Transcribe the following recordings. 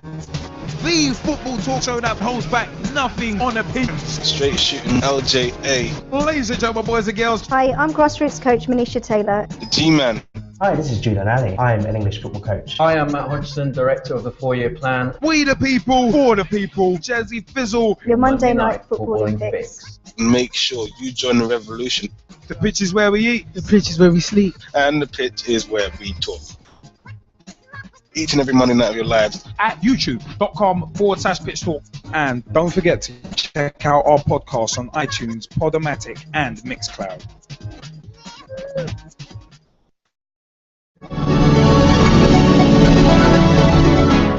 The football talk show that holds back nothing on opinions. Straight shooting LJA. Ladies and gentlemen, boys and girls. Hi, I'm grassroots coach Manisha Taylor. The G-Man. Hi, this is Julian Ali. I'm an English football coach. Hi, I'm Matt Hodgson, director of the 4-year plan. We the people, for the people. Jazzy Fizzle. Your Monday night footballing fix. Make sure you join the revolution. The pitch is where we eat. The pitch is where we sleep. And the pitch is where we talk. Each and every Monday night of your lives. At youtube.com/pitch talk. And don't forget to check out our podcast on iTunes, Podomatic, and Mixcloud.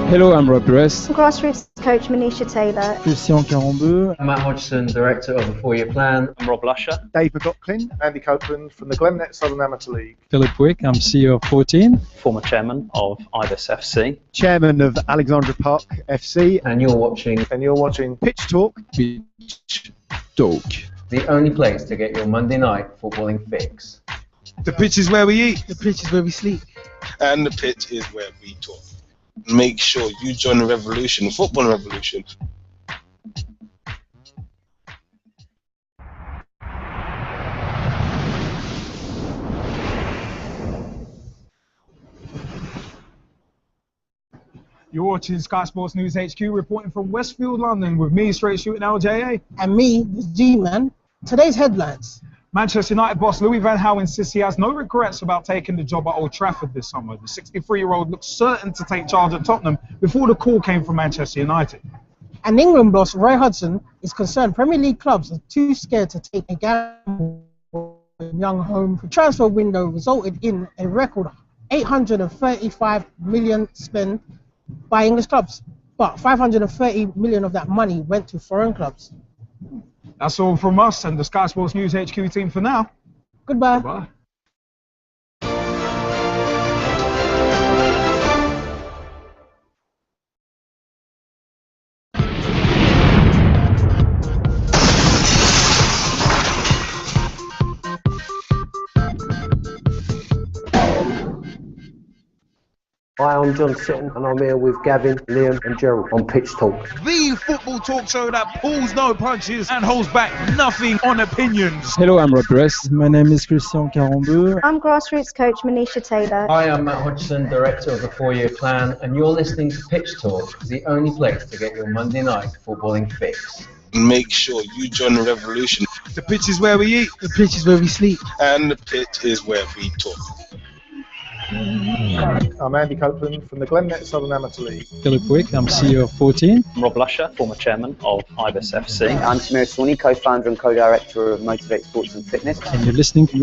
Hello, I'm Rob Perez. Grassroots coach Manisha Taylor. Christian Carambeu. I'm Matt Hodgson, director of the 4-year plan. I'm Rob Lusher. Dave McLaughlin. Andy Copeland from the Glennet Southern Amateur League. Philip Wick, I'm CEO of 14. Former chairman of Ibis FC. Chairman of Alexandra Park FC. And you're watching Pitch Talk. Pitch Talk. The only place to get your Monday night footballing fix. The pitch is where we eat. The pitch is where we sleep. And the pitch is where we talk. Make sure you join the revolution, the football revolution. You're watching Sky Sports News HQ, reporting from Westfield, London, with me, Straight Shooting LJA. And me, the G-Man. Today's headlines. Manchester United boss Louis van Gaal insists he has no regrets about taking the job at Old Trafford this summer. The 63-year-old looks certain to take charge at Tottenham before the call came from Manchester United. And England boss Roy Hodgson is concerned Premier League clubs are too scared to take a gamble on young home. The transfer window resulted in a record 835 million spent by English clubs, but 530 million of that money went to foreign clubs. That's all from us and the Sky Sports News HQ team for now. Goodbye. Goodbye. Hi, I'm John Sitton and I'm here with Gavin, Liam and Gerald on Pitch Talk. The football talk show that pulls no punches and holds back nothing on opinions. Hello, I'm Rob Perez. My name is Christian Carambeu. I'm grassroots coach Manisha Taylor. Hi, I'm Matt Hodgson, director of the 4-year plan. And you're listening to Pitch Talk, the only place to get your Monday night footballing fix. Make sure you join the revolution. The pitch is where we eat. The pitch is where we sleep. And the pitch is where we talk. I'm Andy Copeland from the Glennet Southern Amateur League. Philip Wick, I'm CEO of 14. I'm Rob Lusher, former chairman of Ibis FC. I'm Samir Sawhney, co-founder and co-director of Motivate Sports and Fitness. And you're listening to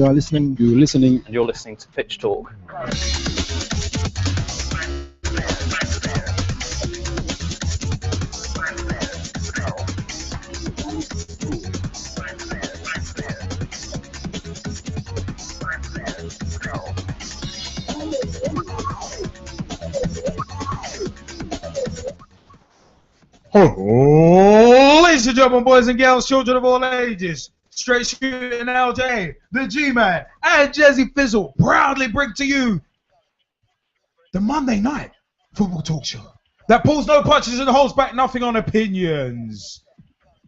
Pitch Talk. Ladies and gentlemen, boys and girls, children of all ages, Straight Shooting LJ, the G-Man, and Jazzy Fizzle proudly bring to you the Monday night football talk show that pulls no punches and holds back nothing on opinions.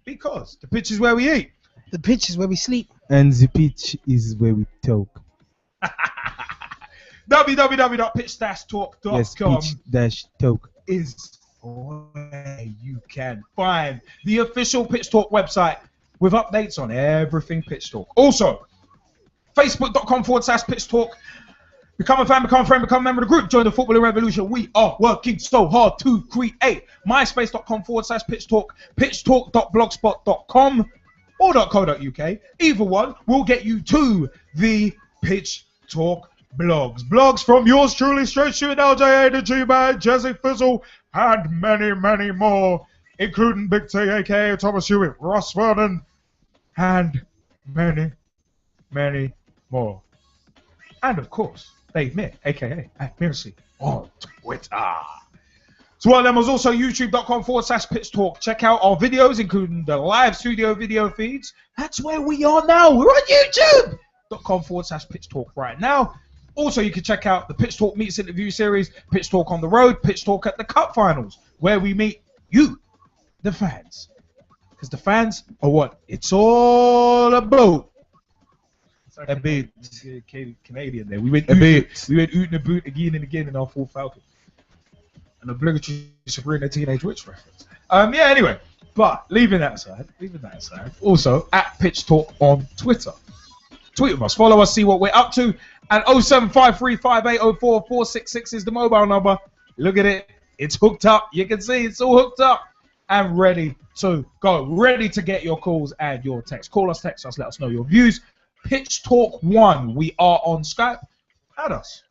Because the pitch is where we eat. The pitch is where we sleep. And the pitch is where we talk. www.pitch-talk.com. Yes, pitch-talk is where you can find the official Pitch Talk website with updates on everything Pitch Talk. Also, facebook.com/Pitch Talk. Become a fan, become a friend, become a member of the group. Join the footballing revolution. We are working so hard to create. MySpace.com/Pitch Talk. PitchTalk.blogspot.com or .co.uk. Either one will get you to the Pitch Talk blogs. Blogs from yours truly, Straight Shooting LJA, the G-Man, Jazzy Fizzle, and many, many more, including Big T, a.k.a. Thomas Hewitt, Ross Vernon, and many, many more. And, of course, Dave Mir, a.k.a. at Mircy on Twitter. So while there was also youtube.com/Pitch Talk. Check out our videos, including the live studio video feeds. That's where we are now. We're on youtube.com/Pitch Talk right now. Also, you can check out the Pitch Talk Meets Interview series, Pitch Talk on the Road, Pitch Talk at the Cup Finals, where we meet you, the fans. Because the fans are what it's all about. A bit Canadian there. We went oot and boot again and again in our full Falcon. An obligatory Sabrina Teenage Witch reference. Yeah, anyway. But leaving that aside. Also, at Pitch Talk on Twitter. Tweet with us. Follow us, see what we're up to. And 07535804466 is the mobile number. Look at it. It's hooked up. You can see it's all hooked up. And ready to go. Ready to get your calls and your texts. Call us, text us, let us know your views. Pitch Talk 1. We are on Skype. Add us.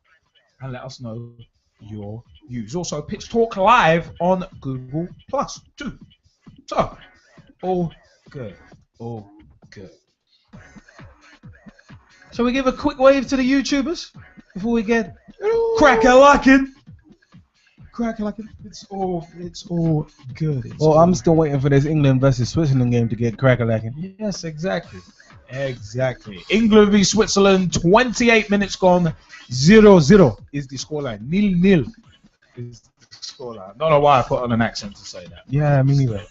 And let us know your views. Also, Pitch Talk Live on Google Plus too. So, all good. All good. Shall we give a quick wave to the YouTubers before we get crack-a-lacking? It's all good. I'm still waiting for this England versus Switzerland game to get crack-a-lacking. Yes, exactly. England v Switzerland, 28 minutes gone, 0-0 is the scoreline. 0-0 is the scoreline. I don't know why I put on an accent to say that. Yeah, me neither.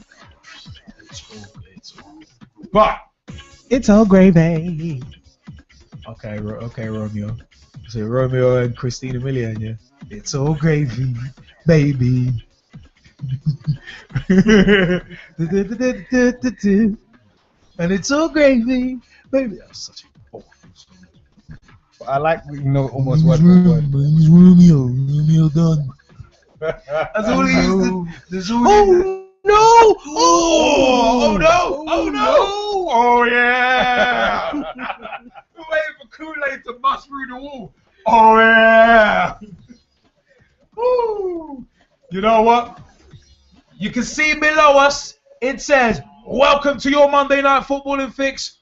It's all good. But it's all gravy. Okay, Romeo. So Romeo and Christina Milian, yeah. It's all gravy, baby. And it's all gravy, baby. That was such a awful song. But I like, almost word for word. Romeo done. That's all he used to. No! Oh no! Oh no! Oh yeah! We're waiting for Kool-Aid to bust through the wall. Oh yeah! Woo! You know what? You can see below us. It says, "Welcome to your Monday Night Footballing Fix."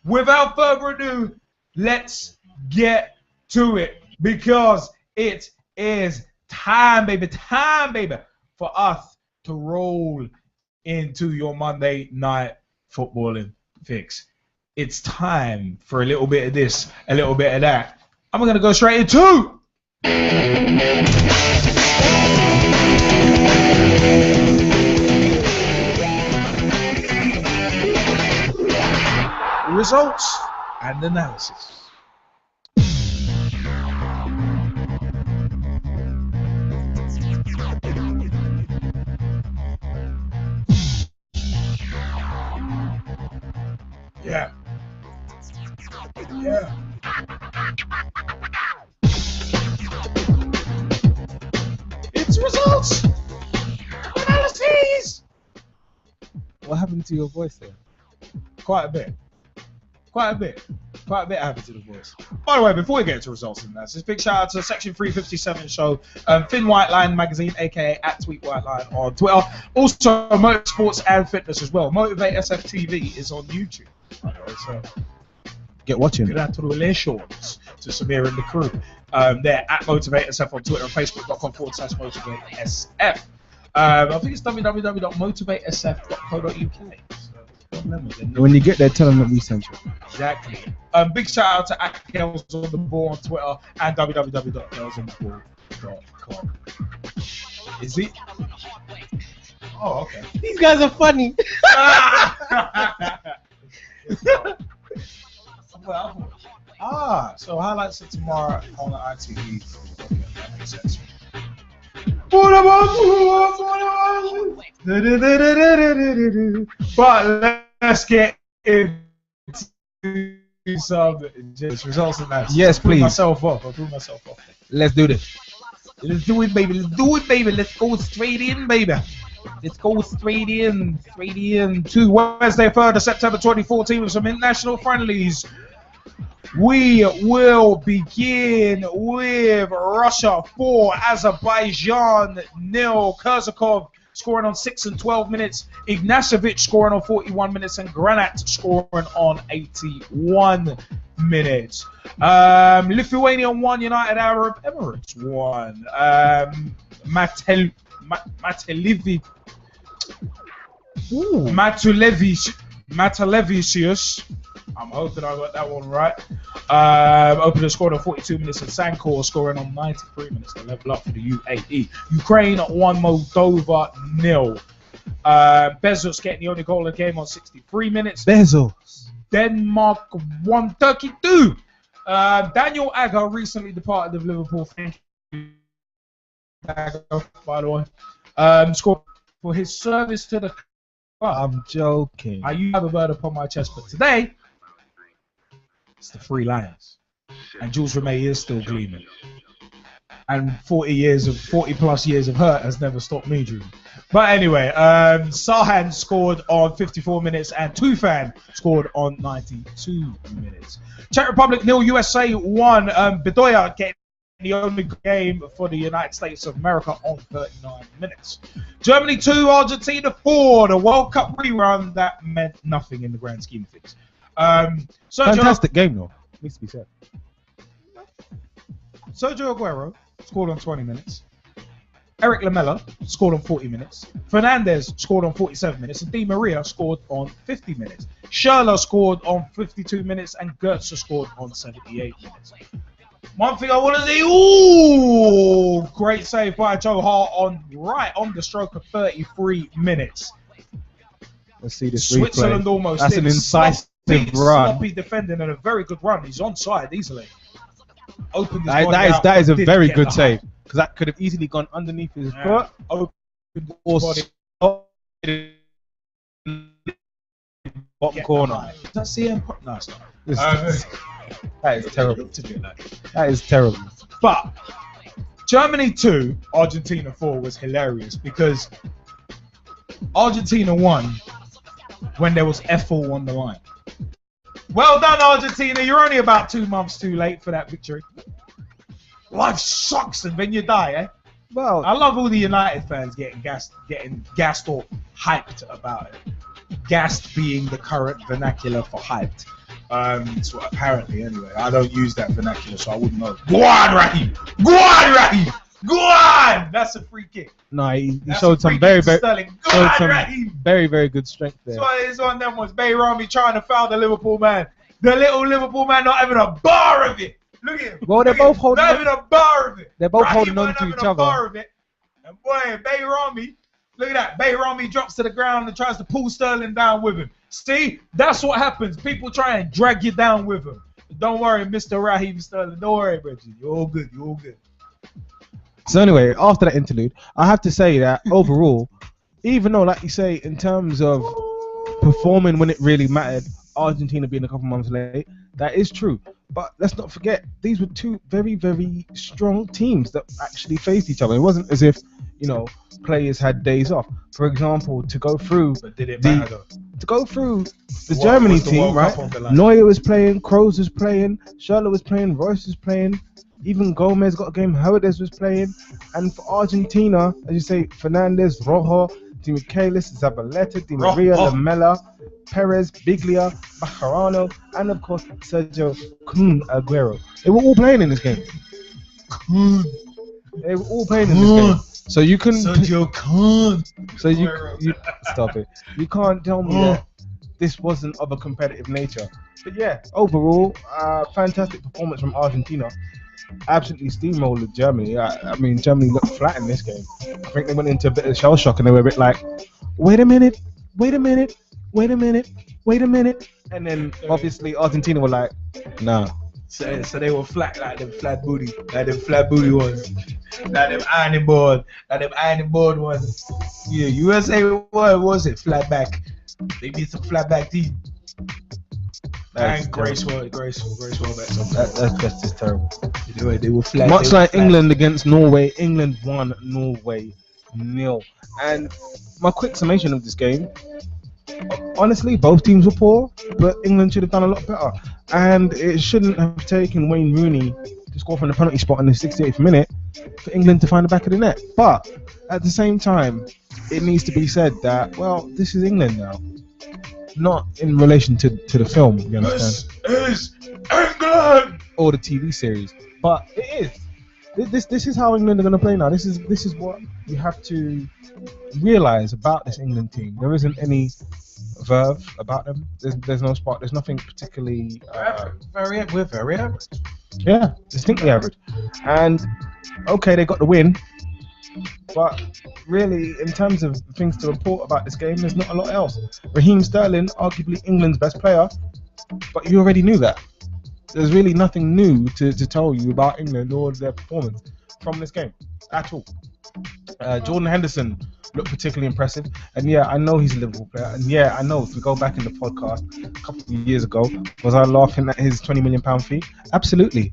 Without further ado, let's get to it because it is time, baby, for us to roll into your Monday Night Footballing Fix. It's time for a little bit of this, a little bit of that. I'm going to go straight into results and analysis. Yeah. It's results. Analyses. What happened to your voice there? Quite a bit happened to the voice. By the way, before we get into results and analysis, big shout out to Section 357 show, Finn Whiteline magazine, aka @TweetWhiteline on Twitter. Also, motorsports and fitness as well. Motivate SF TV is on YouTube. So get watching. Congratulations to Samir and the crew. They're at Motivate SF on Twitter and Facebook.com/MotivateSF. I think it's www.motivatesf.co.uk. When you get there, tell them that we sent you. Exactly. Big shout out to @Girls on the Ball on Twitter and www.girlsontheball.com. Is it? Oh, okay. These guys are funny. So highlights of tomorrow on the ITV. Okay, that makes sense. But let's get into some results and that. Yes, please. I'll prove myself off. Let's do this. Let's do it, baby. Let's go straight in, baby. Let's go straight in to Wednesday, 3rd of September 2014 with some international friendlies. We will begin with Russia 4, Azerbaijan 0. Kurzakov scoring on 6 and 12 minutes. Ignashevich scoring on 41 minutes. And Granat scoring on 81 minutes. Lithuania 1, United Arab Emirates 1. Matulevicius I'm hoping I got that one right. Opener scored on 42 minutes and Sankor scoring on 93 minutes to level up for the UAE. Ukraine 1, Moldova 0. Bezos getting the only goal of the game on 63 minutes. Bezos. Denmark 1, Turkey 2. Daniel Agger recently departed of Liverpool. Thank you, Agger, by the way. Scored for his service to the club. I'm joking. I used to have a bird upon my chest, but today it's the Three Lions, and Jules Rimet is still gleaming. And 40 plus years of hurt has never stopped me dreaming. But anyway, Sahan scored on 54 minutes and Tufan scored on 92 minutes. Czech Republic 0, USA 1. Bedoya getting the only game for the United States of America on 39 minutes. Germany 2, Argentina 4. The World Cup rerun that meant nothing in the grand scheme of things. Fantastic game though, needs to be said. Sergio Aguero scored on 20 minutes. Eric Lamela scored on 40 minutes. Fernandez scored on 47 minutes. And Di Maria scored on 50 minutes. Schürrle scored on 52 minutes. And Goetze scored on 78 minutes. One thing I want to see, great save by Joe Hart on the stroke of 33 minutes. Let's see this Switzerland replay. almost That's did. an incisive run. Sloppy defending and a very good run. He's onside easily. Opened his body out, That is a didn't very get good the save, because that could have easily gone underneath his foot. Opened Or his body. bottom corner. Is that CM Punk? No, it's not. That is terrible. That is terrible. But Germany 2, Argentina 4 was hilarious because Argentina won when there was F4 on the line. Well done, Argentina. You're only about 2 months too late for that victory. Life sucks, and when you die, eh? Well, I love all the United fans getting gassed or hyped about it. Gassed being the current vernacular for hyped. So apparently, anyway, I don't use that vernacular, so I wouldn't know. Go on, Raheem! Go on, Raheem! Go on! That's a free kick. No, he showed some very good strength there. So it's one of them ones. Bayrami trying to foul the Liverpool man. The little Liverpool man not having a bar of it. Look at him. Well, they're both holding. Not having a bar of it. They're both Raheem holding on to each a other. bar of it. And boy, Bayrami, look at that. Bayrami drops to the ground and tries to pull Sterling down with him. See, that's what happens. People try and drag you down with him. Don't worry, Mr. Raheem Sterling. Don't worry, Reggie. You're all good. You're all good. So anyway, after that interlude, I have to say that overall, even though, like you say, in terms of performing when it really mattered, Argentina being a couple months late, that is true. But let's not forget, these were two very, very strong teams that actually faced each other. It wasn't as if, players had days off. For example, to go through the Germany team, right? Neuer was playing, Kroos was playing, Schürrle was playing, Royce was playing, even Gomez got a game, Hernandez was playing, and for Argentina, as you say, Fernandez, Rojo, Di Michaelis, Zabaleta, Di Maria, Lamela, Perez, Biglia, Bajarano, and of course Sergio Aguero. They were all playing in this game. They were all playing in this game. So you can. So you stop it. You can't tell me that this wasn't of a competitive nature. But yeah, overall, fantastic performance from Argentina. Absolutely steamrolled Germany. I mean, Germany looked flat in this game. I think they went into a bit of shell shock and they were a bit like, wait a minute, and then obviously Argentina were like, nah. So they were flat like them flat booty ones, like them ironing board ones. Yeah, USA, what was it? Flat back. They beat some flat back team. And graceful. That's just terrible. They were flat. Much like England against Norway, England won, Norway 0. And my quick summation of this game, honestly, both teams were poor, but England should have done a lot better. And it shouldn't have taken Wayne Rooney to score from the penalty spot in the 68th minute for England to find the back of the net. But at the same time, it needs to be said that, well, this is England now. Not in relation to the film, you understand? This is England! Or the TV series. But it is. This is how England are going to play now. This is what you have to realize about this England team. There isn't any verve about them. There's no spark. There's nothing particularly. We're very average. Yeah, distinctly average. And okay, they got the win, but really, in terms of things to report about this game, there's not a lot else. Raheem Sterling, arguably England's best player, but you already knew that. There's really nothing new to tell you about England or their performance from this game at all. Jordan Henderson looked particularly impressive, and yeah, I know he's a Liverpool player, and yeah, I know if we go back in the podcast a couple of years ago, was I laughing at his £20 million fee? Absolutely.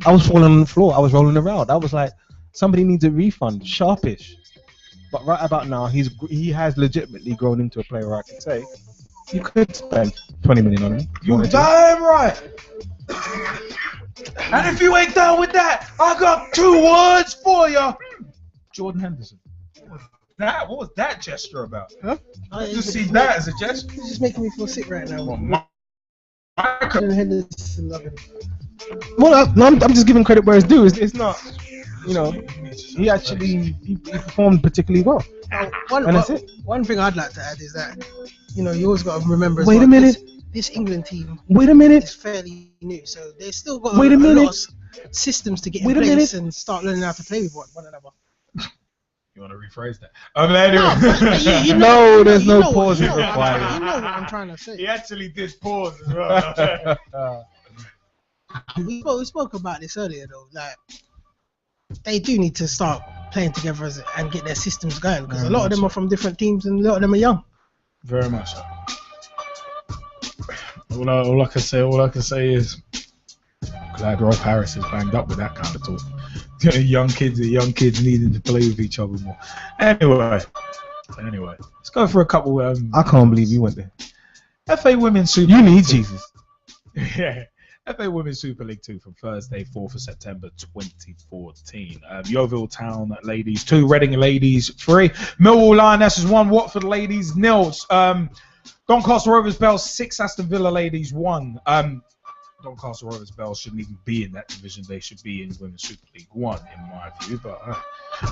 I was falling on the floor, I was rolling around, I was like, somebody needs a refund, sharpish. But right about now, he has legitimately grown into a player where I can say, you could spend 20 million on him. You damn right. And if you ain't down with that, I got 2 words for you. Jordan Henderson. What was that gesture about? Huh? Just see that as a gesture. It's just making me feel sick right now. Michael Henderson, love him. Well, I'm just giving credit where it's due. It's not, you know, he performed particularly well. One thing I'd like to add is that, you know, you always got to remember. Wait a minute. This England team. Wait a minute. Is fairly new, so they've still got a lot of systems to get in place and start learning how to play with one another. You want to rephrase that? Anyway. There's no pause required. You know what I'm trying to say. He actually did pause as well. We spoke about this earlier though. Like, they do need to start playing together and get their systems going, because a lot of them are from different teams and a lot of them are young. Very much so. All I can say is glad Rolf Harris is banged up with that kind of talk. young kids needing to play with each other more. Anyway, let's go for a couple. I can't believe you went there. FA Women's Super. You need Jesus. Yeah. FA Women's Super League 2 from Thursday, 4th of September 2014. Yeovil Town ladies 2, Reading ladies 3, Millwall Lionesses 1, Watford ladies 0. Doncaster Rovers Bells 6, Aston Villa ladies 1. Doncaster Rovers Bells shouldn't even be in that division. They should be in Women's Super League 1, in my view. But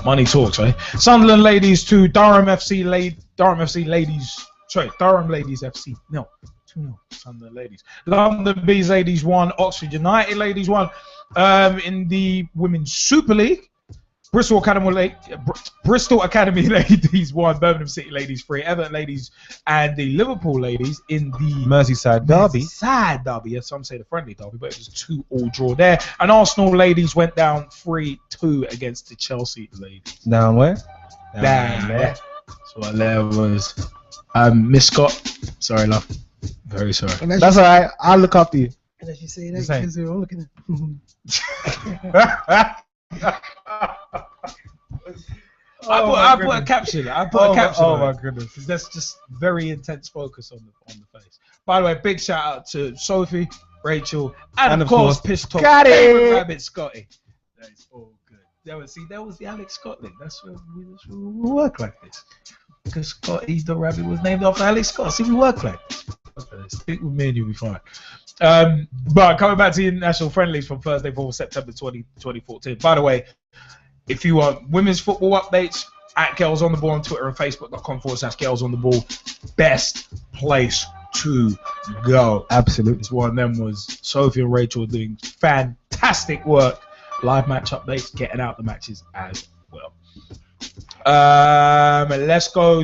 money talks, right? Sunderland ladies 2, Durham ladies FC 0. 2-0, Sunderland ladies. London Bees ladies 1, Oxford United ladies 1. In the Women's Super League, Bristol Academy ladies 1, Birmingham City ladies 3, Everton ladies and the Liverpool ladies in the Merseyside derby. Yes, some say the friendly derby, but it was 2-2 draw there. And Arsenal ladies went down 3-2 against the Chelsea ladies. Down where? Down there. So there was Miss Scott. Sorry, love. Very sorry. That's alright. I'll look after you. And as you say that, because we're all looking at. I put a caption. I put a caption. Oh my goodness! That's just very intense focus on the face. By the way, big shout out to Sophie, Rachel, and of course Pish Talk favorite rabbit Scotty. That is all good. That was the Alex Scotland. That's where we work like this. Because Scotty the rabbit was named after Alex Scott. See, we work like this. Stick with me and you'll be fine. But coming back to the international friendlies from Thursday, 4th September 2014. By the way, if you want women's football updates, at Girls on the Ball on Twitter and Facebook.com/Girls on the Ball. Best place to go. Absolutely. One of them was Sophie and Rachel doing fantastic work. Live match updates, getting out the matches as well. Let's go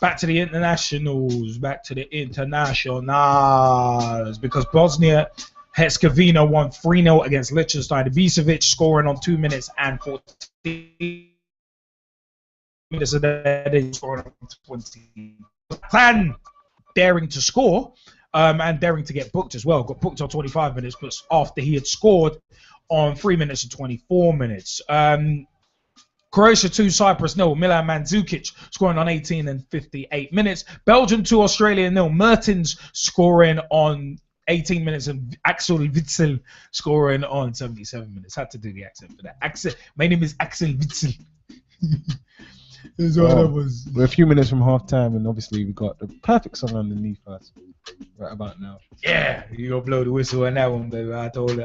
back to the internationals. Because Bosnia-Herzegovina won 3-0 against Liechtenstein. Ibisevic scoring on 2 minutes and 14 minutes, and then scoring on 20. Clan daring to score and daring to get booked as well. Got booked on 25 minutes, but after he had scored on 3 minutes and 24 minutes. Croatia 2, Cyprus 0. Milan Mandzukic scoring on 18 and 58 minutes. Belgium 2, Australia 0. Mertens scoring on 18 minutes and Axel Witsel scoring on 77 minutes. Had to do the accent for that. My name is Axel Witsel. We're a few minutes from half time, and obviously we got the perfect song underneath us right about now. Yeah, you gotta blow the whistle on that one, baby. I told you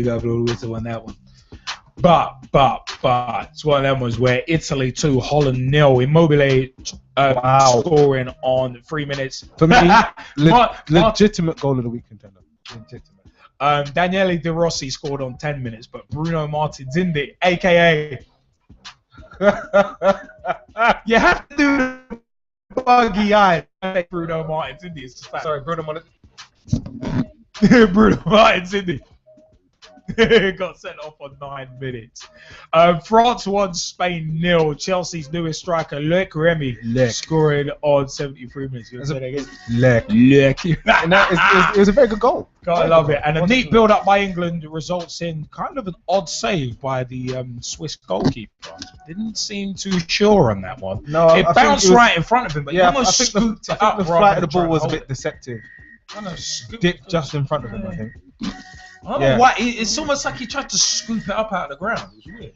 gotta blow the whistle on that one. it's one of them ones where Italy 2, Holland 0. Immobile scoring on 3 minutes. For me, legitimate goal of the week contender. Legitimate. Daniele De Rossi scored on 10 minutes, but Bruno Martins Indi, aka you have to do the buggy eye. Bruno Martins Indi is just fact. Sorry, Bruno Martins. Bruno Martins Indi got sent off on 9 minutes. France 1, Spain 0. Chelsea's newest striker, Loic Remy, scoring on 73 minutes. You say that again? It was a very good goal. I love it. And a neat build-up by England results in kind of an odd save by the Swiss goalkeeper. Didn't seem too sure on that one. No, it bounced right in front of him, but he almost scooped it up. The flight of the ball was a bit deceptive. Dipped just in front of him, I think. I don't know why. It's almost like he tried to scoop it up out of the ground. It was weird.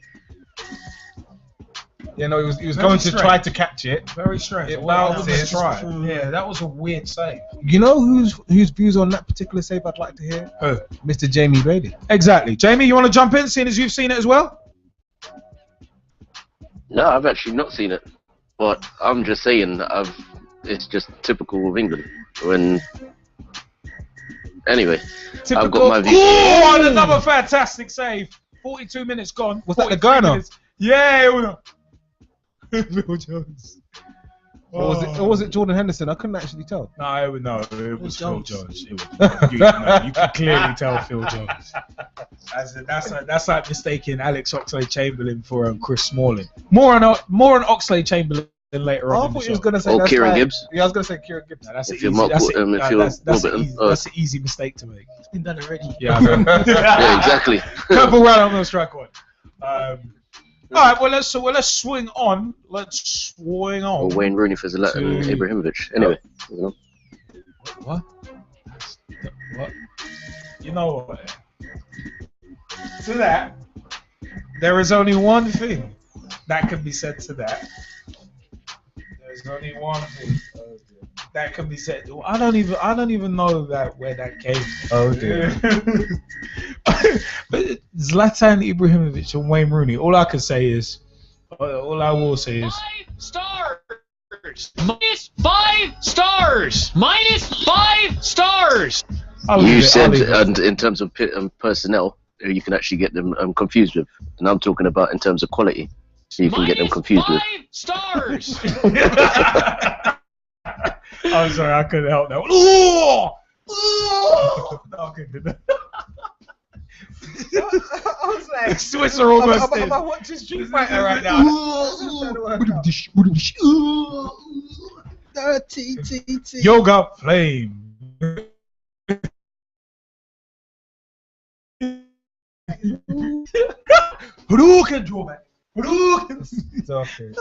Yeah, no, he was going to try to catch it. Very strange. It bounces. Yeah, that was a weird save. You know whose views on that particular save I'd like to hear? Who? Mr. Jamie Brady. Exactly. Jamie, you want to jump in, seeing as you've seen it as well? No, I've actually not seen it. But I'm just saying, it's just typical of England. Anyway, I've got my view. Oh, and another fantastic save. 42 minutes gone. Was that the Ghana? Yeah, it was. Phil Jones. Or was it Jordan Henderson? I couldn't actually tell. No, it was Phil Jones. You can clearly tell Phil Jones. That's like mistaking Alex Oxlade-Chamberlain for Chris Smalling. More on Oxlade-Chamberlain later on. I thought you was gonna say Kieran Gibbs. Yeah, I was gonna say Kieran Gibbs. No, that's an easy mistake to make. It's been done already. Yeah, I know. Yeah, exactly. Couple round, I'm gonna strike one. All right, well let's swing on. Or Wayne Rooney for Zlatan and Ibrahimovic. Anyway. What? You know what? To that, there is only one thing that can be said to that. There's only one thing that can be said. I don't even know where that came from. Oh dear. But Zlatan Ibrahimovic and Wayne Rooney. All I will say is 5 stars. -5 stars. -5 stars. You said, and in terms of personnel, who you can actually get them confused with, and I'm talking about in terms of quality, so you can get them confused with. 5 stars. I'm sorry, I couldn't help that one. Ooh! I was like, Swiss are almost in. I'm watching Street Fighter right now. Yoga Flame. Hadouken, drawback. Hadouken. It's okay.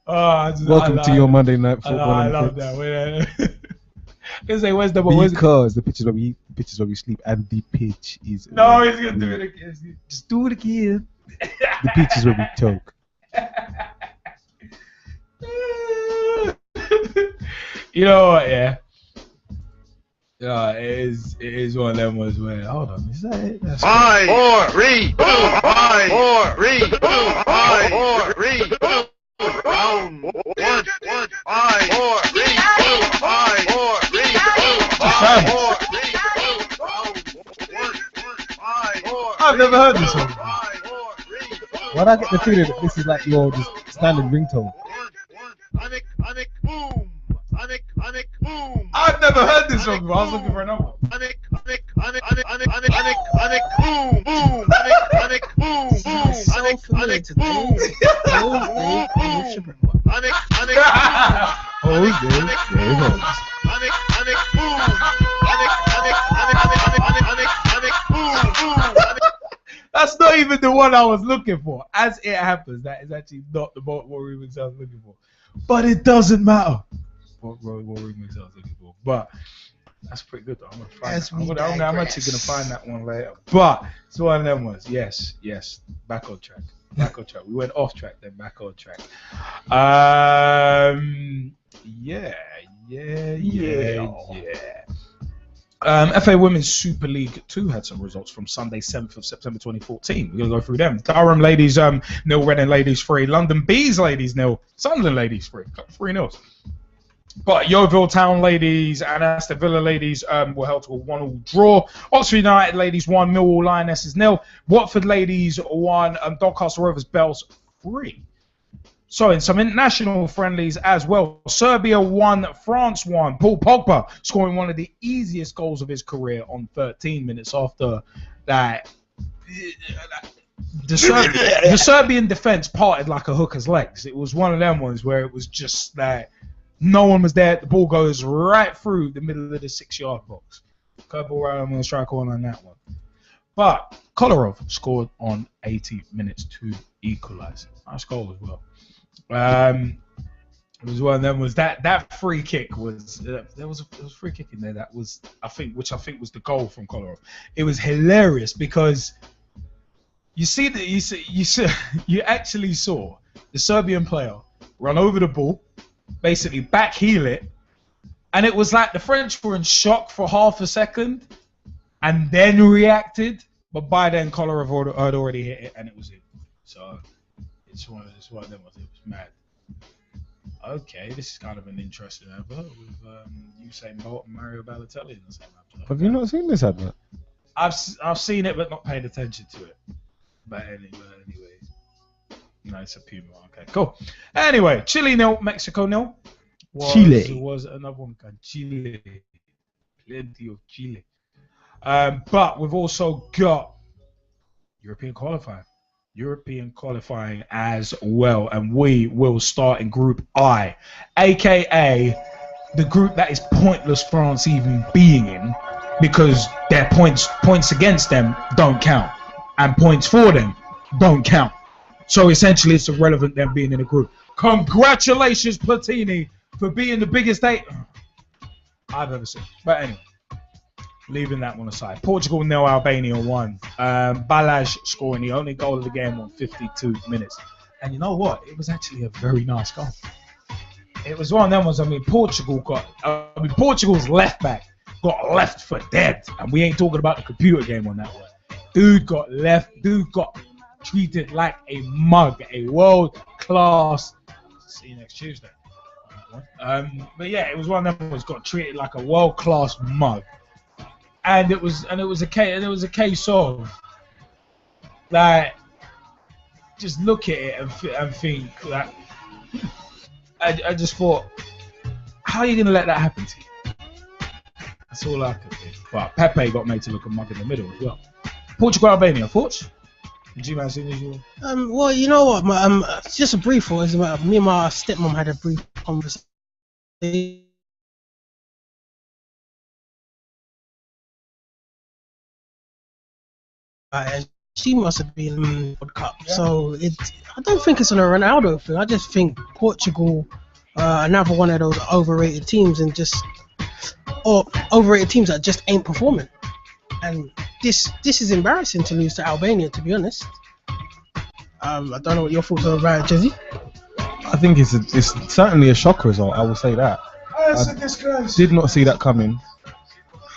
Welcome to your Monday Night Football. I love that. Where's the because the pitch is where we sleep and the pitch is. No, he's gonna do it again. Just do it again. The pitch is where we talk. You know what? Yeah. Yeah, it is one of them ones where. Hold on, is that it? That's 5, 4, 3, 2, 5, 4, 3, 2, 5, 4, 3, 2. Round 1, 5, 4, 3, 2, 5, 4, 3, 2, 5, 4, 3, 2. I've never heard this one. Why do I get the feeling that this is like your just standard ringtone? Panic, boom. Panic, boom. I've never heard this one before. I was looking for a number. Panic, boom, boom. Panic, boom, boom. Panic, boom. Panic, That's not even the one I was looking for. As it happens, that is actually not the what remix I was looking for. But it doesn't matter what remix I was looking for. But that's pretty good though. I'm actually gonna find that one later. But it's one of them ones. Yes. Back on track. We went off track, then back on track. Yeah. FA Women's Super League 2 had some results from Sunday, 7th of September 2014. We're going to go through them. Durham ladies 0, Reading ladies 3, London Bees ladies 0, Sunderland ladies 3. 3-0. But Yeovil Town ladies and Aston Villa ladies were held to a 1-1 draw. Oxford United ladies 1, Millwall Lionesses 0. Watford ladies 1, Doncaster Rovers Bells 3. So in some international friendlies as well, Serbia 1, France 1. Paul Pogba scoring one of the easiest goals of his career on 13 minutes after that. The Serbian defense parted like a hooker's legs. It was one of them ones where it was just that no one was there. The ball goes right through the middle of the 6-yard box. Couple right on the strike on that one. But Kolarov scored on 80 minutes to equalise. Nice goal as well. It was one of them. Was that free kick was there was a free kick in there that was I think was the goal from Kolarov. It was hilarious because you actually saw the Serbian player run over the ball, basically back heel it, and it was like the French were in shock for half a second and then reacted, but by then Kolarov had already hit it and it was in. So it's one of them. It was mad. Okay, this is kind of an interesting advert with Usain Bolt and Mario Balotelli in the same advert. Have you not seen this advert? I've seen it, but not paid attention to it. But anyway, no, it's a Puma. Okay, cool. Anyway, Chile 0, Mexico 0. Chile was another one. Chile, plenty of Chile. But we've also got European qualifying as well, and we will start in Group I, aka the group that is pointless France even being in, because their points against them don't count, and points for them don't count. So essentially, it's irrelevant them being in a group. Congratulations, Platini, for being the biggest date I've ever seen. But anyway. Leaving that one aside. Portugal 0, Albania 1. Balaj scoring the only goal of the game on 52 minutes. And you know what? It was actually a very nice goal. It was one of them ones. Portugal's left back got left for dead. And we ain't talking about the computer game on that one. Dude got treated like a mug. A world class. See you next Tuesday. But yeah, it was one of them ones got treated like a world class mug. And it was a case of like just look at it and think that I just thought, how are you gonna let that happen to you? That's all I could think. But Pepe got made to look a mug in the middle as well. Portugal, Albania, thoughts? G-Man, as usual. Well, you know what, just a brief thought. Me and my stepmom had a brief conversation. And she must have been in the World Cup. Yeah. So I don't think it's a Ronaldo thing. I just think Portugal, another one of those overrated teams, or overrated teams that just ain't performing. And this is embarrassing to lose to Albania, to be honest. I don't know what your thoughts are about it, Jesse. I think it's certainly a shock result. I will say that. I did not see that coming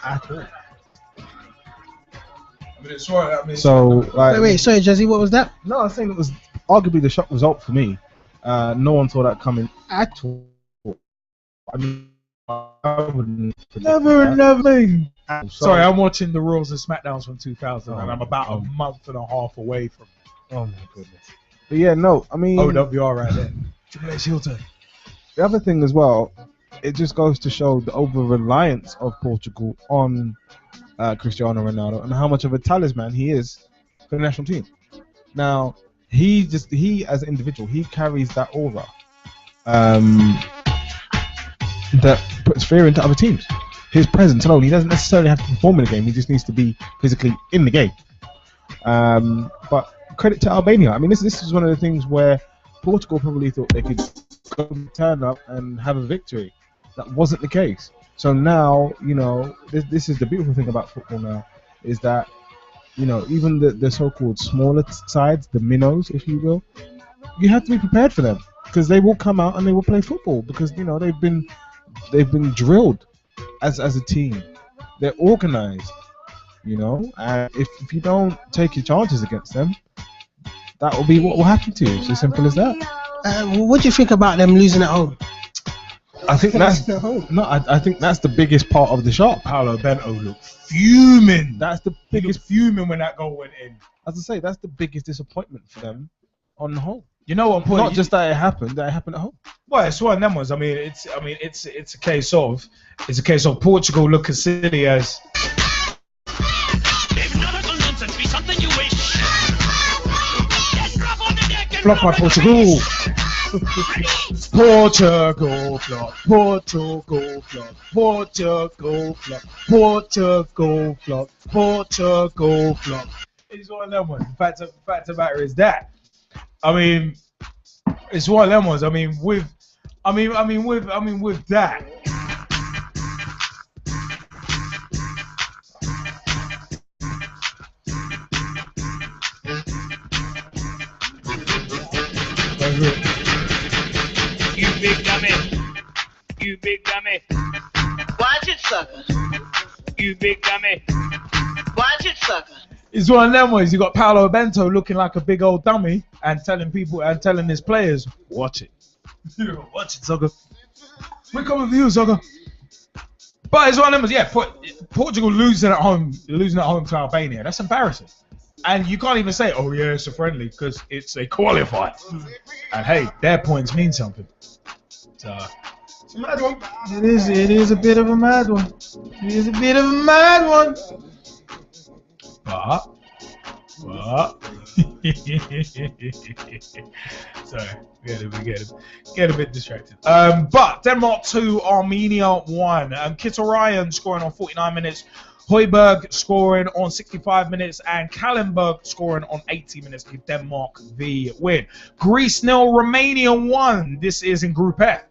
at all. Wait, sorry, Jesse, what was that? No, I was saying it was arguably the shock result for me. No one saw that coming at all. I mean, I wouldn't. Never. Sorry, I'm watching the Raws and SmackDowns from 2000, and I'm about a month and a half away from. Oh my goodness. But yeah, no, I mean. OWR right there. Triple H Hilton. The other thing as well, it just goes to show the over-reliance of Portugal on Cristiano Ronaldo and how much of a talisman he is for the national team. Now, he as an individual, he carries that aura that puts fear into other teams. His presence alone, he doesn't necessarily have to perform in the game, he just needs to be physically in the game. But credit to Albania. I mean, this is one of the things where Portugal probably thought they could turn up and have a victory. That wasn't the case. So now, you know, this is the beautiful thing about football now, is that, you know, even the so-called smaller sides, the minnows, if you will, you have to be prepared for them, because they will come out and they will play football, because, you know, they've been drilled as a team They're organised, you know. And if you don't take your chances against them, that will be what will happen to you. It's as simple as that. What do you think about them losing at home? I think that's I think that's the biggest part of the shot. Paolo Bento looked fuming. That's the biggest fuming when that goal went in. As I say, that's the biggest disappointment for them on the whole. You know what point? Not just that it happened at home. Well, it's one of them ones. I mean, it's a case of Portugal looking silly as. Flop by Portugal. Portugal flop. Portugal flop. Portugal flop. Portugal flop. Portugal flop. It's one of them ones. The fact of the matter is that. I mean, it's one of them ones. I mean, with that. You big dummy. You big dummy. Watch it, sucker. You big dummy. Watch it, sucker. It's one of them ways. You got Paolo Bento looking like a big old dummy and telling his players, watch it. Watch it, sucker. We come with you, sucker. But it's one of them. Yeah, Portugal losing at home to Albania. That's embarrassing. And you can't even say, oh yeah, it's a friendly, because it's a qualifier. And hey, their points mean something. So it's a mad one. It is a bit of a mad one. It is a bit of a mad one. But sorry, get a bit distracted. But Denmark 2, Armenia 1. Kittel Ryan scoring on 49 minutes. Højbjerg scoring on 65 minutes and Kallenberg scoring on 80 minutes to give Denmark the win. Greece 0, Romania 1. This is in Group F.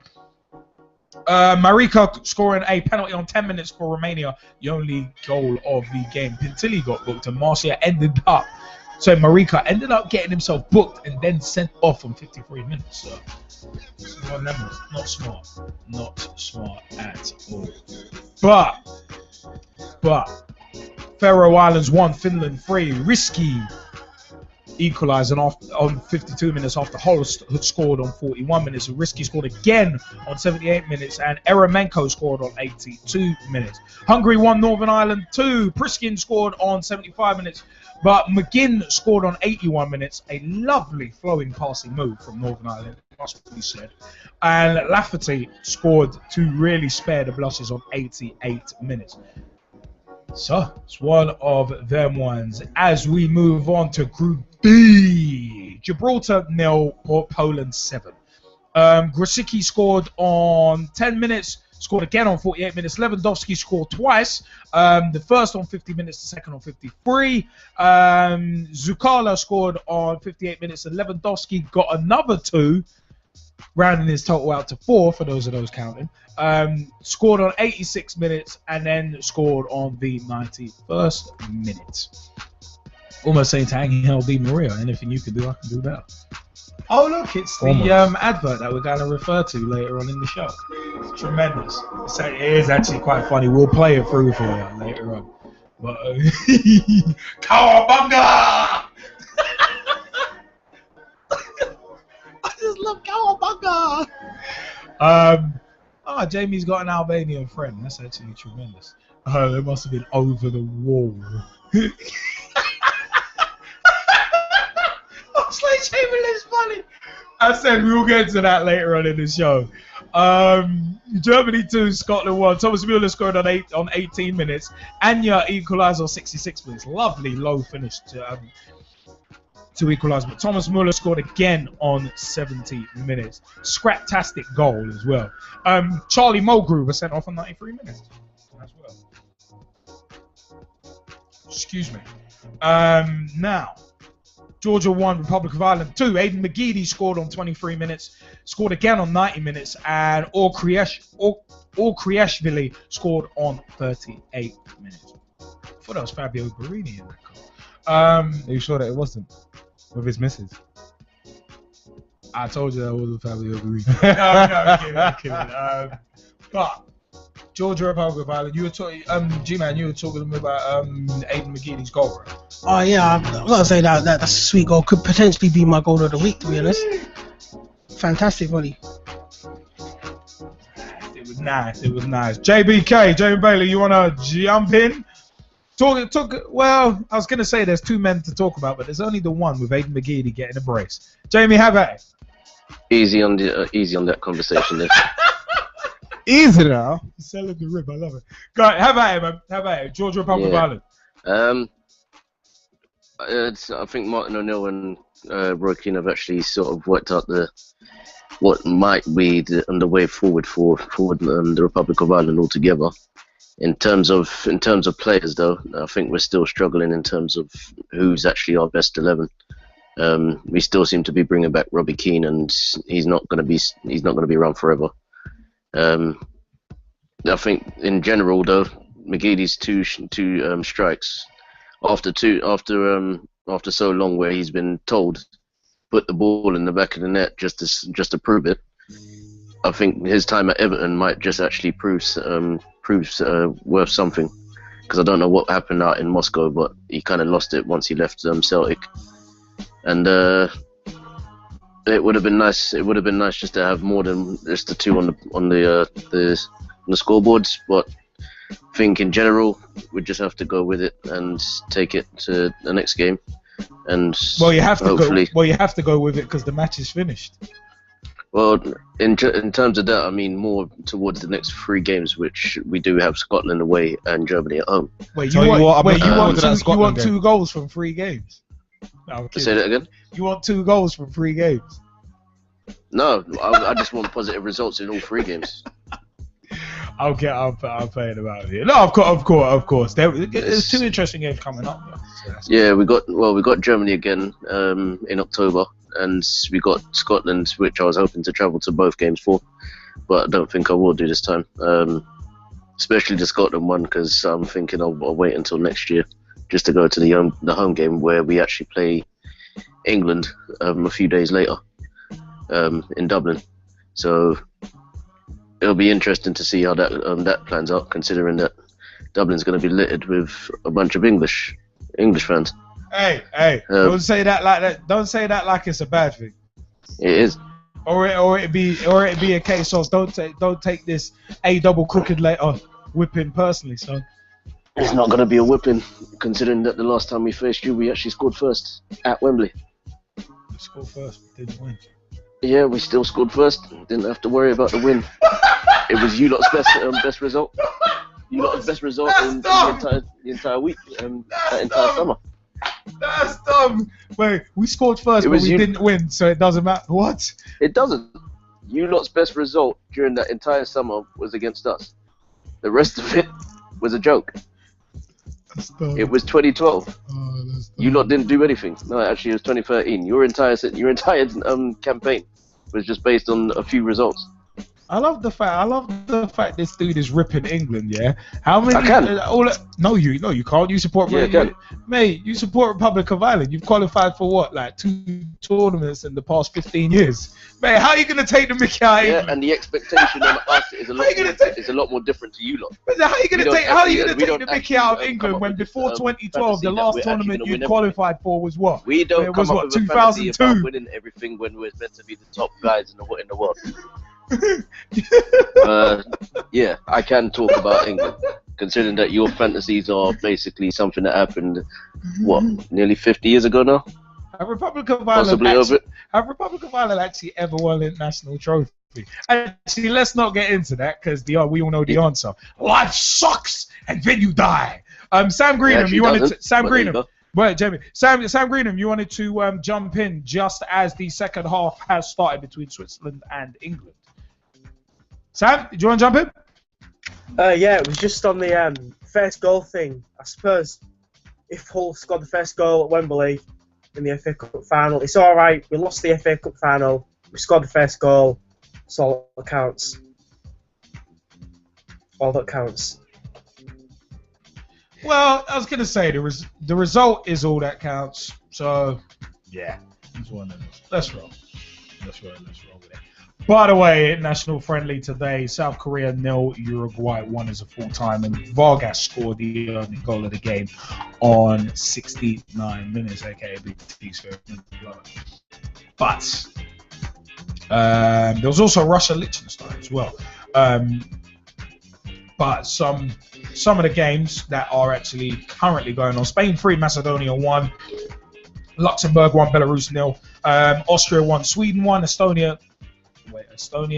Marika scoring a penalty on 10 minutes for Romania, the only goal of the game. Pintilli got booked and Marcia Marika ended up getting himself booked and then sent off on 53 minutes. So, not smart at all. But Faroe Islands 1, Finland 3. Risky equalising on 52 minutes after Holst had scored on 41 minutes. Risky scored again on 78 minutes and Eremenko scored on 82 minutes. Hungary 1, Northern Ireland 2. Priskin scored on 75 minutes, but McGinn scored on 81 minutes. A lovely flowing passing move from Northern Ireland, must be said. And Lafferty scored to really spare the blushes on 88 minutes. So, it's one of them ones. As we move on to Group D, Gibraltar 0, Poland 7. Grosicki scored on 10 minutes, scored again on 48 minutes. Lewandowski scored twice, the first on 50 minutes, the second on 53. Zukala scored on 58 minutes, and Lewandowski got another 2, rounding his total out to 4 for those counting. Scored on 86 minutes and then scored on the 91st minute. Almost saying to Angel Di Maria, anything you can do, I can do better. Oh look, it's the advert that we're going to refer to later on in the show. It's tremendous. It is actually quite funny. We'll play it through for you later on. But Cowabunga! I just love Cowabunga! Jamie's got an Albanian friend. That's actually tremendous. They must have been over the wall. Oxlade Chamberlain's funny. I said we will get to that later on in the show. Germany 2, Scotland 1. Thomas Müller scored on 18 minutes. Anya equalised on 66 minutes. Lovely low finish to equalise, but Thomas Müller scored again on 70 minutes. Scraptastic goal as well. Charlie Mulgrew was sent off on 93 minutes as well. Excuse me. Now, Georgia 1, Republic of Ireland 2. Aidan McGeady scored on 23 minutes, scored again on 90 minutes, and Kriashvili scored on 38 minutes. I thought that was Fabio Guarini in that goal. Are you sure that it wasn't? With his missus? I told you that wasn't Fabio Guarini. No, I'm kidding. But Georgia Republic of Ireland. You were talking, G-Man. You were talking about Aidan McGeady's goal, right? Oh yeah, I've got to say that's a sweet goal. Could potentially be my goal of the week, to be honest. Fantastic volley. It was nice. It was nice. JBK, Jamie Bailey, you wanna jump in? Well, I was gonna say there's two men to talk about, but there's only the one with Aidan McGeady getting a brace. Jamie, have at it. Easy on that conversation there. Easy now. Selling the rib, I love it. Go ahead, have at it, man. Have at it. Georgia Republic of Ireland. I think Martin O'Neill and Roy Keane have actually sort of worked out what might be the way forward for the Republic of Ireland altogether. In terms of players, though, I think we're still struggling in terms of who's actually our best 11. We still seem to be bringing back Robbie Keane, and he's not going to be around forever. I think in general, though, McGeady's two strikes after so long where he's been told put the ball in the back of the net just to prove it. I think his time at Everton might just actually proves worth something, because I don't know what happened out in Moscow, but he kind of lost it once he left Celtic, and it would have been nice. It would have been nice just to have more than just the two on the scoreboards, but I think in general we just have to go with it and take it to the next game. And you have to hopefully, go. Well, you have to go with it because the match is finished. Well, in terms of that, I mean more towards the next 3 games, which we do have Scotland away and Germany at home. Wait, you want 2 goals from 3 games? No, say that again. You want 2 goals from 3 games? No, I just want positive results in all 3 games. I'm playing about it here. No, of course. There's 2 interesting games coming up. Yeah, we got Germany again in October, and we got Scotland, which I was hoping to travel to both games for, but I don't think I will do this time. Especially the Scotland one, because I'm thinking I'll wait until next year just to go to the home game where we actually play England a few days later in Dublin. So it'll be interesting to see how that plans out, considering that Dublin's going to be littered with a bunch of English fans. Hey! Don't say that like that. Don't say that like it's a bad thing. It is. Or it be a case of don't take this double crooked letter whipping personally, son. It's not going to be a whipping, considering that the last time we faced you, we actually scored first at Wembley. We scored first, but didn't win. Yeah, we still scored first. Didn't have to worry about the win. It was you lot's best result. You lot's best result in the entire week, that entire summer. That's dumb. Wait, we scored first, but we didn't win, so it doesn't matter. What? It doesn't. You lot's best result during that entire summer was against us. The rest of it was a joke. It was 2012. You lot didn't do anything. No, actually, it was 2013. Your entire campaign was just based on a few results. I love the fact this dude is ripping England. Yeah, how many? I can. No, you can't. You support. Yeah, mate, you support Republic of Ireland. You've qualified for what, like 2 tournaments in the past 15 years. Mate, how are you gonna take the mickey out of England? And the expectation on us is a lot more different to you lot. But how are you gonna take the mickey out of England when before 2012 the last tournament you qualified for was what? We don't come up with 2002. a fantasy about winning everything when we're meant to be the top guys in the world. Yeah, I can talk about England, considering that your fantasies are basically something that happened, nearly 50 years ago now? Have Republic of Ireland actually ever won a national trophy? Actually, let's not get into that because we all know the answer. Life sucks, and then you die. Sam Greenham, you wanted to, Sam Greenham. Wait, Jamie. Sam Greenham, you wanted to jump in just as the second half has started between Switzerland and England. Sam, do you want to jump in? Yeah, it was just on the first goal thing. I suppose if Hull scored the first goal at Wembley in the FA Cup final, it's all right. We lost the FA Cup final. We scored the first goal. That's all that counts. All that counts. Well, I was going to say the result is all that counts. So, yeah, it's one of those. Let's roll with it. By the way, international friendly today, South Korea 0, Uruguay 1 as a full-time, and Vargas scored the only goal of the game on 69 minutes, aka Big T's favorite. But there was also Russia-Liechtenstein as well. But some of the games that are actually currently going on: Spain 3, Macedonia 1, Luxembourg 1, Belarus 0, Austria 1, Sweden 1, Estonia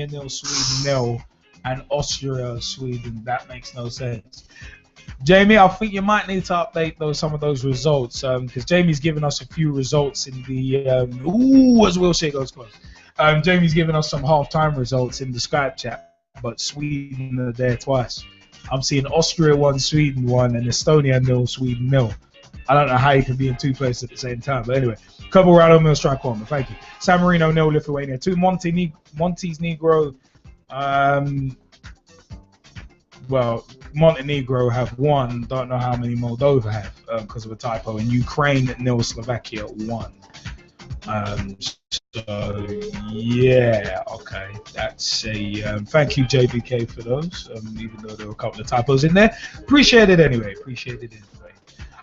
0, Sweden 0, and Austria, Sweden. That makes no sense. Jamie, I think you might need to update some of those results, because Jamie's given us a few results in the as Will Shea goes close. Jamie's given us some half-time results in the Skype chat, but Sweden are there twice. I'm seeing Austria 1, Sweden 1, and Estonia 0, Sweden 0. I don't know how you can be in two places at the same time, but anyway. Caballero Mill strike one, thank you. San Marino 0, Lithuania 2. Montenegro, well, Montenegro have 1. Don't know how many Moldova have because of a typo. And Ukraine 0, Slovakia 1. So yeah, okay. That's a thank you JBK for those. Even though there were a couple of typos in there, appreciate it anyway.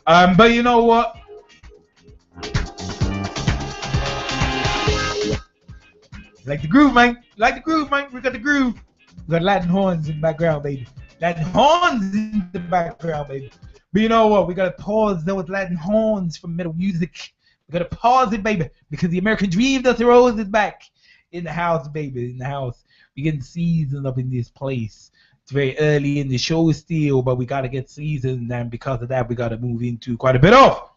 But you know what? Like the groove, man. We got the groove. We got Latin horns in the background, baby. Latin horns in the background, baby. But you know what? We gotta pause those Latin horns from metal music. We gotta pause it, baby, because the American Dream does throws it back in the house, baby. In the house. We getting seasoned up in this place. It's very early in the show still, but we gotta get seasoned, and because of that, we gotta move into quite a bit of.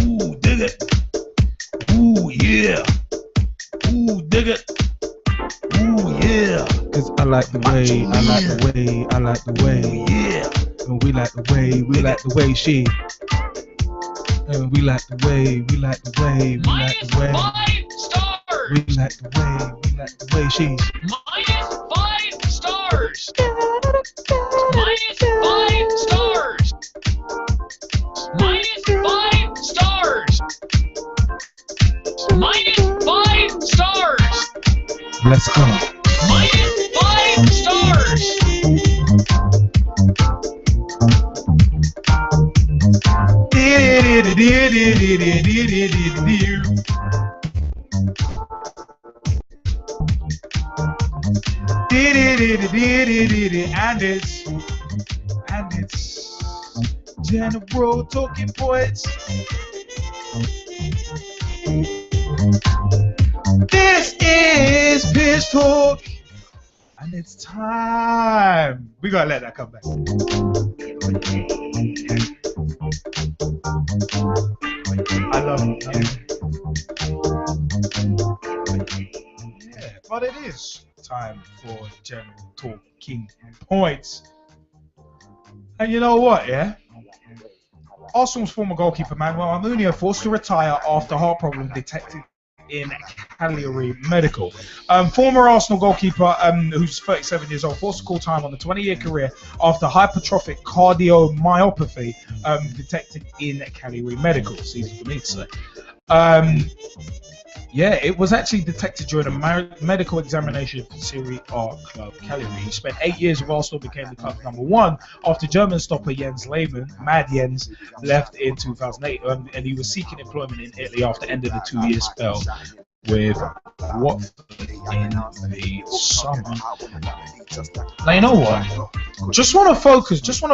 Ooh, dig it. Ooh, yeah. Ooh, dig it. Ooh, yeah. Cause I like the way, yeah. And we like the way she. And we like the way, we like the way. -5 stars. We like the way she. -5 stars. -5 stars. -5 stars. -5 stars. Let's go. -5 stars. And it's General Talking Points. This is Pitch Talk, and it's time. We gotta let that come back. I love it. Yeah, but it is time for General Talking Points. And you know what, yeah? Arsenal's former goalkeeper Manuel Almunia forced to retire after heart problem detected in Cagliari Medical. Former Arsenal goalkeeper, who's 37 years old, forced to call time on the 20-year career after hypertrophic cardiomyopathy detected in Cagliari Medical. It's easy for me to say. Yeah, it was actually detected during a medical examination for Serie A club Cagliari. He spent 8 years with Arsenal, became the club's #1 after German stopper Jens Lehmann, Mad Jens, left in 2008, and he was seeking employment in Italy after ending a 2-year spell with Watford in the summer. Now you know what? Just want to focus on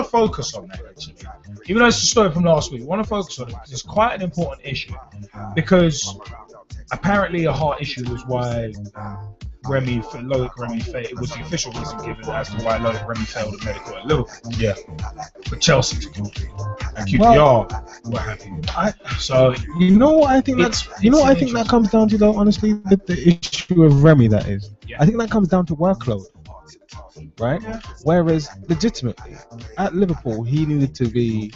that actually. Even though it's a story from last week, I want to focus on it because it's quite an important issue. Because apparently a heart issue was why Loic Remy failed. It was the official reason given as to why Loic Remy failed at medical at Liverpool. Yeah. But Chelsea and QPR were happy. So you know what I think that comes down to though, honestly, the issue of Remy, that is. Yeah. I think that comes down to workload. Right? Yeah. Whereas legitimately at Liverpool he needed to be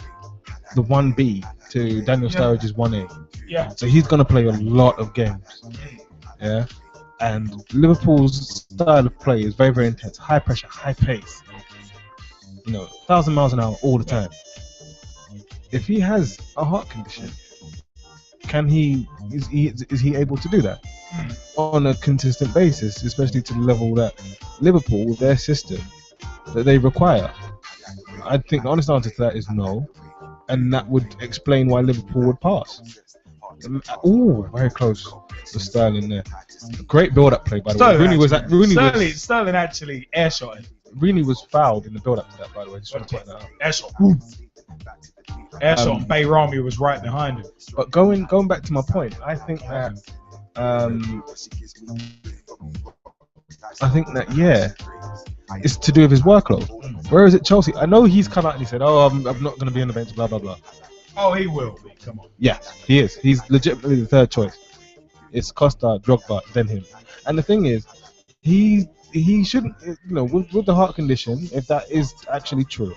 the 1B to Daniel Sturridge's 1A. Yeah. So he's going to play a lot of games. Yeah. And Liverpool's style of play is very, very intense. High pressure, high pace. 1,000 miles an hour all the time. If he has a heart condition, is he able to do that on a consistent basis, especially to the level that Liverpool, with their system, that they require? I think the honest answer to that is no, and that would explain why Liverpool would pass. Oh, very close to Sterling there. Great build-up play, by the way. Sterling actually airshot him. Rooney was fouled in the build-up to that, by the way. Just want to point that out. Airshot. Airshot. Bayrami was right behind him. But going back to my point, I think that it's to do with his workload. Whereas at Chelsea, I know he's come out and he said, "Oh, I'm not going to be on the bench," blah blah blah. Oh, he will be. Come on. Yeah, he is. He's legitimately the third choice. It's Costa, Drogba, then him. And the thing is, he shouldn't, with the heart condition, if that is actually true,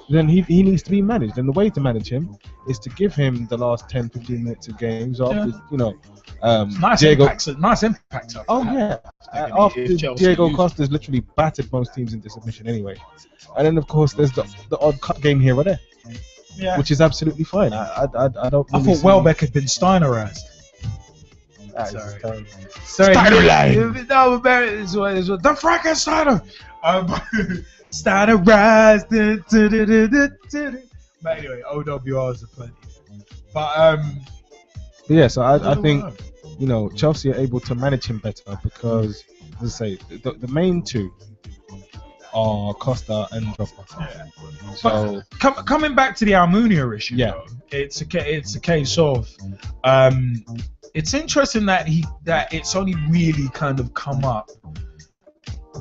then he needs to be managed. And the way to manage him is to give him the last 10-15 minutes of games after, nice impact. Oh yeah. After Diego Costa's literally battered most teams into submission anyway. And then of course there's the odd cut game here or there. Yeah. Which is absolutely fine. I don't. I thought Welbeck had been Steinerized. Sorry. Steinerized. No, the Frankensteiner. Steinerized. But anyway, OWRs are plenty. But yeah, so I think Chelsea are able to manage him better because, as I say, the main two are Costa and Drogba. So coming back to the Almunia issue, though, it's a case of it's interesting that it's only really kind of come up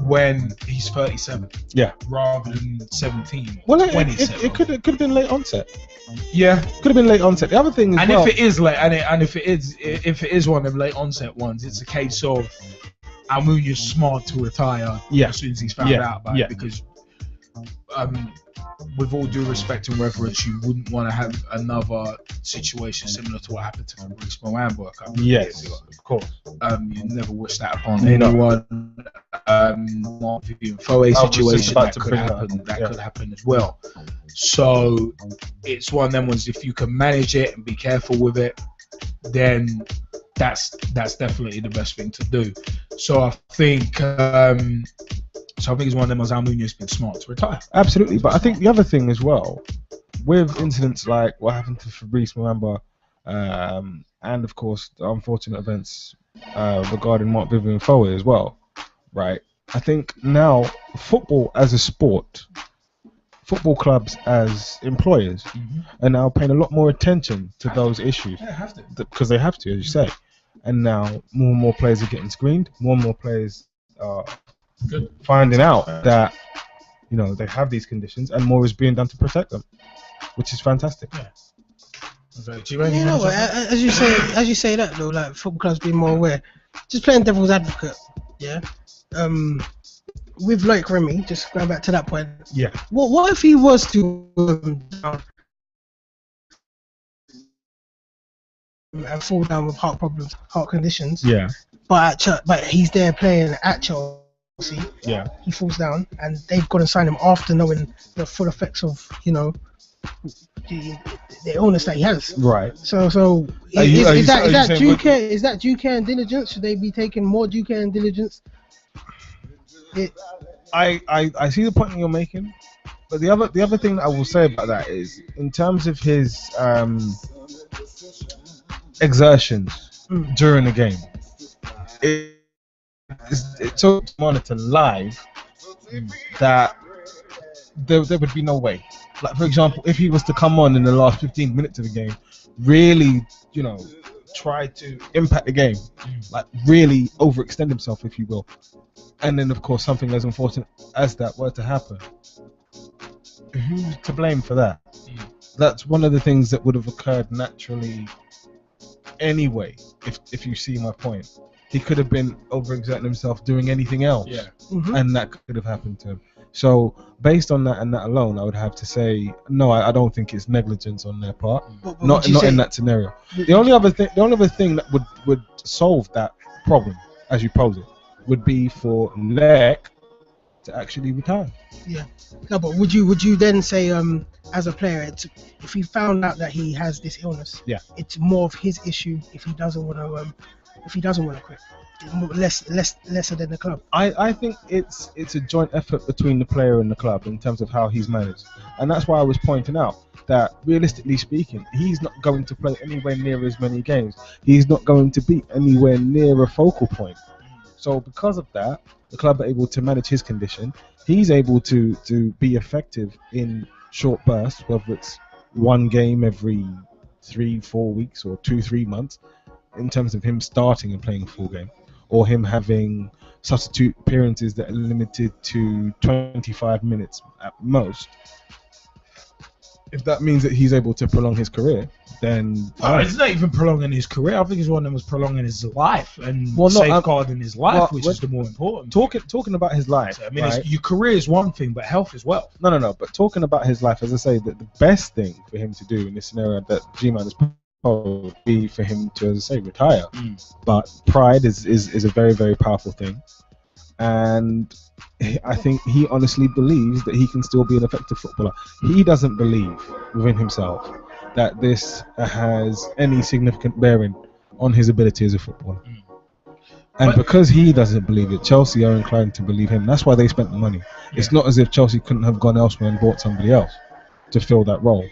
when he's 37. Yeah. Rather than 17. Well, it could have been late onset. Yeah. Could have been late onset. The other thing is, if it is late, and if it is one of them late onset ones, it's a case of Almunia's smart to retire as soon as he's found out about it, because with all due respect and reverence, you wouldn't want to have another situation similar to what happened to Fabrice Muamba a couple of years ago. Of course. You never wish that upon anyone. Not Vivian Foe situation that could happen. That could happen as well. So it's one of them ones. If you can manage it and be careful with it, then that's definitely the best thing to do. So I think it's one of them as Almunia's been smart to retire. Absolutely, but I think the other thing as well, with incidents like what happened to Fabrice Muamba, and of course the unfortunate events regarding Mark Vivian Foe as well, right? I think now football as a sport, football clubs as employers, are now paying a lot more attention to those issues. Yeah, have to. Because they have to, as you say. And now more and more players are getting screened. More and more players are finding out that they have these conditions, and more is being done to protect them, which is fantastic. Yeah. As you say that though, like football clubs being more aware. Just playing devil's advocate, yeah. With Loic Remy, just going back to that point. Yeah. What if he was to and fall down with heart problems, heart conditions? Yeah. But he's there playing at Chelsea. Yeah. He falls down, and they've got to sign him after knowing the full effects of the illness that he has. Right. So is that due care and diligence? Should they be taking more due care and diligence? I see the point that you're making, but the other thing that I will say about that is, in terms of his exertions during the game, it's so monitored live that there would be no way. Like, for example, if he was to come on in the last 15 minutes of the game, really, try to impact the game, like really overextend himself, if you will, and then of course something as unfortunate as that were to happen, who's to blame for that? That's one of the things that would have occurred naturally anyway, if you see my point. He could have been overexerting himself doing anything else, and that could have happened to him. So based on that and that alone, I would have to say no. I don't think it's negligence on their part. But Not in that scenario. The only other thing that would solve that problem, as you pose it, would be for Lek to actually retire. Yeah. No, but would you then say, as a player, if he found out that he has this illness, Yeah. it's more of his issue if he doesn't want to quit, lesser than the club. I think it's a joint effort between the player and the club in terms of how he's managed, and that's why I was pointing out that realistically speaking, he's not going to play anywhere near as many games. He's not going to be anywhere near a focal point. So because of that, the club are able to manage his condition. He's able to be effective in short bursts, whether it's one game every 3-4 weeks or 2-3 months, in terms of him starting and playing a full game, or him having substitute appearances that are limited to 25 minutes at most. If that means that he's able to prolong his career, then It's not even prolonging his career. I think it's one that was prolonging his life and safeguarding his life, which is the more important. Talking about his life. I mean, right? your career is one thing, but health is wealth. No. But talking about his life, as I say, that the best thing for him to do in this scenario that G-Man has proposed would be for him to, as I say, retire. But pride is a very, very powerful thing, and I think he honestly believes that he can still be an effective footballer. He doesn't believe within himself that this has any significant bearing on his ability as a footballer. And because he doesn't believe it, Chelsea are inclined to believe him. That's why they spent the money. It's not as if Chelsea couldn't have gone elsewhere and bought somebody else to fill that role.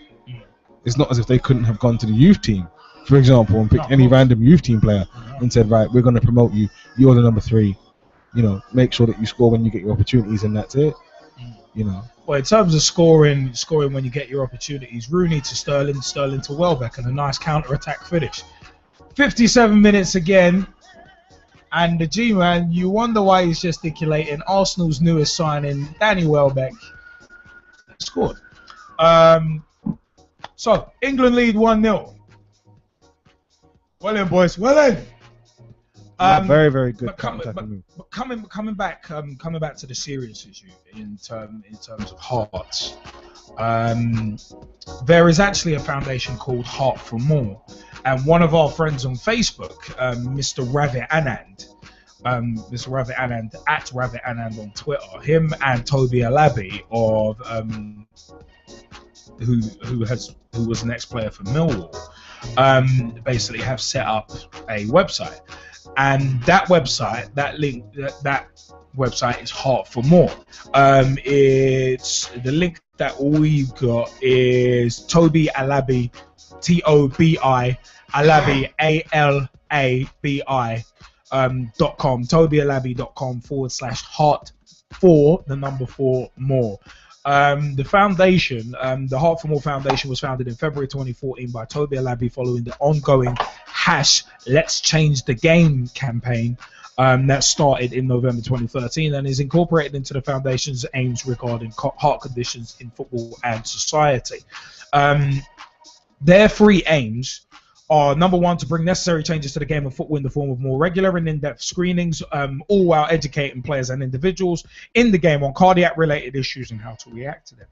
It's not as if they couldn't have gone to the youth team, for example, and picked any random youth team player and said, right, we're going to promote you. You're the number 3. You know, make sure that you score when you get your opportunities, and that's it. You know. Well, in terms of scoring when you get your opportunities, Rooney to Sterling to Welbeck, and a nice counter-attack finish. 57 minutes again, and the G-Man, you wonder why he's gesticulating. Arsenal's newest signing, Danny Welbeck, scored. So, England lead 1-0. Well then, boys, well then. Very, very good. But coming back to the serious issue in terms of hearts, there is actually a foundation called Heart for More, and one of our friends on Facebook, Mr. Ravit Anand, at Ravit Anand on Twitter, him and Toby Alabi of who was an ex-player for Millwall, basically have set up a website. And that website, that website is Heart for More. It's the link that we've got is Toby Alabi, TOBI Alabi ALABI .com, TobyAlabi.com /heart for the number 4 more. The foundation, the Heart for More Foundation, was founded in February 2014 by Toby Alabi following the ongoing Let's Change the Game campaign that started in November 2013 and is incorporated into the foundation's aims regarding heart conditions in football and society. Their 3 aims are, number 1, to bring necessary changes to the game of football in the form of more regular and in-depth screenings, all while educating players and individuals in the game on cardiac-related issues and how to react to them.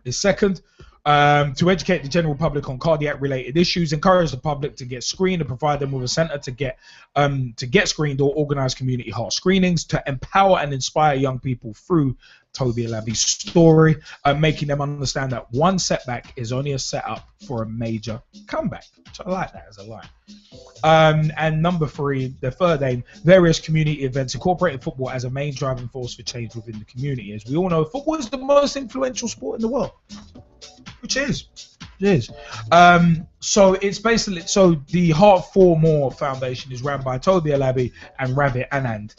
The second, to educate the general public on cardiac-related issues, encourage the public to get screened and provide them with a centre to get screened or organise community heart screenings, to empower and inspire young people through Toby Alabi's story, making them understand that one setback is only a setup for a major comeback. So I like that as a line. And number 3, the third aim, various community events incorporating football as a main driving force for change within the community. As we all know, football is the most influential sport in the world. Which is. It is. So it's basically, the Heart for More Foundation is run by Toby Alabi and Ravit Anand.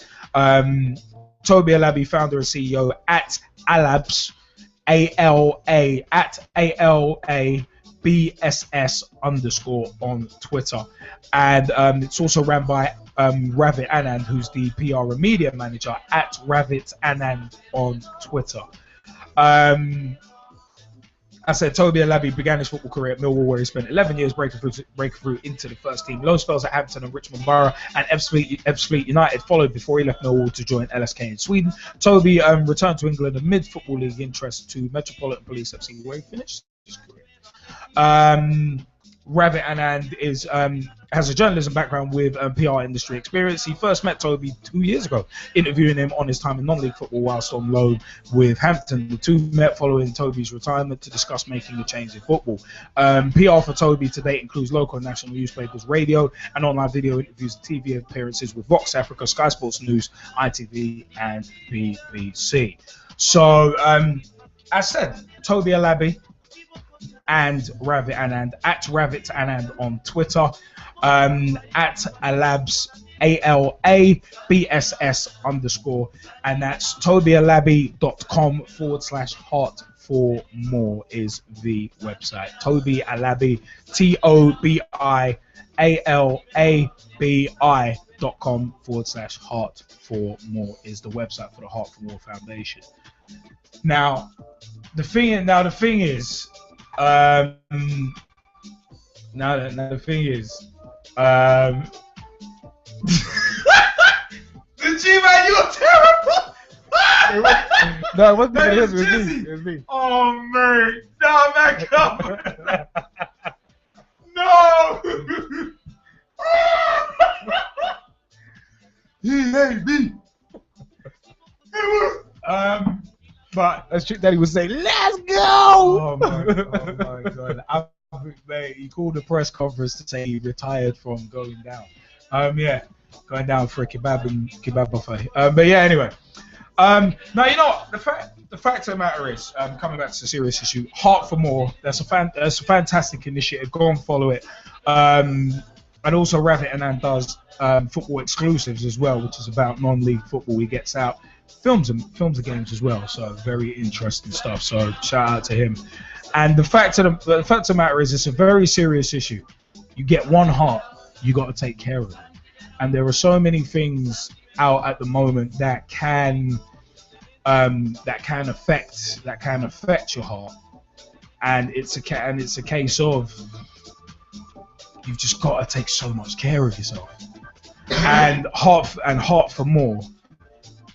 Toby Alabi, founder and CEO at Alabs, ALA, at ALABSS _ on Twitter. And it's also run by Ravit Anand, who's the PR and media manager at Ravit Anand on Twitter. I said Toby Alabi began his football career at Millwall, where he spent 11 years breaking through into the first team. Loan spells at Hampton and Richmond Borough and Ebbsfleet United followed before he left Millwall to join LSK in Sweden. Toby returned to England amid Football League interest to Metropolitan Police FC, where he finished his career. Rabbit Anand has a journalism background with PR industry experience. He first met Toby 2 years ago, interviewing him on his time in non-league football whilst on loan with Hampton. The two met following Toby's retirement to discuss making a change in football. PR for Toby to date includes local and national newspapers, radio, and online video interviews and TV appearances with Vox Africa, Sky Sports News, ITV, and BBC. So, as said, Toby Alabi and Ravit Anand, at Ravit Anand on Twitter, at Alabs, ALABSS_, and that's tobyalabi.com/heart for more is the website. Toby Alabi, TOBIALABI.com/heart for more is the website for the Heart for More Foundation. Now, the thing is, the thing is, the G-Man, you're terrible! No, it wasn't That it is was me. Jesse. It was me. Oh, man. No, man, come on. No! He hate me. But As Trick Daddy would say, let's go! oh my god! Mate, he called a press conference to say he retired from going down. Going down for a kebab buffet. But yeah, anyway. Now you know what? The fact of the matter is, coming back to the serious issue, Heart for More. That's a fantastic initiative. Go and follow it. And also Ravit Anand does football exclusives as well, which is about non-league football. He gets out films the games as well. So very interesting stuff. So shout out to him. And the fact of the matter is, it's a very serious issue. You get one heart, you got to take care of it. And there are so many things out at the moment that can affect your heart. And it's a case of you've just got to take so much care of yourself. And Heart for More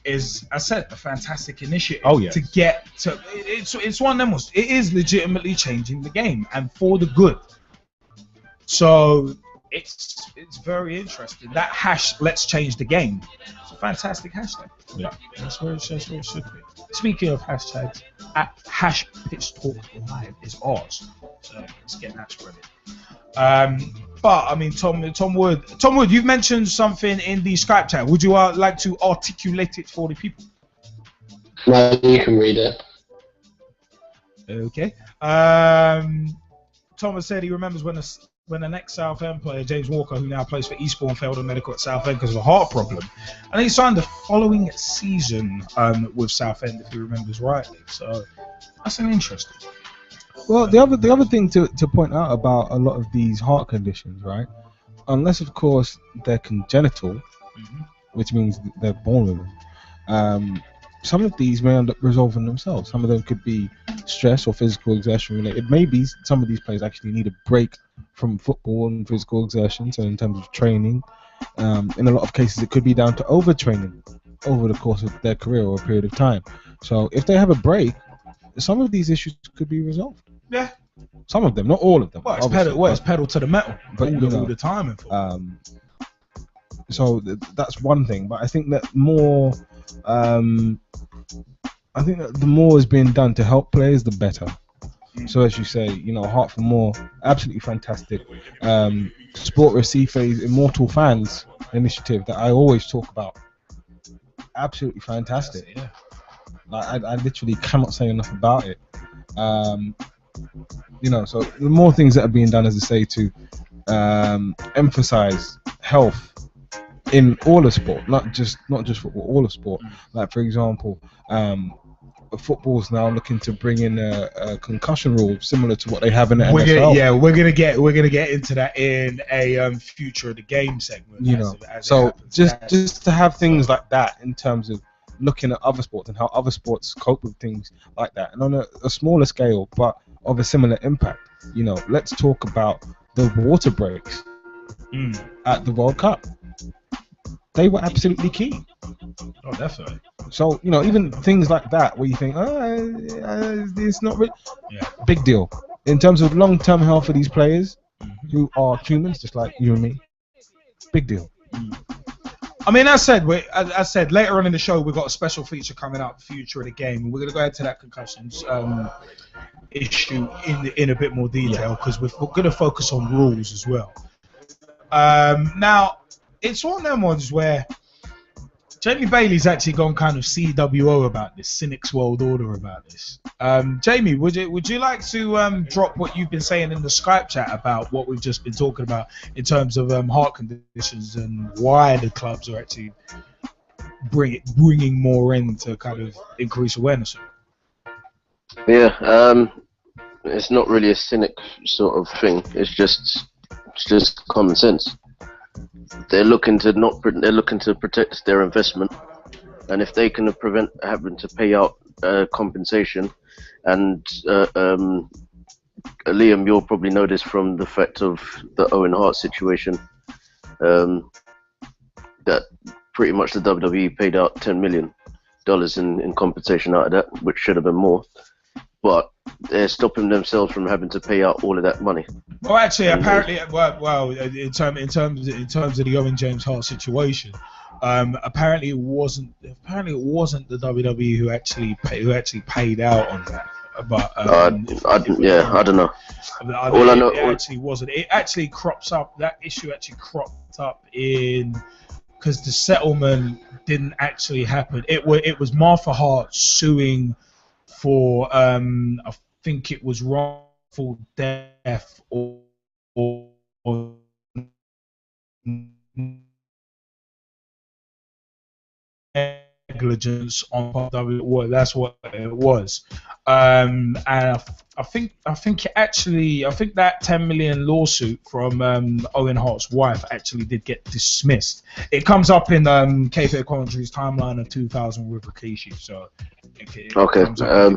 is, I said, a fantastic initiative to get to. It's one of them ones. It is legitimately changing the game and for the good. So it's very interesting. That hash, let's change the game. It's a fantastic hashtag. Yeah, that's where it should be. Speaking of hashtags, at hash Pitch Talk Live is ours. So let's get that spread. But I mean, Tom Wood, you've mentioned something in the Skype chat. Would you like to articulate it for the people? No, you can read it. Okay. Thomas said he remembers when an ex-Southend player, James Walker, who now plays for Eastbourne, failed on medical at Southend because of a heart problem, and he signed the following season with Southend, if he remembers rightly. So that's an interesting. Well, the other thing to point out about a lot of these heart conditions, right? Unless of course they're congenital, which means they're born with them. Some of these may end up resolving themselves. Some of them could be stress or physical exertion related. Maybe some of these players actually need a break from football and physical exertion. So in terms of training, in a lot of cases it could be down to overtraining over the course of their career or a period of time. So if they have a break, some of these issues could be resolved. Yeah. Some of them, not all of them. Well, it's pedal to the metal, but all the time in football. So that's one thing, but I think that more. I think that the more is being done to help players, the better. So as you say, Heart for More, absolutely fantastic. Sport Recife's Immortal Fans initiative that I always talk about, absolutely fantastic. Yeah. I literally cannot say enough about it. So the more things that are being done, as I say, to emphasize health in all of sport, not just football, all of sport. Like for example, football's now looking to bring in a concussion rule similar to what they have in the NFL. We're gonna get into that in a future of the game segment. Just to have things like that in terms of looking at other sports and how other sports cope with things like that, and on a smaller scale, but of a similar impact. You know, let's talk about the water breaks at the World Cup. They were absolutely key. Oh, definitely. So, you know, even things like that where you think, it's not really... Yeah. Big deal. In terms of long-term health for these players who are humans, just like you and me, big deal. I mean, as I said, later on in the show, we've got a special feature coming up, Future of the Game, and we're going to go into that concussions issue in a bit more detail, because we're going to focus on rules as well. Now, it's one of them ones where Jamie Bailey's actually gone kind of CWO about this, Cynic's World Order about this. Jamie, would you like to drop what you've been saying in the Skype chat about what we've just been talking about in terms of heart conditions and why the clubs are actually bringing more in to kind of increase awareness of it? Yeah, it's not really a cynic sort of thing. It's just common sense. They're looking to protect their investment, and if they can prevent having to pay out compensation, and Liam, you'll probably know this from the fact of the Owen Hart situation, that pretty much the WWE paid out $10 million in compensation out of that, which should have been more, but they're stopping themselves from having to pay out all of that money. Well, actually, apparently, in terms of the Owen James Hart situation, apparently it wasn't the WWE who actually paid out on that. But I don't know. It actually crops up. That issue actually cropped up because the settlement didn't actually happen. It was Martha Hart suing for I think it was wrongful death or negligence on part of it. Well, that's what it was. And I think that 10 million lawsuit from Owen Hart's wife actually did get dismissed. It comes up in K-Fair Commentary's timeline of 2000 with Rikishi, so it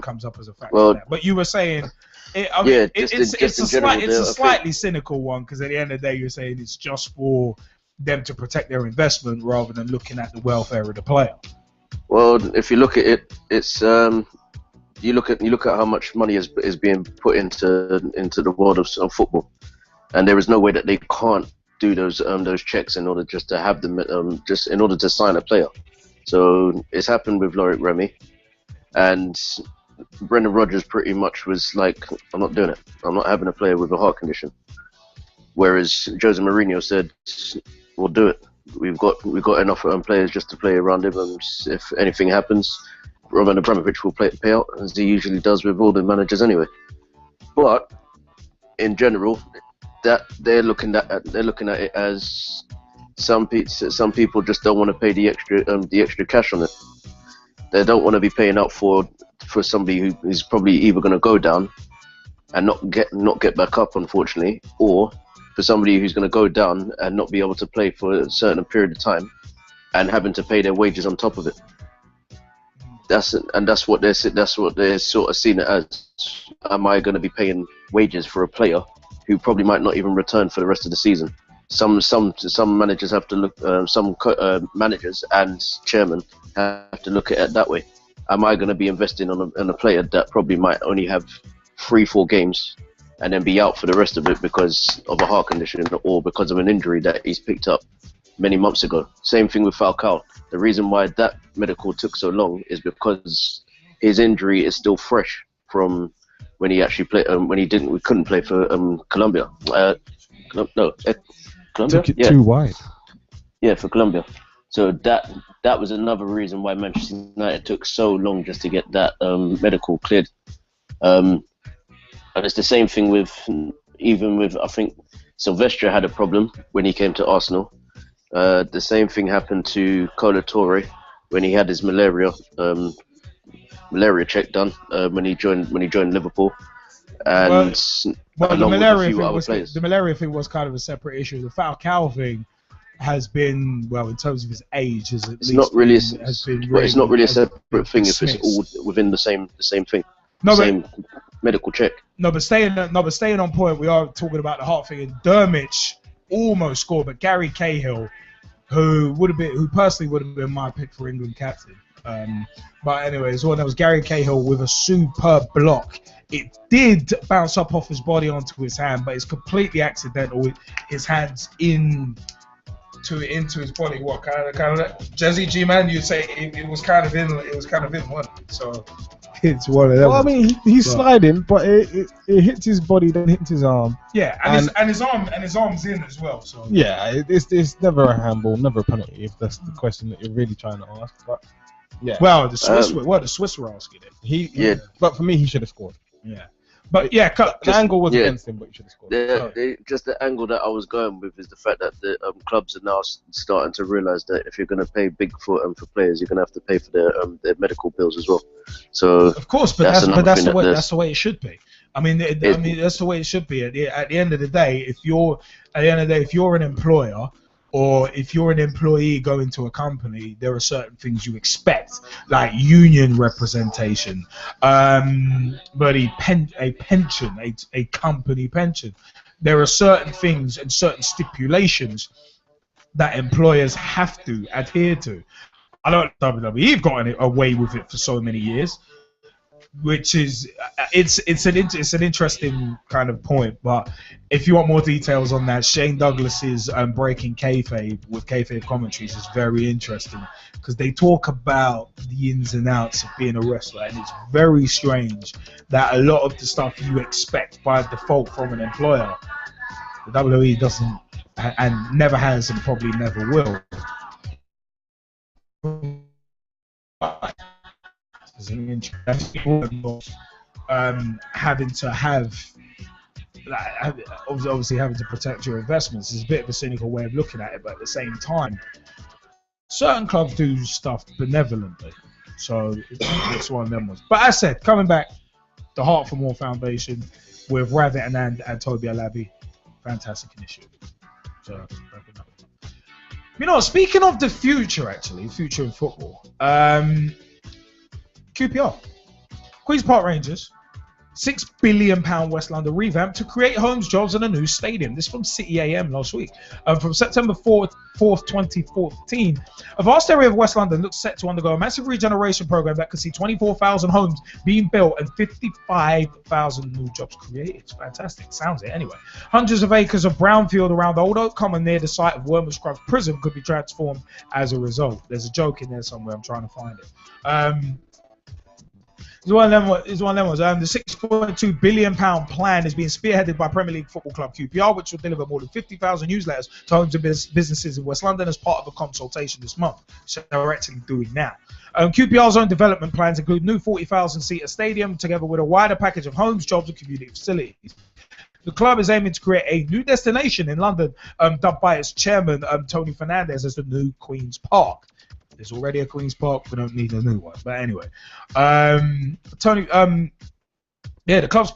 comes up as a fact. Well, but you were saying, it's a slightly cynical one, because at the end of the day, you're saying it's just for them to protect their investment rather than looking at the welfare of the player. Well, if you look at it, it's you look at how much money is being put into the world of football, and there is no way that they can't do those checks in order just to have them just in order to sign a player. So it's happened with Loic Remy, and Brendan Rodgers pretty much was like, I'm not doing it. I'm not having a player with a heart condition. Whereas Jose Mourinho said, we'll do it. We've got enough players just to play around him, and if anything happens, Roman Abramovich will pay out, as he usually does with all the managers anyway. But in general, that they're looking at it as some people just don't want to pay the extra cash on it. They don't want to be paying out for somebody who is probably either going to go down and not get back up, unfortunately, or for somebody who's going to go down and not be able to play for a certain period of time and having to pay their wages on top of it. That's what they're sort of seeing it as. Am I going to be paying wages for a player who probably might not even return for the rest of the season? Some managers have to look. Managers and chairmen have to look at it that way. Am I going to be investing on a player that probably might only have 3-4 games and then be out for the rest of it because of a heart condition or because of an injury that he's picked up many months ago? Same thing with Falcao. The reason why that medical took so long is because his injury is still fresh from when he actually played. We couldn't play for Colombia. Colombia. Took it too wide. Yeah, for Colombia. So that was another reason why Manchester United took so long just to get that medical cleared. And it's the same thing with I think Silvestre had a problem when he came to Arsenal. The same thing happened to Kolo Touré when he had his malaria check done when he joined Liverpool. And the malaria thing was kind of a separate issue. The Falcao thing has been, well, in terms of his age, it's not really a separate thing if it's all within the same thing. medical check. No, but staying on point, we are talking about the heart thing. And Dermich almost scored, but Gary Cahill, who personally would have been my pick for England captain. But anyways, that was Gary Cahill with a superb block. It did bounce up off his body onto his hand, but it's completely accidental. His hands into his body. What kind of Jazzy G man? You'd say it was kind of in. It was kind of in one. So it's one of them. Well, I mean, he's sliding, but it hits his body, then hits his arm. Yeah, and his arm's in as well. So yeah, it's never a handball, never a penalty. If that's the question that you're really trying to ask, but yeah. Well, the Swiss were asking it. But for me, he should have scored. Yeah. But yeah, the angle was against him, but he should have scored. Just the angle that I was going with is the fact that the clubs are now starting to realise that if you're going to pay big for players, you're going to have to pay for their medical bills as well. So of course, but that's the way it should be. I mean, that's the way it should be. At the end of the day, if you're an employer, or if you're an employee going to a company, there are certain things you expect, like union representation, but a pension, a company pension. There are certain things and certain stipulations that employers have to adhere to. I know WWE have gotten away with it for so many years, which is it's an interesting kind of point. But if you want more details on that, Shane Douglas's Breaking Kayfabe with Kayfabe commentaries is very interesting, because they talk about the ins and outs of being a wrestler, and it's very strange that a lot of the stuff you expect by default from an employer, the WWE doesn't and never has and probably never will. Having to have, obviously having to protect your investments is a bit of a cynical way of looking at it, but at the same time, certain clubs do stuff benevolently, so it's one of them ones. But as I said, coming back, the Heart for More Foundation with Ravi Anand and Toby Alabi, fantastic initiative. So, speaking of the future, future in football, QPR, Queen's Park Rangers, £6 billion West London revamp to create homes, jobs and a new stadium. This from City AM last week. From September 4th, 2014, a vast area of West London looks set to undergo a massive regeneration program that could see 24,000 homes being built and 55,000 new jobs created. It's fantastic. Sounds it anyway. Hundreds of acres of brownfield around Old Oak Common near the site of Wormwood Scrubs Prison could be transformed as a result. There's a joke in there somewhere. I'm trying to find it. It's one of them ones. The £6.2 billion plan is being spearheaded by Premier League football club QPR, which will deliver more than 50,000 newsletters to homes and businesses in West London as part of a consultation this month, which they're actually doing now. QPR's own development plans include new 40,000-seater stadium, together with a wider package of homes, jobs, and community facilities. The club is aiming to create a new destination in London, dubbed by its chairman, Tony Fernandez, as the new Queen's Park. There's already a Queen's Park. We don't need a new one. But anyway, Tony. The club's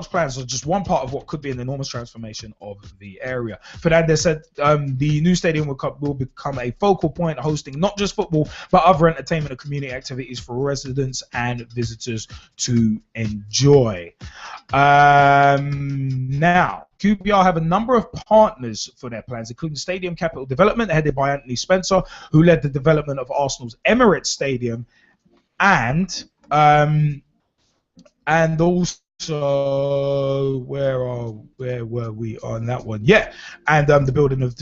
plans are just one part of what could be an enormous transformation of the area. Fernandez said the new stadium will become a focal point, hosting not just football but other entertainment and community activities for residents and visitors to enjoy. Now, QPR have a number of partners for their plans, including Stadium Capital Development, headed by Anthony Spencer, who led the development of Arsenal's Emirates Stadium, and also where were we on that one? Yeah, and the building of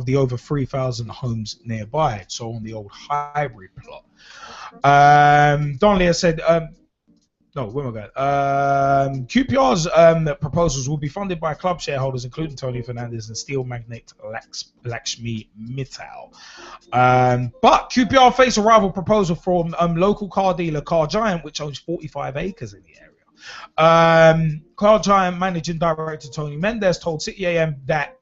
the over 3,000 homes nearby, so on the old Highbury plot. Donnelly has said. No, where am I going? QPR's proposals will be funded by club shareholders, including Tony Fernandez and steel magnate Lakshmi Mittal. But QPR face a rival proposal from local car dealer Car Giant, which owns 45 acres in the area. Car Giant managing director Tony Mendes told City AM that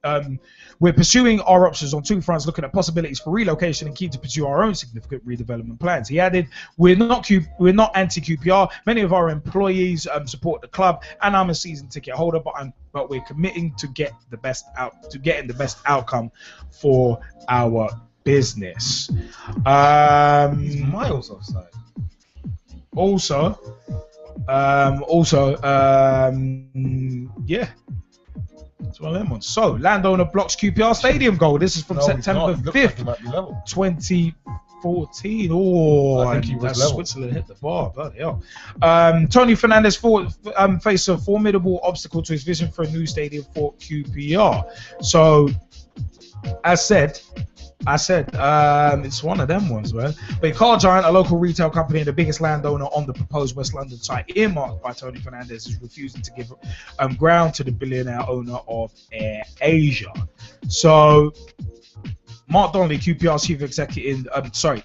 we're pursuing our options on two fronts, looking at possibilities for relocation and keen to pursue our own significant redevelopment plans. He added, "We're not anti-QPR. Many of our employees support the club, and I'm a season ticket holder. But we're committing to getting the best outcome for our business." He's miles offside. Also, Yeah. It's one of them ones. So, landowner blocks QPR stadium goal. This is from September 5th, 2014. Oh, I think he was that's level. Switzerland hit the bar. Bloody hell. Tony Fernandez faced a formidable obstacle to his vision for a new stadium for QPR. So, as said, it's one of them ones, man. But Car Giant, a local retail company and the biggest landowner on the proposed West London site earmarked by Tony Fernandez, is refusing to give ground to the billionaire owner of Air Asia. So, Mark Donnelly, QPR's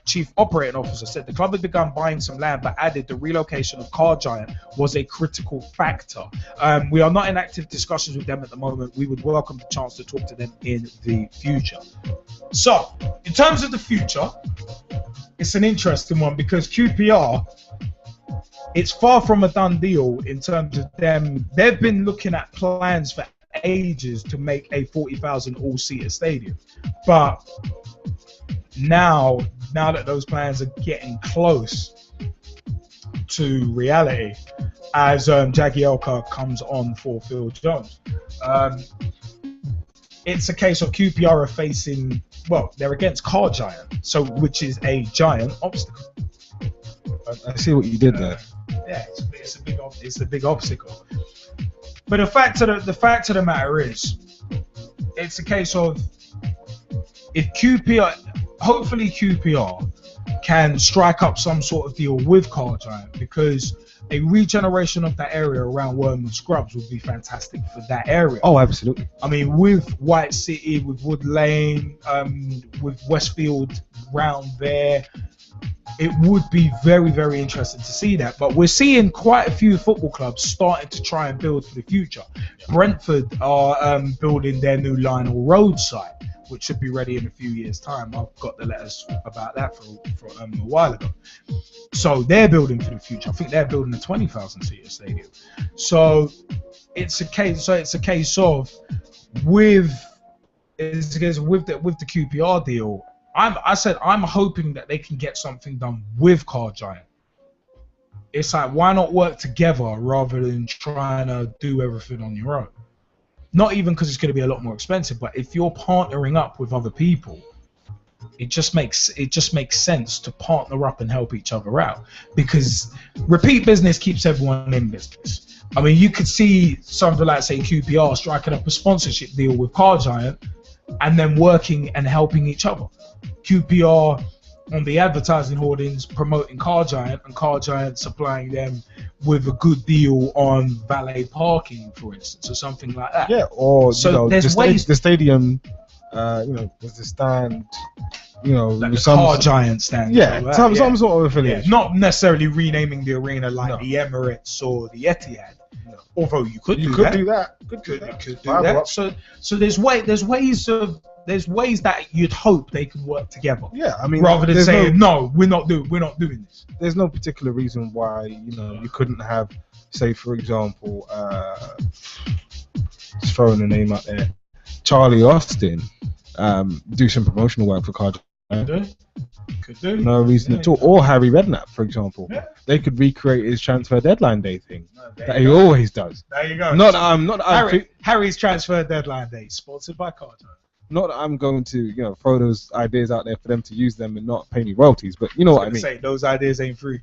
chief operating officer, said the club had begun buying some land, but added the relocation of Car Giant was a critical factor. We are not in active discussions with them at the moment. We would welcome the chance to talk to them in the future. So, in terms of the future, it's an interesting one because QPR, it's far from a done deal in terms of them. They've been looking at plans for ages to make a 40,000 all-seater stadium, but now that those plans are getting close to reality, as Jagielka comes on for Phil Jones, it's a case of QPR are facing, well, they're against Car Giant, so which is a giant obstacle. I see what you did there. Yeah, it's a big obstacle. But the fact of the matter is, it's a case of if hopefully QPR can strike up some sort of deal with Car Giant, because a regeneration of that area around Wormwood Scrubs would be fantastic for that area. Oh, absolutely. I mean, with White City, with Wood Lane, with Westfield round there, it would be very, very interesting to see that. But we're seeing quite a few football clubs starting to try and build for the future. Brentford are building their new Lionel Road site, which should be ready in a few years' time. I've got the letters about that for a while ago. So they're building for the future. I think they're building a 20,000 seater stadium. So it's a case of with the QPR deal. I'm hoping that they can get something done with Car Giant. It's like, why not work together rather than trying to do everything on your own? Not even because it's going to be a lot more expensive, but if you're partnering up with other people, it just makes sense to partner up and help each other out, because repeat business keeps everyone in business. I mean, you could see something like, say, QPR striking up a sponsorship deal with Car Giant and then working and helping each other. QPR on the advertising hoardings promoting Car Giant, and Car Giant supplying them with a good deal on valet parking, for instance, or something like that. Yeah, or so there's ways. The stadium, there's the stand, like the some Car Giant stand. Yeah, some sort of affiliation. Yeah, not necessarily renaming the arena like the Emirates or the Etihad. No. Although you could do that. Could do that. So there's ways that you'd hope they can work together. Yeah, I mean, rather than saying we're not doing this. There's no particular reason why you couldn't have, say, for example, just throwing a name out there, Charlie Austin, do some promotional work for Car Giant. Could do. No reason at all. Or Harry Redknapp, for example. Yeah. They could recreate his transfer deadline day thing that he always does. There you go. Harry's transfer deadline day, sponsored by Car Giant. Not that I'm going to throw those ideas out there for them to use them and not pay me royalties, but you know what I mean. Say those ideas ain't free.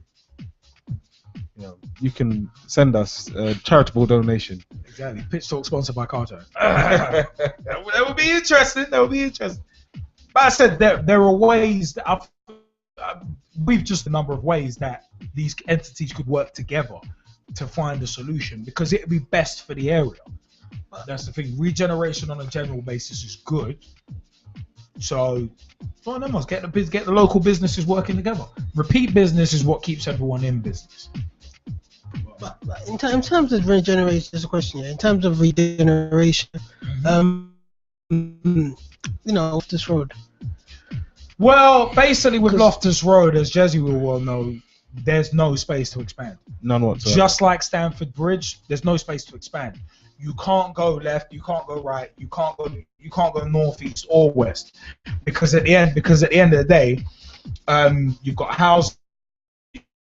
You can send us a charitable donation. Exactly. Pitch Talk sponsored by Car Giant. That would be interesting. But I said there are ways that we've just a number of ways that these entities could work together to find a solution, because it would be best for the area. That's the thing. Regeneration on a general basis is good. So, get the local businesses working together. Repeat business is what keeps everyone in business. But in terms of regeneration, there's a question here. In terms of regeneration, Loftus Road. Well, basically with Loftus Road, as Jesse will well know, there's no space to expand. None whatsoever. Just like Stamford Bridge, there's no space to expand. You can't go left, you can't go right, you can't go north, east, or west, because at the end of the day, you've got housing,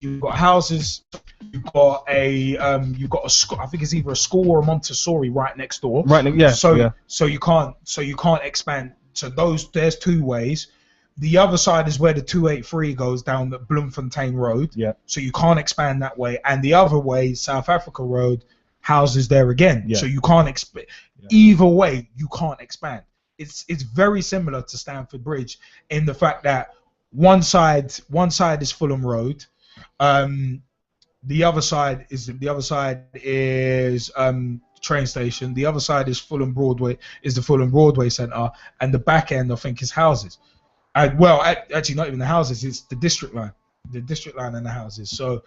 you've got houses, you've got a school. I think it's either a school or a Montessori right next door. So you can't expand. So there's two ways. The other side is where the 283 goes down the Bloemfontein Road. Yeah. So you can't expand that way. And the other way, South Africa Road, houses there again. Yeah. So you can't expand. Either way, you can't expand. It's very similar to Stamford Bridge in the fact that one side is Fulham Road. The other side is train station. The other side is Fulham Broadway, is the Fulham Broadway Centre, and the back end I think is houses. Actually not even the houses. It's the district line and the houses. So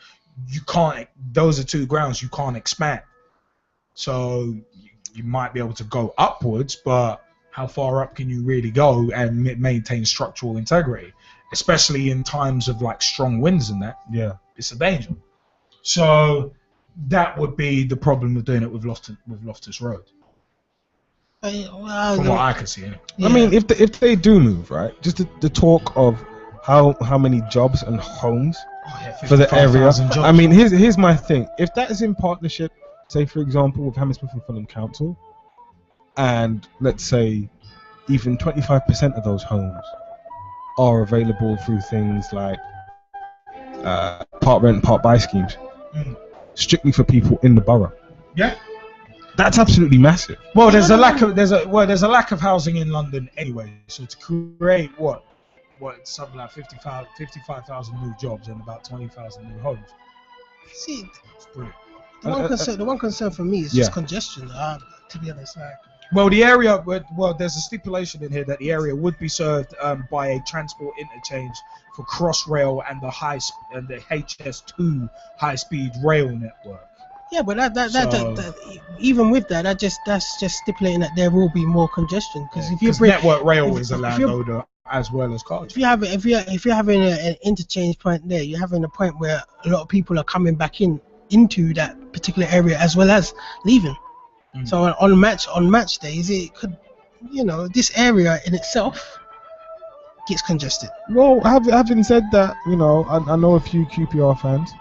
you can't. Those are two grounds you can't expand. So you might be able to go upwards, but how far up can you really go and maintain structural integrity, especially in times of like strong winds and that? Yeah, it's a danger. So that would be the problem with doing it with Loftus Road. From what I can see, anyway. I mean, if they do move, right? Just the talk of how many jobs and homes for the area. Jobs. I mean, here's my thing. If that is in partnership, say for example with Hammersmith and Fulham Council, and let's say even 25% of those homes are available through things like part rent, part buy schemes, strictly for people in the borough. Yeah. That's absolutely massive. Well, there's a lack of housing in London anyway. So to create something like 55,000 new jobs and about 20,000 new homes. See, it's brilliant. The one concern for me is just congestion. To be honest, well, the area. Well, there's a stipulation in here that the area would be served by a transport interchange for Crossrail and the HS2 high-speed rail network. Yeah, but that even with that's just stipulating that there will be more congestion because if you bring Network Rail is a landowner as well as cars. If you're having an interchange point there, you're having a point where a lot of people are coming back into that particular area as well as leaving. So on match days, it could, this area in itself gets congested. Well, having said that, I know a few QPR fans.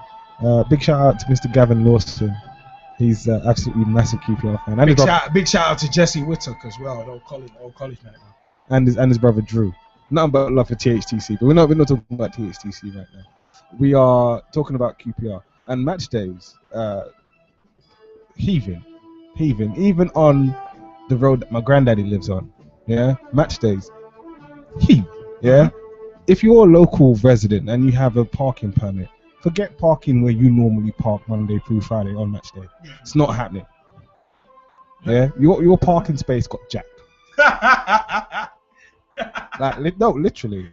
Big shout out to Mr. Gavin Lawson. He's absolutely massive QPR fan. And big shout out to Jesse Whittock as well, old college mate. And his brother Drew. Nothing but love for THTC, but we're not talking about THTC right now. We are talking about QPR and match days. Heaving, even on the road that my granddaddy lives on. Yeah, match days. Yeah. If you're a local resident and you have a parking permit, forget parking where you normally park Monday through Friday on match day. It's not happening. Yeah, your parking space got jacked. Literally.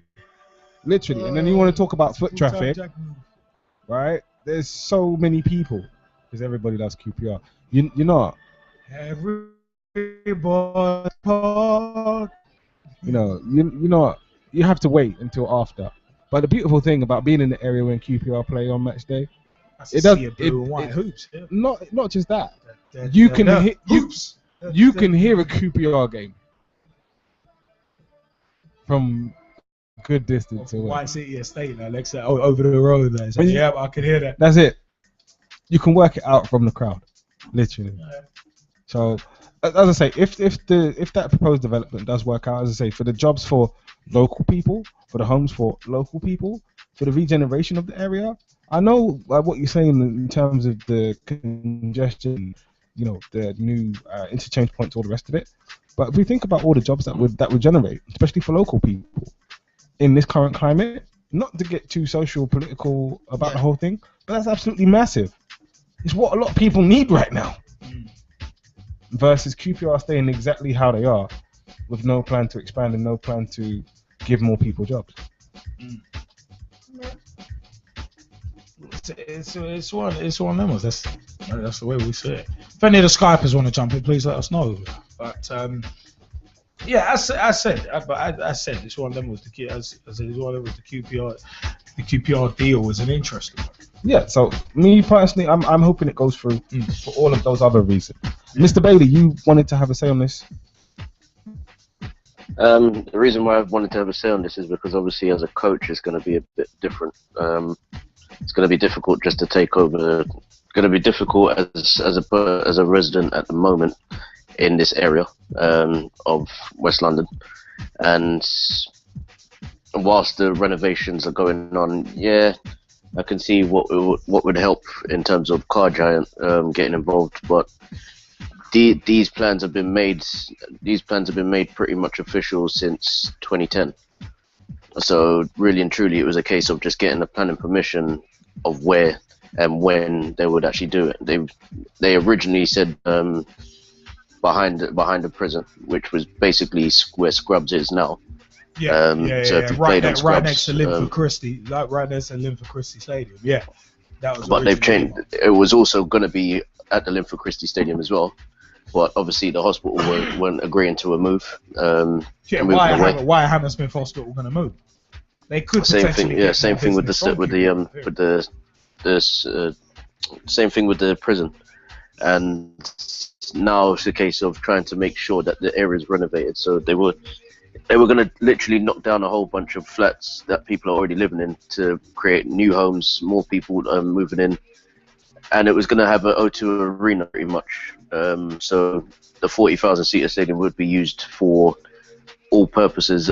And then you want to talk about foot traffic, right? There's so many people because everybody loves QPR. You know. Everybody park. You have to wait until after. But the beautiful thing about being in the area when QPR play on match day, it does blue and white hoops. Yeah. Not just that. You can hear a QPR game from good distance away. White City Estate, Alexa, over the road. There. Yeah, I can hear that. That's it. You can work it out from the crowd, literally. Yeah. So, as I say, if that proposed development does work out, as I say, for the jobs for local people, for the homes for local people, for the regeneration of the area, I know what you're saying in terms of the congestion, the new interchange points, all the rest of it. But if we think about all the jobs that would generate, especially for local people, in this current climate, not to get too social, political about the whole thing, but that's absolutely massive. It's what a lot of people need right now. Versus QPR staying exactly how they are, with no plan to expand and no plan to give more people jobs. It's one of them. That's the way we see it. If any of the Skypers want to jump in, please let us know. But I said it's one of them. The QPR deal was an interesting one. Yeah. So me personally, I'm hoping it goes through for all of those other reasons. Mr. Bailey, you wanted to have a say on this? The reason why I wanted to have a say on this is because obviously as a coach it's going to be a bit different. it's going to be difficult just to take over. It's going to be difficult as a resident at the moment in this area of West London, and whilst the renovations are going on, yeah, I can see what would help in terms of Car Giant getting involved, but these plans have been made. These plans have been made pretty much official since 2010. So really and truly, it was a case of just getting the planning permission of where and when they would actually do it. They originally said behind the prison, which was basically where Scrubs is now. Yeah, So if you right, played on Scrubs, right next to Linford Christie, like right next to Linford Christie Stadium. Yeah, that was. But they've changed. It was also going to be at the Linford Christie Stadium as well, but obviously the hospital weren't agreeing to a move. Why Hammersmith Hospital going to move? They could same potentially thing. Yeah, same thing with the same thing with the prison, and now it's a case of trying to make sure that the area is renovated. So they were going to literally knock down a whole bunch of flats that people are already living in to create new homes, more people moving in, and it was going to have an O2 Arena pretty much. So the 40,000 seater stadium would be used for all purposes,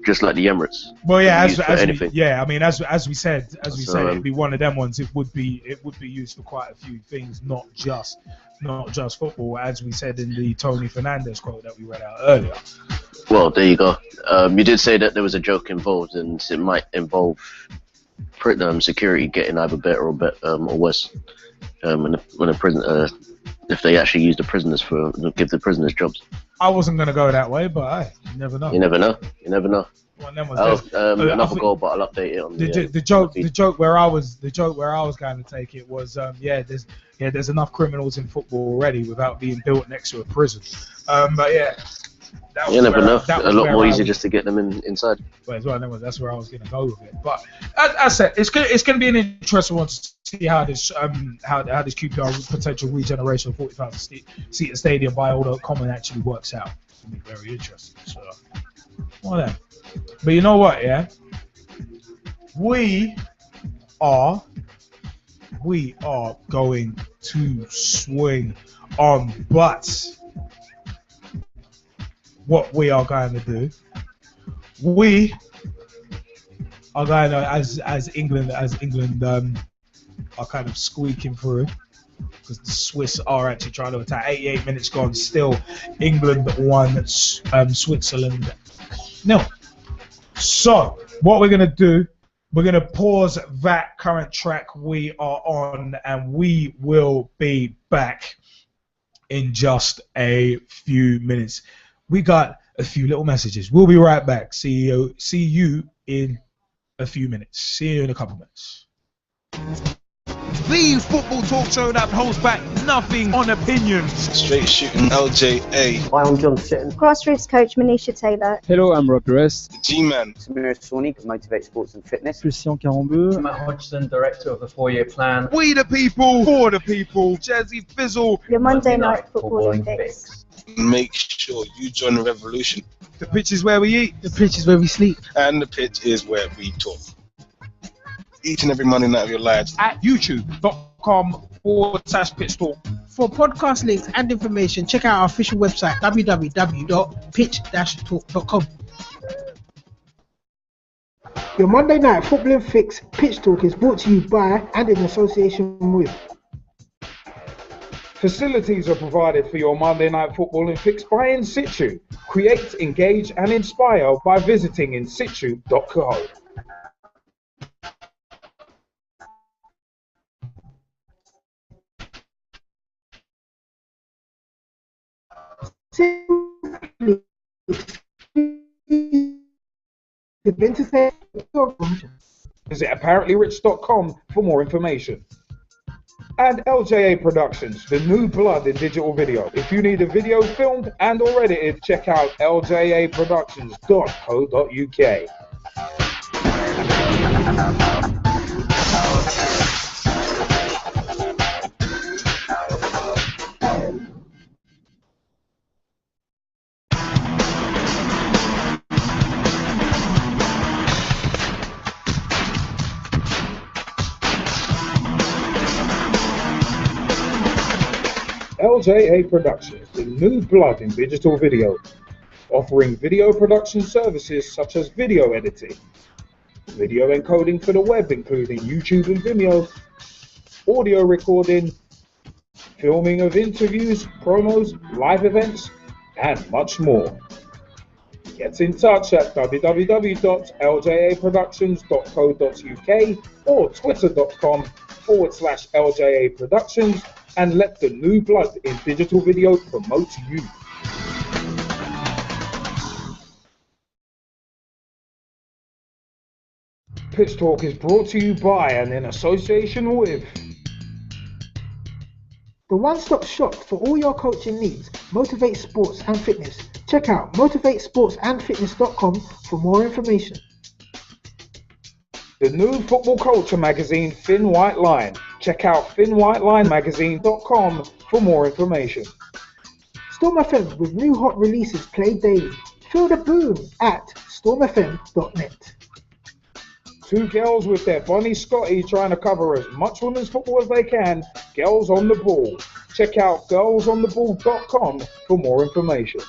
just like the Emirates. Well, yeah, as we said, it'd be one of them ones. It would be used for quite a few things, not just football, as we said in the Tony Fernandez quote that we read out earlier. Well, there you go. You did say that there was a joke involved, and it might involve security getting either better or worse when a prison, if they actually use the prisoners give the prisoners jobs. I wasn't going to go that way, but hey, you never know. You never know. Well, another goal, but I'll update it on the joke where I was going to take it was there's enough criminals in football already without being built next to a prison. But yeah. You never know. A lot more easy just to get them inside. Well, that's where I was going to go with it. But as I said, it's going to be an interesting one to see how this QPR potential regeneration of 40,000 seater stadium by Old Oak Common actually works out. It's going to be very interesting. So, whatever. But you know what? Yeah, we are going to swing on butts. What we are going to do, we are going to, as England are kind of squeaking through, because the Swiss are actually trying to attack. 88 minutes gone, still England 1, Switzerland 0. So what we're going to do, we're going to pause that current track we are on, and we will be back in just a few minutes. We got a few little messages. We'll be right back. See you in a few minutes. See you in a couple minutes. The football talk show that holds back nothing on opinions. Straight shooting LJA. Hi, I'm John Sitton. Grassroots coach Manisha Taylor. Hello, I'm Rob Perez. G-Man. Samira Sawhney, Motivate Sports and Fitness. Christian Carambeu. Matt Hodgson, Director of the 4-Year Plan. We the people, for the people. Jazzy Fizzle. Your Monday night footballing fix. Make sure you join the revolution. The pitch is where we eat. The pitch is where we sleep. And the pitch is where we talk. Each and every Monday night of your lives. At youtube.com/pitch talk. For podcast links and information, check out our official website, www.pitch-talk.com. Your Monday night footballing fix, Pitch Talk, is brought to you by and in association with. Facilities are provided for your Monday night footballing fix by In Situ. Create, engage, and inspire by visiting insitu.co. Simply visit apparentlyrich.com for more information. And LJA Productions, the new blood in digital video. If you need a video filmed and or edited, check out ljaproductions.co.uk. LJA Productions, the new blood in digital video, offering video production services such as video editing, video encoding for the web including YouTube and Vimeo, audio recording, filming of interviews, promos, live events, and much more. Get in touch at www.ljaproductions.co.uk or twitter.com/LJA Productions and let the new blood in digital video promote you. Pitch Talk is brought to you by and in association with The one-stop shop for all your coaching needs, Motivate Sports and Fitness. Check out motivatesportsandfitness.com for more information. the new football culture magazine Thin White Line. Check out thinwhitelinemagazine.com for more information. Storm FM with new hot releases played daily. Feel the boom at stormfm.net. Two girls with their Bonnie Scotty trying to cover as much women's football as they can. Girls on the Ball. Check out girlsontheball.com for more information.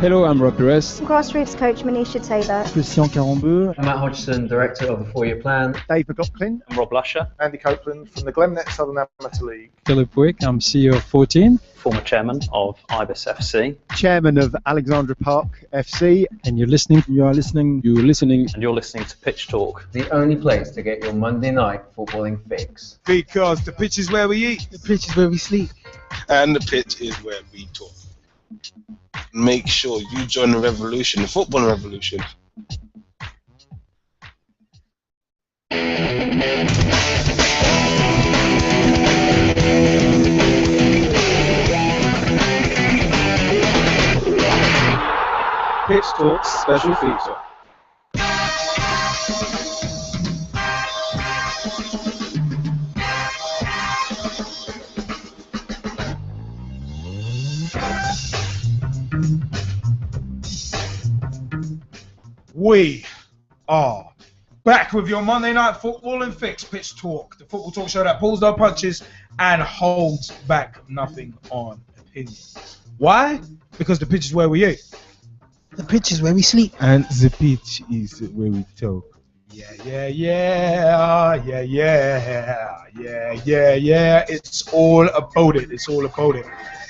Hello, I'm Rob Perez. Grassroots coach Manisha Taylor. Christian Carambeu. Matt Hodgson, Director of the 4-Year Plan. Dave McLaughlin. I'm Rob Lusher. Andy Copeland from the Glennet Southern Amateur League. Philip Wick, I'm CEO of 14. Former chairman of Ibis FC. Chairman of Alexandra Park FC. And you're listening And you're listening to Pitch Talk. The only place to get your Monday night footballing fix. Because the pitch is where we eat. The pitch is where we sleep. And the pitch is where we talk. Make sure you join the revolution, the football revolution. Pitch Talk special feature. We are back with your Monday Night Football and Fix Pitch Talk, the football talk show that pulls no punches and holds back nothing on opinion. Why? Because the pitch is where we eat. The pitch is where we sleep. And the pitch is where we talk. Yeah. It's all about it.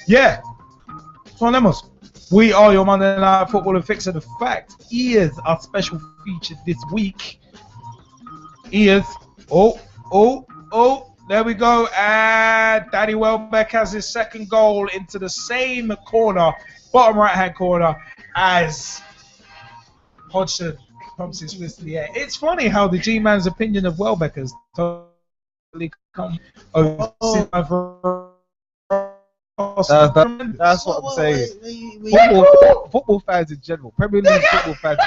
Yeah. So, Lemos, we are your Monday Night Football and Fix, and the fact is our special feature this week is there we go, and Danny Welbeck has his second goal into the same corner, bottom right hand corner, as Hodgson pumps his fist in the air. It's funny how the G-Man's opinion of Welbeck has totally come over. That's what I'm saying. Football fans in general, Premier League football fans,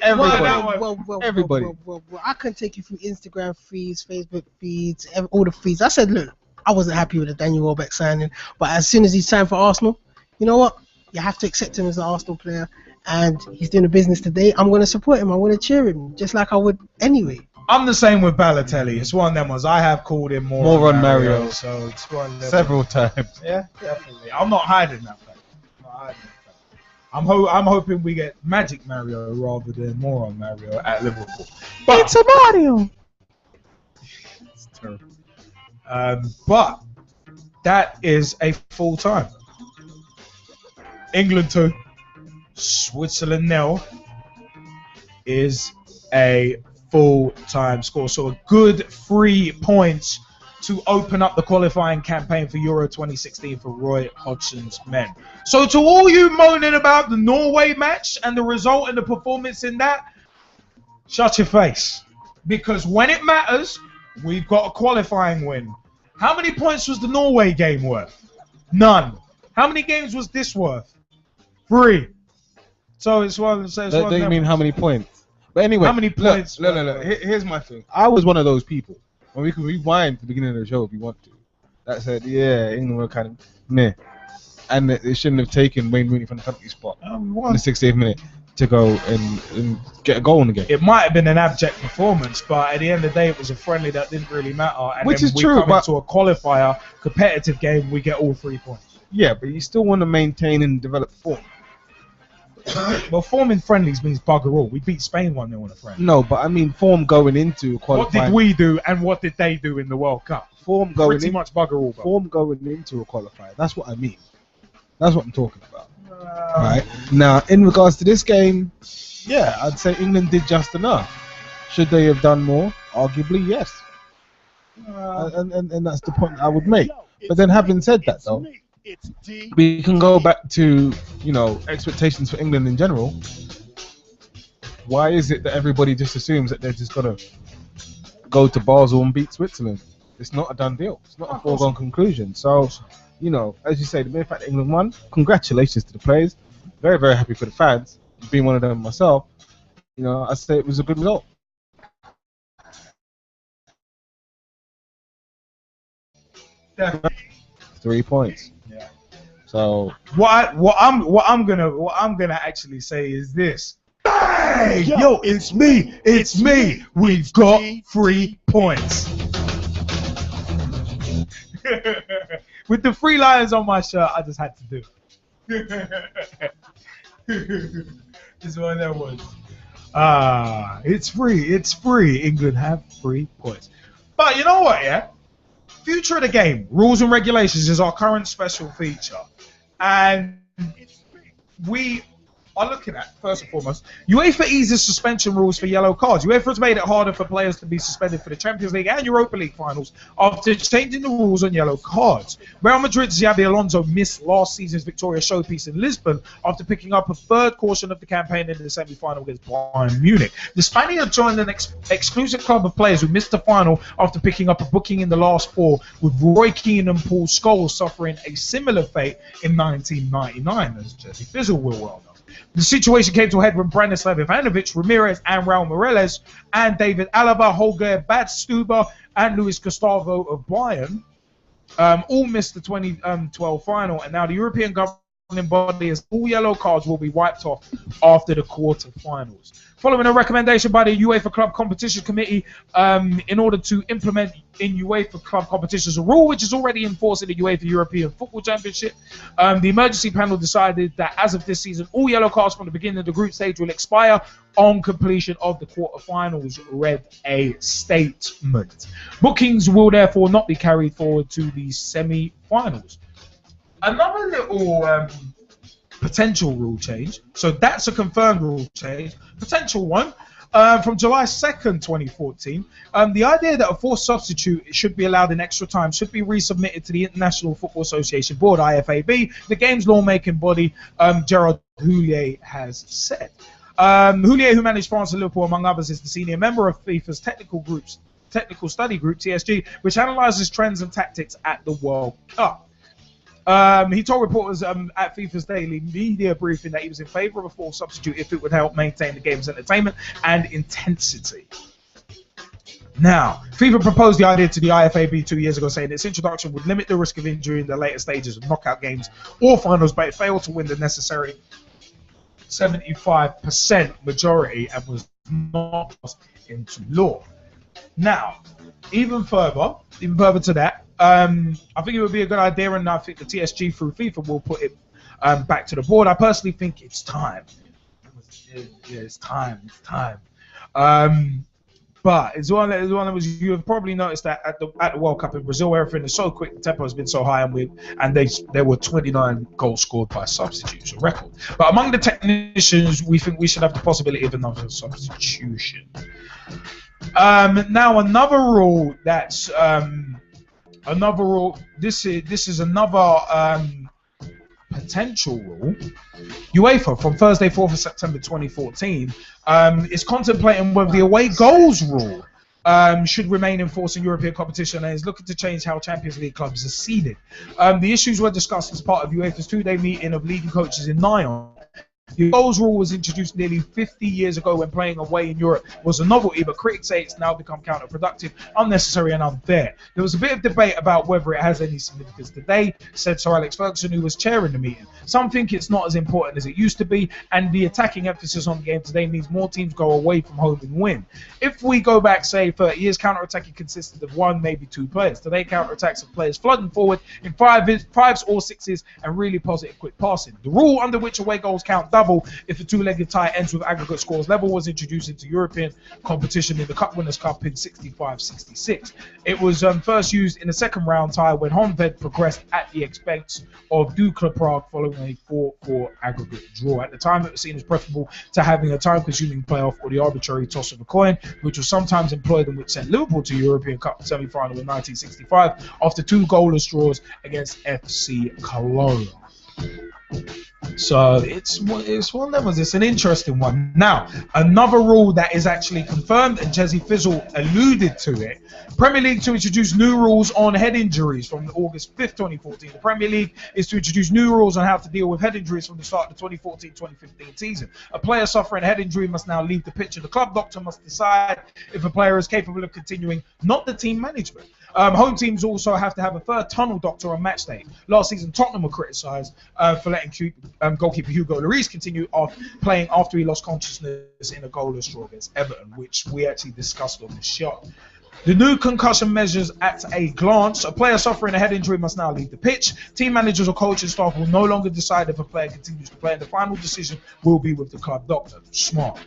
everybody. Well, I couldn't take you through Instagram feeds, Facebook feeds, all the feeds. I said, look, I wasn't happy with the Daniel Welbeck signing, but as soon as he signed for Arsenal, you know what? You have to accept him as an Arsenal player, and he's doing the business today. I'm going to support him. I'm going to cheer him, just like I would anyway. I'm the same with Balotelli. It's one of them ones. I have called him more on Mario, so it's one of them several times. Yeah, definitely. I'm not hiding that fact. I'm hoping we get Magic Mario rather than Moron Mario at Liverpool. But it's a Mario. It's terrible. But that is a full time. England 2, Switzerland 0 is a full-time score. So a good 3 points to open up the qualifying campaign for Euro 2016 for Roy Hodgson's men. So to all you moaning about the Norway match and the result and the performance in that, shut your face. Because when it matters, we've got a qualifying win. How many points was the Norway game worth? None. How many games was this worth? 3. So it's one. They mean how many points? But anyway, how many points? Look. Here's my thing. I was one of those people. And we can rewind to the beginning of the show if you want to. that said, yeah, England were kind of meh, and they shouldn't have taken Wayne Rooney from the penalty spot in the 68th minute to go and get a goal in the game. It might have been an abject performance, but at the end of the day, it was a friendly that didn't really matter. And Which then is we true, come but into a qualifier, competitive game, we get all 3 points. Yeah, but you still want to maintain and develop form. Well, form in friendlies means bugger all. We beat Spain 1-0 in a friendly. No, but I mean form going into qualifying. What did we do and what did they do in the World Cup? Form going Pretty much bugger all. Bro. Form going into a qualifier. That's what I mean. That's what I'm talking about. Right now, in regards to this game, yeah, I'd say England did just enough. Should they have done more? Arguably, yes. And that's the point I would make. But then, having said that, though, we can go back to expectations for England in general. Why is it that everybody just assumes that they're just gonna go to Basel and beat Switzerland? It's not a done deal. It's not a foregone conclusion. So, as you say, the mere fact that England won, congratulations to the players. Very, very happy for the fans. Being one of them myself, I say it was a good result. Definitely. 3 points. Yeah. So what I'm gonna actually say is this. Hey, yo, it's me. We've got 3 points. With the 3 lions on my shirt, I just had to do it. It's one of them ones. It's free. England have 3 points. But you know what, yeah? Future of the game, rules and regulations is our current special feature. And we are looking at, first and foremost, UEFA eases suspension rules for yellow cards. UEFA has made it harder for players to be suspended for the Champions League and Europa League finals after changing the rules on yellow cards. Real Madrid's Xabi Alonso missed last season's Victoria showpiece in Lisbon after picking up a 3rd caution of the campaign in the semi-final against Bayern Munich. The Spaniard joined an exclusive club of players who missed the final after picking up a booking in the last 4, with Roy Keane and Paul Scholes suffering a similar fate in 1999, as Jesse Fizzle will well know. The situation came to a head when Branislav Ivanovic, Ramirez, and Raul Morales, and David Alaba, Holger Badstuber, and Luis Gustavo of Bayern all missed the 2012 final, and now the European governing body has all yellow cards will be wiped off after the quarter-finals. Following a recommendation by the UEFA Club Competition Committee in order to implement in UEFA Club competitions a rule which is already in force in the UEFA European Football Championship, the emergency panel decided that as of this season, all yellow cards from the beginning of the group stage will expire on completion of the quarter-finals, read a statement. Bookings will therefore not be carried forward to the semi-finals. Another little potential rule change. So that's a confirmed rule change. Potential one. From July 2nd, 2014, the idea that a forced substitute should be allowed in extra time should be resubmitted to the International Football Association Board, IFAB, the game's lawmaking body, Gerard Houllier has said. Houllier, who managed France and Liverpool, among others, is the senior member of FIFA's technical study group, TSG, which analyses trends and tactics at the World Cup. He told reporters at FIFA's daily media briefing that he was in favour of a forced substitute if it would help maintain the game's entertainment and intensity. Now, FIFA proposed the idea to the IFAB 2 years ago, saying its introduction would limit the risk of injury in the later stages of knockout games or finals, but it failed to win the necessary 75% majority and was not passed into law. Now, even further to that, I think it would be a good idea, and I think the TSG through FIFA will put it back to the board. I personally think it's time. It's time. But it's one that was, you have probably noticed that at the World Cup in Brazil, everything is so quick, the tempo has been so high, and there were 29 goals scored by substitutes, a record. But among the technicians, we think we should have the possibility of another substitution. Now another rule that's this is another potential rule. UEFA, from Thursday, 4th of September 2014, is contemplating whether the away goals rule should remain in force in European competition, and is looking to change how Champions League clubs are seeded. The issues were discussed as part of UEFA's 2-day meeting of leading coaches in Nyon. The goals rule was introduced nearly 50 years ago when playing away in Europe was a novelty, but critics say it's now become counterproductive, unnecessary and unfair. There was a bit of debate about whether it has any significance today, said Sir Alex Ferguson, who was chairing the meeting. Some think it's not as important as it used to be, and the attacking emphasis on the game today means more teams go away from home and win. If we go back, say, 30 years, counter-attacking consisted of 1, maybe 2 players. Today, counter-attacks have players flooding forward in fives or sixes and really positive quick passing. The rule under which away goals count double if the two-legged tie ends with aggregate scores level was introduced into European competition in the Cup Winners' Cup in 65-66. It was first used in the second round tie when Honved progressed at the expense of Dukla Prague following a 4-4 aggregate draw. At the time, it was seen as preferable to having a time-consuming playoff or the arbitrary toss of a coin, which was sometimes employed and which sent Liverpool to European Cup semi-final in 1965 after 2 goalless draws against FC Cologne. So it's one of them. It's an interesting one. Now, another rule that is actually confirmed, and Jesse Fizzle alluded to it. Premier League to introduce new rules on head injuries from August 5th, 2014. The Premier League is to introduce new rules on how to deal with head injuries from the start of the 2014-2015 season. A player suffering a head injury must now leave the pitch, and the club doctor must decide if a player is capable of continuing, not the team management. Home teams also have to have a third tunnel doctor on match day. Last season, Tottenham were criticised for letting goalkeeper Hugo Lloris continue playing after he lost consciousness in a goalless draw against Everton, which we actually discussed on the show. The new concussion measures at a glance. A player suffering a head injury must now leave the pitch. Team managers or coaching staff will no longer decide if a player continues to play, and the final decision will be with the club doctor. Smart.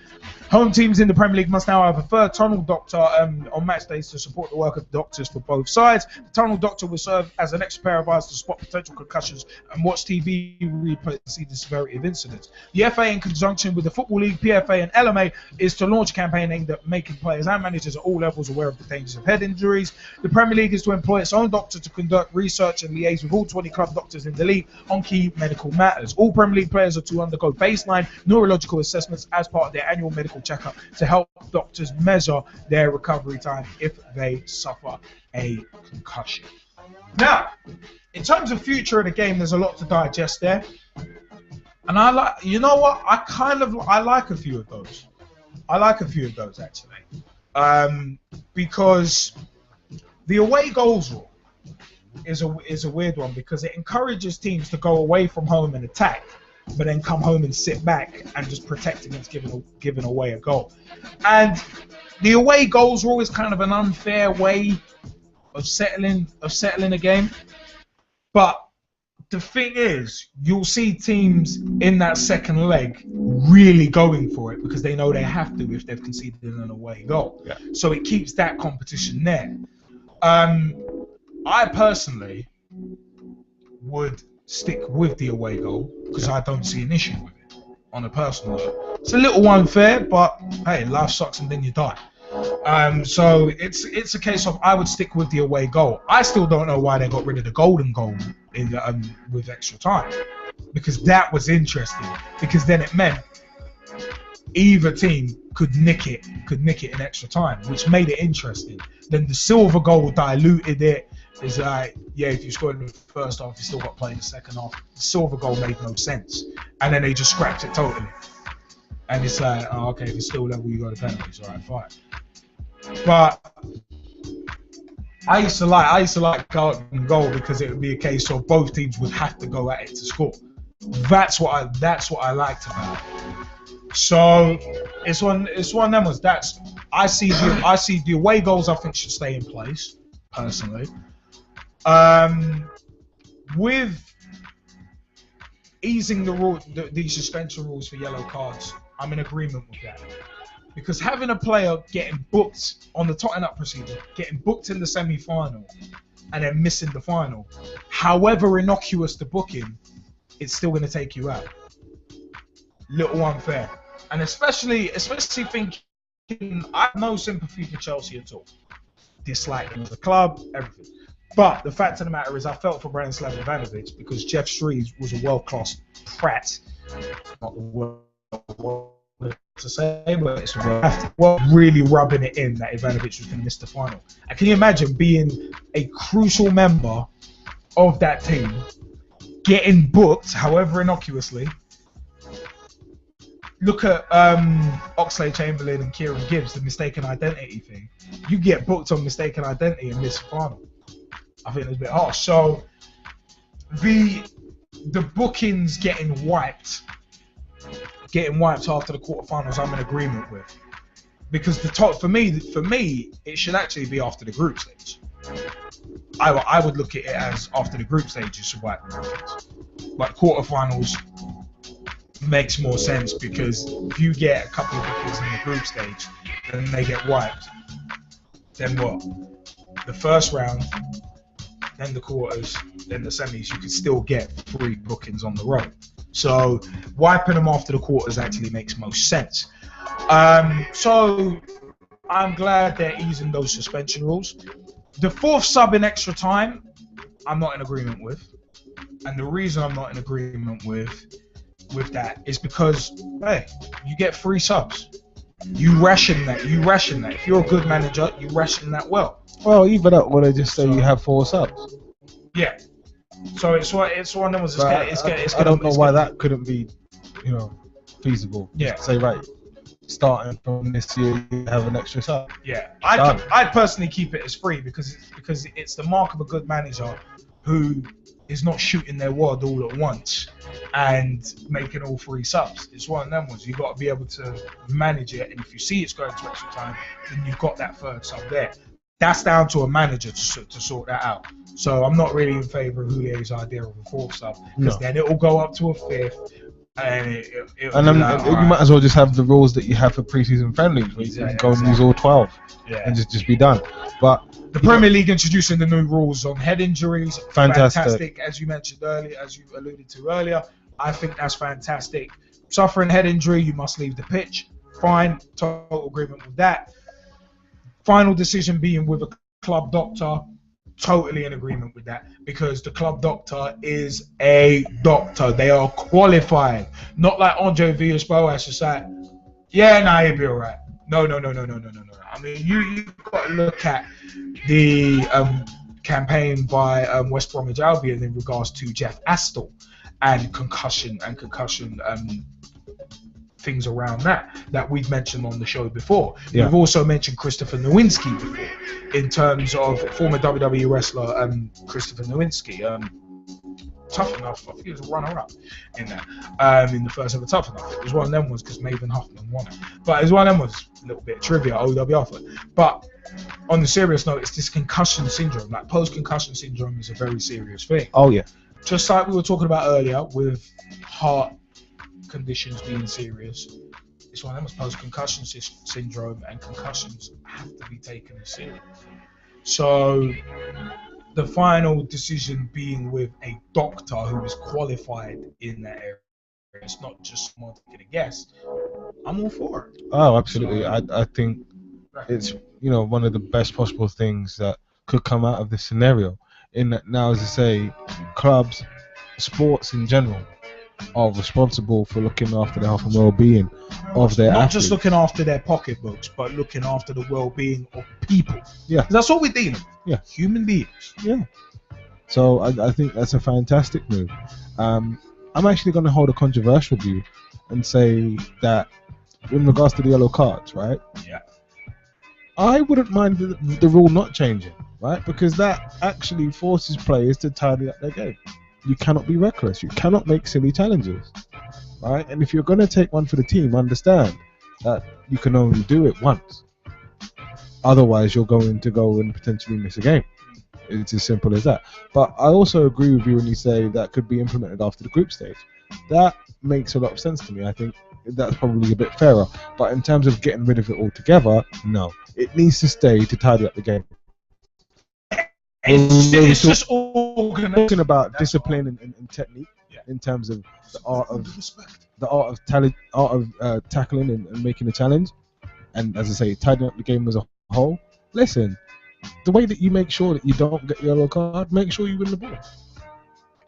Home teams in the Premier League must now have a third tunnel doctor on match days to support the work of doctors for both sides. The tunnel doctor will serve as an extra pair of eyes to spot potential concussions and watch TV replays to see the severity of incidents. The FA, in conjunction with the Football League, PFA and LMA, is to launch a campaign aimed at making players and managers at all levels aware of the dangers of head injuries. The Premier League is to employ its own doctor to conduct research and liaise with all 20 club doctors in the league on key medical matters. All Premier League players are to undergo baseline neurological assessments as part of their annual medical checkup to help doctors measure their recovery time if they suffer a concussion. Now, in terms of future of the game, there's a lot to digest there. And I like, you know what? I like a few of those. I like a few of those actually. Because the away goals rule is a weird one because it encourages teams to go away from home and attack, but then come home and sit back and just protect against giving away a goal. And the away goals rule is kind of an unfair way of settling a game. But the thing is, you'll see teams in that second leg really going for it because they know they have to if they've conceded an away goal. Yeah. So it keeps that competition there. I personally would stick with the away goal because I don't see an issue with it on a personal note. It's a little unfair, but hey, life sucks and then you die. So it's a case of I would stick with the away goal. I still don't know why they got rid of the golden goal in with extra time, because that was interesting. Because then it meant either team could nick it in extra time, which made it interesting. Then the silver goal diluted it. It's like, yeah, if you scored in the first half, you still got to play in the second half. The silver goal made no sense, and then they just scrapped it totally. And it's like, oh, okay, if it's still level, you go to penalties. All right, fine. But I used to like golden goal because it would be a case of both teams would have to go at it to score. That's what I liked about it. So it's one of them ones. I see the away goals I think should stay in place personally. With easing the suspension rules for yellow cards, I'm in agreement with that. Because having a player getting booked on the Tottenham procedure, getting booked in the semi-final, and then missing the final, however innocuous the booking, it's still going to take you out. Little unfair. And especially thinking, I have no sympathy for Chelsea at all. Disliking the club, everything. But the fact of the matter is I felt for Branislav Ivanovic because Jeff Shreves was a world-class prat. Not the word to say, but it's really rubbing it in that Ivanovic was going to miss the final. And can you imagine being a crucial member of that team, getting booked, however innocuously, look at Oxlade-Chamberlain and Kieran Gibbs, the mistaken identity thing. You get booked on mistaken identity and miss the final. I think it's a bit harsh. So the bookings getting wiped after the quarterfinals, I'm in agreement with, because the top for me it should actually be after the group stage. I would look at it as after the group stage you should wipe the bookings, but quarterfinals makes more sense, because if you get a couple of bookings in the group stage and they get wiped, then what? The first round, then the quarters, then the semis, you could still get 3 bookings on the road. So wiping them after the quarters actually makes most sense. So I'm glad they're easing those suspension rules. The 4th sub in extra time, I'm not in agreement with. And the reason I'm not in agreement with that is because, hey, you get 3 subs. You ration that. If you're a good manager, you ration that well. Well, even that, when they just say you have 4 subs. Yeah. So it's one of them. I don't know why that couldn't be, feasible. Yeah. Just say, right, starting from this year, you have an extra sub. Yeah. I'd personally keep it as free because it's the mark of a good manager who is not shooting their wad all at once and making all 3 subs. It's one of them ones. You've got to be able to manage it, and if you see it's going to extra time, then you've got that 3rd sub there. That's down to a manager to sort that out. So I'm not really in favour of Houlier's idea of a 4th sub, because then it will go up to a 5th, and you might as well just have the rules that you have for pre-season friendlies, where you can go and use all 12 and just be done. But the Premier League introducing the new rules on head injuries, fantastic, as you mentioned earlier, as you alluded to earlier. I think that's fantastic. Suffering head injury, you must leave the pitch. Fine, total agreement with that. Final decision being with a club doctor, totally in agreement with that, because the club doctor is a doctor. They are qualified, not like Andre Villas-Boas is like, yeah, he'll be all right. No. I mean, you've got to look at the campaign by West Bromwich Albion in regards to Jeff Astle and concussion things around that we've mentioned on the show before. Yeah. We've also mentioned Christopher Nowinski before, in terms of former WWE wrestler Christopher Nowinski. Tough Enough, I think he was a runner-up in that, in the first ever Tough Enough. It was one of them ones because Maven Huffman won it. But it was one of them ones, a little bit of trivia, OWR for it. But on the serious note, it's this concussion syndrome. Like, post-concussion syndrome is a very serious thing. Oh, yeah. Just like we were talking about earlier with heart conditions being serious, it's one of them, post-concussion syndrome, and concussions have to be taken as serious. So the final decision being with a doctor who is qualified in that area, it's not just someone taking a guess. I'm all for it. Oh, absolutely. So, I think it's one of the best possible things that could come out of this scenario. In that now, as I say, clubs, sports in general, are responsible for looking after the health and well-being of their athletes. Just looking after their pocketbooks, but looking after the well-being of people. Yeah. That's what we're dealing with. Yeah. Human beings. Yeah. So I think that's a fantastic move. I'm actually going to hold a controversial view and say that in regards to the yellow cards, right? Yeah. I wouldn't mind the rule not changing, right? Because that actually forces players to tidy up their game. You cannot be reckless. You cannot make silly challenges, right? And if you're going to take one for the team, understand that you can only do it once. Otherwise, you're going to go and potentially miss a game. It's as simple as that. But I also agree with you when you say that could be implemented after the group stage. That makes a lot of sense to me. I think that's probably a bit fairer. But in terms of getting rid of it altogether, no. It needs to stay to tidy up the game. It's just talking about discipline and technique, in terms of the art of tackling and making a challenge, and as I say, tidying up the game as a whole. Listen, the way that you make sure that you don't get the yellow card, make sure you win the ball.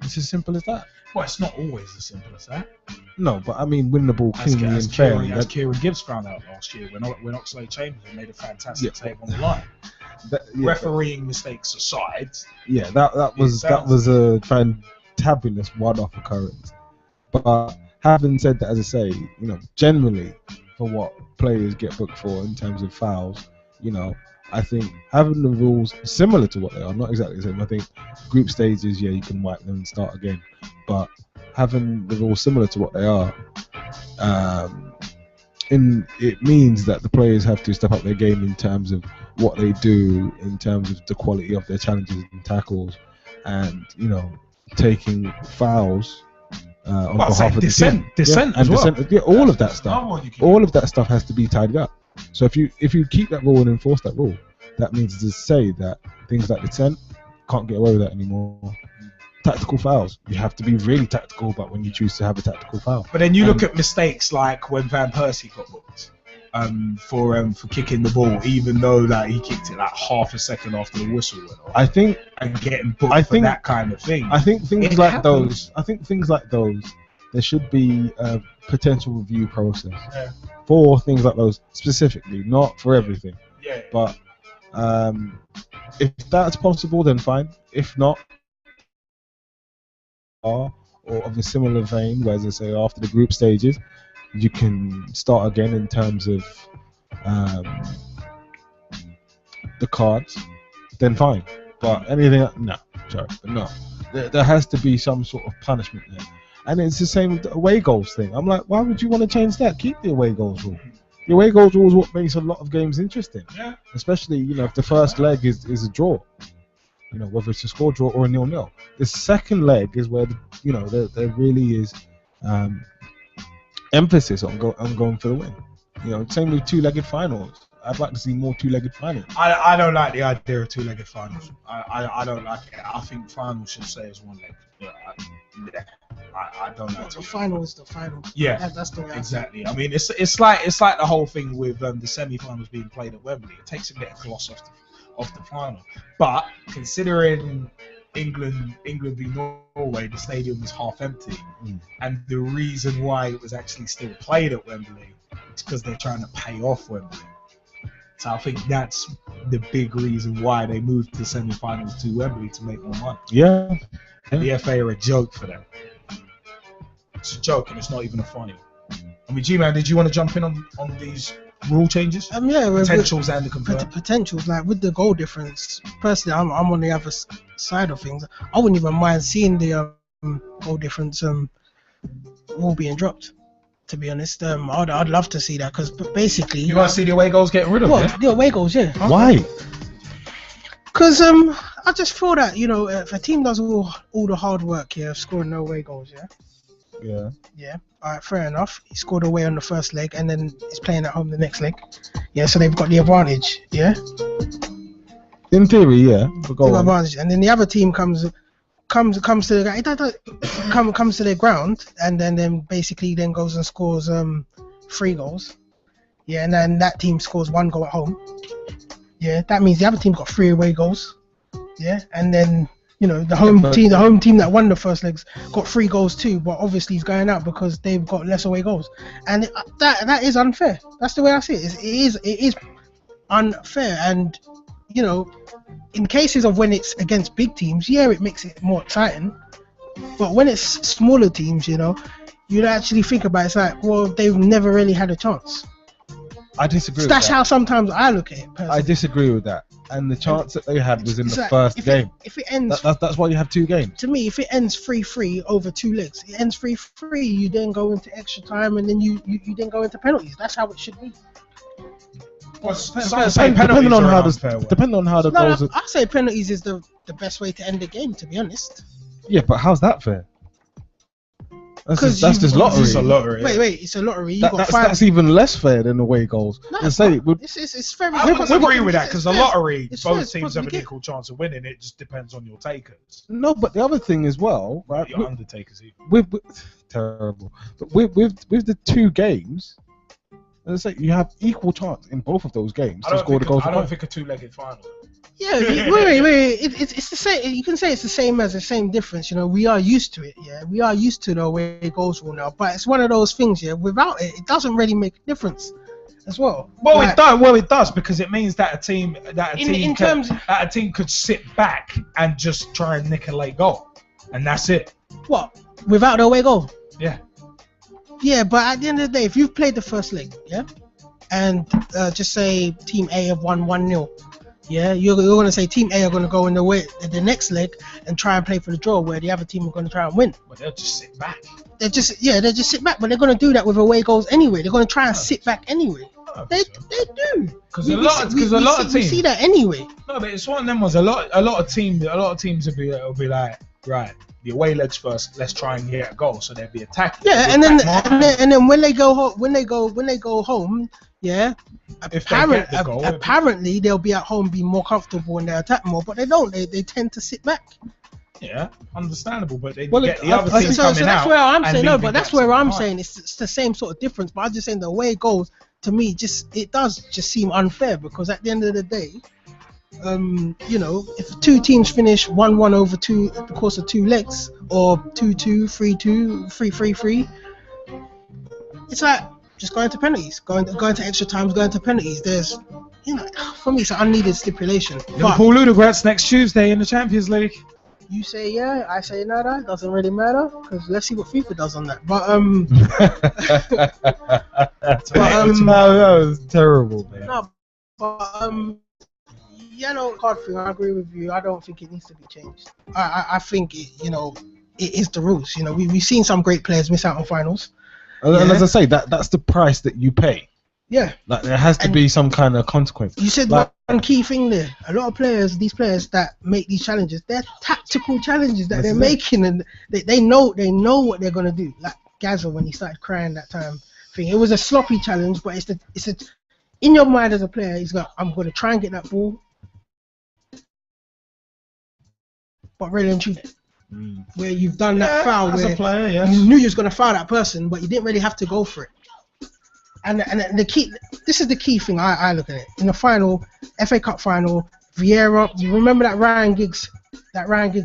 It's as simple as that. Well, it's not always as simple as that. No, but I mean, win the ball cleanly and fairly. As Kieran Gibbs found out last year when Oxlade-Chamberlain made a fantastic save on the line. Refereeing mistakes aside. Yeah, that was a fantabulous one-off occurrence. But having said that, as I say, generally for what players get booked for in terms of fouls, I think having the rules similar to what they are, not exactly the same. I think group stages, you can wipe them and start again, but having the rules similar to what they are, it means that the players have to step up their game in terms of what they do, in terms of the quality of their challenges and tackles, and taking fouls on behalf of the team. Dissent as well. All of that stuff. All of that stuff has to be tidied up. So if you keep that rule and enforce that rule, that means to say that things like dissent can't get away with that anymore. Tactical fouls, you have to be really tactical about when you choose to have a tactical foul. But then you look at mistakes like when Van Persie got booked for kicking the ball, even though that he kicked it like half a second after the whistle went off. I think and getting booked for that kind of thing. I think things like those. There should be a potential review process for things like those specifically, not for everything. Yeah. But if that's possible, then fine. If not, or of a similar vein, where, as I say, after the group stages, you can start again in terms of the cards, then fine. But anything, no. There has to be some sort of punishment there. And it's the same with the away goals thing. I'm like, why would you want to change that? Keep the away goals rule. The away goals rule is what makes a lot of games interesting. Yeah. Especially, if the first leg is a draw. Whether it's a score draw or a 0-0. The second leg is where there really is emphasis on going for the win. Same with two-legged finals. I'd like to see more two-legged finals. I don't like the idea of two-legged finals. I don't like it. I think finals should stay as one leg. I don't like it. The final is the final. Yeah, that's the way exactly. I mean, it's like the whole thing with the semi-finals being played at Wembley. It takes a bit of gloss off the final. But considering England v Norway, the stadium was half empty, and the reason why it was actually still played at Wembley is because they're trying to pay off Wembley. So I think that's the big reason why they moved the semi-finals to Wembley, to make more money. Yeah. The FA are a joke for them. It's a joke, and it's not even a funny one. I mean, G-Man, did you want to jump in on these rule changes? Potentials and the confirmed. Potentials, like with the goal difference. Personally, I'm on the other side of things. I wouldn't even mind seeing the goal difference rule being dropped. To be honest, I'd love to see that, because basically you want to see the away goals getting rid of it. The away goals, yeah. Why? Because I just feel that if a team does all the hard work here of scoring no away goals, yeah. All right, fair enough. He scored away on the first leg, and then he's playing at home the next leg. Yeah, so they've got the advantage. Yeah. In theory, yeah. Advantage, and then the other team comes to the comes to their ground, and then basically goes and scores 3 goals. Yeah, and then that team scores 1 goal at home. Yeah, that means the other team got 3 away goals. Yeah, and then the home team that won the first legs got 3 goals too, but obviously he's going out because they've got less away goals, and that is unfair. That's the way I see it. It is unfair, and in cases of when it's against big teams, it makes it more exciting. But when it's smaller teams, you'd actually think about it, it's like, well, they've never really had a chance. I disagree with That's that. how sometimes I look at it, personally. I disagree with that. And the chance that they had was in the first game. If it ends... That's why you have 2 games. To me, if it ends 3-3 over 2 legs, it ends 3-3, you then go into extra time, and then you then go into penalties. That's how it should be. Depending on how the goals... I say penalties is the best way to end the game, to be honest. Yeah, but how's that fair? That's just lottery. It's a lottery. Wait, it's a lottery. That's even less fair than away goals. It's very. I would agree with that, because the lottery, both teams have an equal chance of winning. It just depends on your takers. No, but the other thing as well, right? Your undertakers even. Terrible. But with the 2 games, as I say, you have equal chance in both of those games to score the goals. I don't think a 2-legged final. Yeah, wait. It's the same. You can say it's the same difference. We are used to it. Yeah, we are used to the away goals rule now. But it's one of those things. Yeah, without it, it doesn't really make a difference, as well. Well, it does because it means that a team could sit back and just try and nick a late goal, and that's it. What? Without the away goal? Yeah. Yeah, but at the end of the day, if you've played the first leg, yeah, and just say Team A have won 1-0, yeah, you're going to say Team A are going to go in the next leg and try and play for the draw, where the other team are going to try and win. But they'll just sit back. They just sit back, but they're going to do that with away goals anyway. They're going to try and sit back anyway. They do. Because a lot of teams we see that anyway. No, but it's one of them ones. A lot of teams will be like, right, the away legs first. Let's try and get a goal, so they'll be attacking. Yeah, and then when they go home, yeah. Apparently they'll be at home, be more comfortable when they attack more, but they don't. They tend to sit back. Yeah, understandable, but they get the other team so coming that's out. where I'm saying no, but leaving that's gaps where I'm behind. saying it's the same sort of difference. But I'm just saying the way it goes to me, it does just seem unfair, because at the end of the day, you know, if two teams finish 1-1 over the course of 2 legs, or 2-2, 3-2, 3-3-3, it's like just going to penalties, going to extra times, going to penalties. There's, you know, for me it's an unneeded stipulation. Liverpool Ludogorets next Tuesday in the Champions League. You say yeah, I say nada. Doesn't really matter, because let's see what FIFA does on that. But that was terrible, man. No, but yellow card thing, I agree with you. I don't think it needs to be changed. I think it is the rules. You know, we've seen some great players miss out on finals. And as I say, that's the price that you pay. Yeah. Like there has to be some kind of consequence. You said like, one key thing there. A lot of these players that make these challenges, they're tactical challenges that they're making, and they know what they're gonna do. Like Gazza when he started crying that time thing. It was a sloppy challenge, but it's in your mind as a player. He's like, I'm gonna try and get that ball, but really and truly, where you've done that foul, as where a player, yes. you knew you was gonna foul that person, but you didn't really have to go for it. And the key, this is the key thing I look at it. In the final, FA Cup final, Vieira, you remember that Ryan Giggs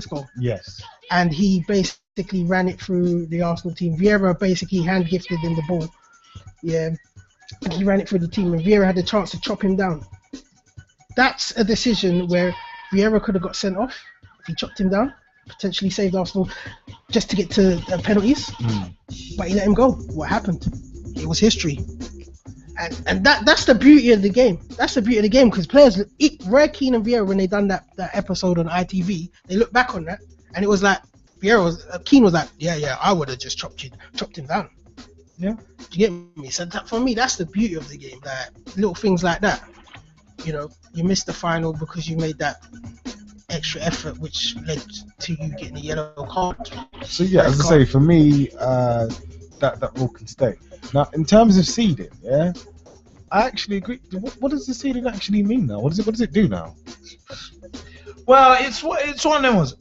goal? Yes. And he basically ran it through the Arsenal team. Vieira basically hand gifted him the ball. Yeah. And he ran it through the team, and Vieira had the chance to chop him down. That's a decision where Vieira could have got sent off if he chopped him down, potentially saved Arsenal just to get to penalties. But he let him go. What happened? It was history. And that's the beauty of the game. That's the beauty of the game, because players, Roy Keane and Vieira, when they done that episode on ITV, they look back on that, and it was like Keane was like, yeah, I would have just chopped him down. Yeah. Do you get me? So for me, that's the beauty of the game. That little things like that. You know, you missed the final because you made that extra effort, which led to you getting a yellow card. So yeah, as I say, for me, that rule can stay. Now, in terms of seeding, yeah, I actually agree. What does the seeding actually mean now? What does it do now? Well, it's one of them ones.